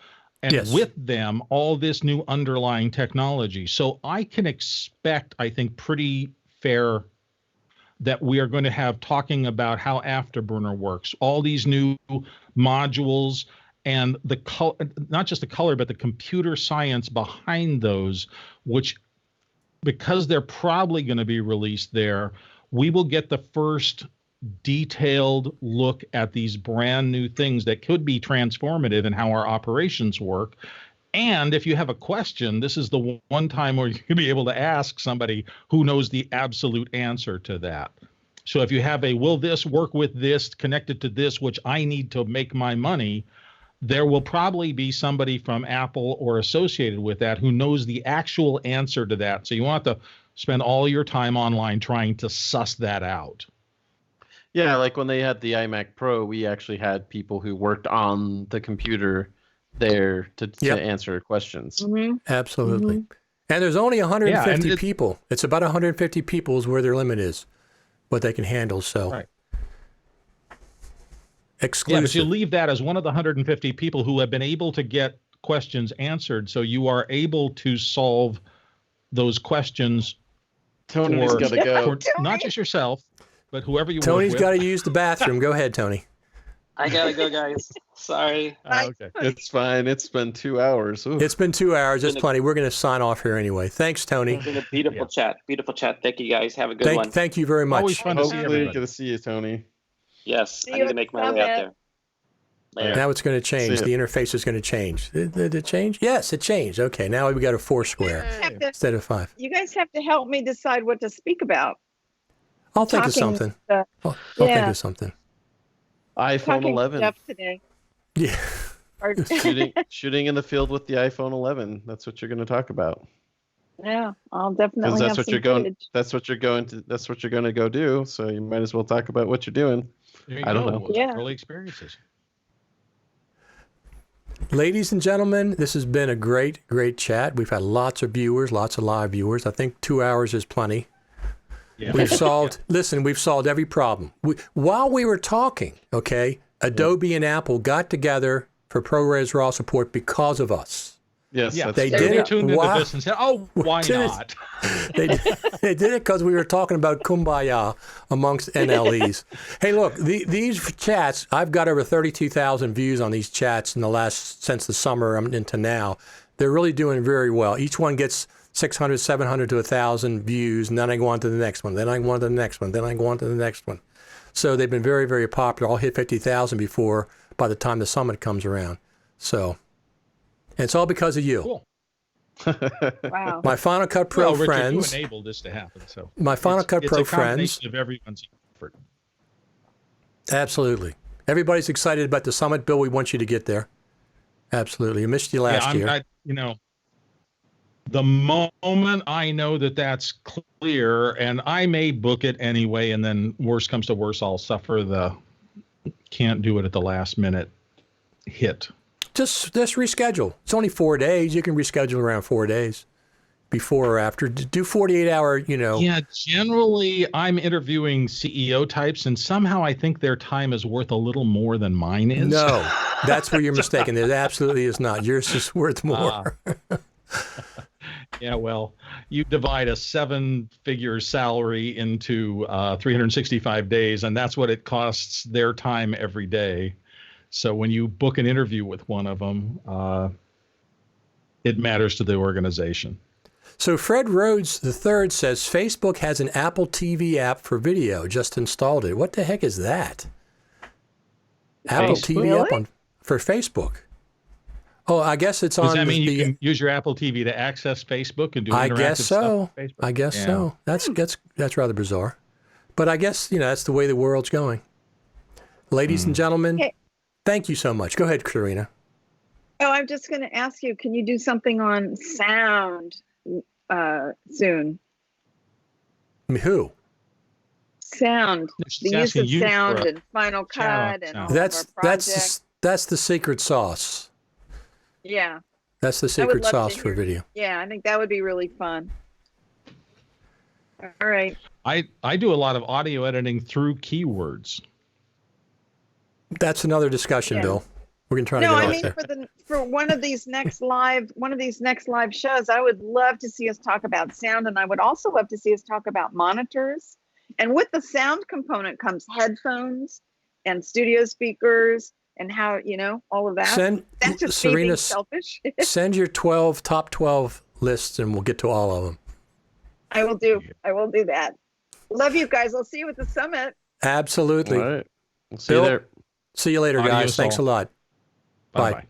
And with them, all this new underlying technology. So I can expect, I think, pretty fair that we are going to have talking about how Afterburner works, all these new modules and not just the color, but the computer science behind those, which because they're probably going to be released there, we will get the first detailed look at these brand new things that could be transformative in how our operations work. And if you have a question, this is the one time where you'll be able to ask somebody who knows the absolute answer to that. So if you have a, will this work with this, connected to this, which I need to make my money, there will probably be somebody from Apple or associated with that who knows the actual answer to that. So you want to spend all your time online trying to suss that out. Yeah, like when they had the iMac Pro, we actually had people who worked on the computer there to answer questions. Mm-hmm. Absolutely. Mm-hmm. And there's only 150 people. It's about 150 people is where their limit is, what they can handle. So right. Exclusive. Yeah, but you leave that as one of the 150 people who have been able to get questions answered. So you are able to solve those questions. Tony's got to go. For not just yourself, but whoever you Tony's work with. got to use the bathroom. Go ahead, Tony. I got to go, guys. Sorry. Okay. It's fine. It's been 2 hours. Ooh. It's been 2 hours. It's plenty. We're going to sign off here anyway. Thanks, Tony. It's been a beautiful chat. Beautiful chat. Thank you, guys. Have a good one. Thank you very much. Always fun to see everybody. Good to see you, Tony. Yes. I need to make my way out there. Later. Now it's going to change. The interface is going to change. Did it change? Yes, it changed. Okay, now we got a 4 square instead of 5. You guys have to help me decide what to speak about. I'll think of something. I'll think of something. iPhone 11. Today. Yeah. shooting in the field with the iPhone 11. That's what you're going to talk about. Yeah, I'll definitely. Because that's what you're going. That's what you're going to. That's what you're going to go do. So you might as well talk about what you're doing. I don't know. Yeah. Early experiences. Ladies and gentlemen, this has been a great, great chat. We've had lots of viewers, lots of live viewers. I think 2 hours is plenty. Yeah. We've solved. Listen, we've solved every problem. While we were talking, okay, Adobe and Apple got together for ProRes RAW support because of us. Yes, they did it. Tuned into this and said, "Oh, why not?" They did it because we were talking about kumbaya amongst NLEs. Hey, look, these chats. I've got over 32,000 views on these chats since the summer into now. They're really doing very well. Each one gets 600, 700 to 1,000 views, and then I go on to the next one. Then I go on to the next one. Then I go on to the next one. So they've been very, very popular. I'll hit 50,000 before by the time the summit comes around. So. And it's all because of you. Cool. Wow. My Final Cut Pro Richard, friends. You enabled this to happen. So my Final Cut Pro friends. It's a combination of everyone's effort. Absolutely. Everybody's excited about the summit. Bill, we want you to get there. Absolutely. I missed you last year. The moment I know that that's clear, and I may book it anyway, and then worst comes to worst, I'll suffer the can't do it at the last minute hit. Just reschedule. It's only 4 days. You can reschedule around 4 days, before or after. Do 48-hour, Yeah, generally I'm interviewing CEO types, and somehow I think their time is worth a little more than mine is. No, that's where you're mistaken. It absolutely is not. Yours is worth more. Yeah, well, you divide a 7-figure salary into 365 days, and that's what it costs their time every day. So when you book an interview with one of them, it matters to the organization. So Fred Rhodes III says Facebook has an Apple TV app for video. Just installed it. What the heck is that? Apple TV app for Facebook. Oh, I guess it's on. Does that mean you can use your Apple TV to access Facebook and do interactive stuff on Facebook? I guess so. That's rather bizarre. But I guess, that's the way the world's going. Ladies and gentlemen. Hey. Thank you so much. Go ahead, Karina. Oh, I'm just going to ask you, can you do something on sound soon? Who? Sound. The use of sound and Final Cut and all that's the secret sauce. Yeah. That's the secret sauce for video. Yeah, I think that would be really fun. All right. I do a lot of audio editing through keywords. That's another discussion, Bill. We're going to try to get off there. For one of these next live shows, I would love to see us talk about sound, and I would also love to see us talk about monitors. And with the sound component comes headphones and studio speakers and how, all of that. That's just Serena, being selfish. Send your top 12 lists, and we'll get to all of them. I will do that. Love you guys. I'll see you at the summit. Absolutely. All right. We'll see Bill, you there. See you later, Adios guys. Thanks all. a lot. Bye. Bye-bye.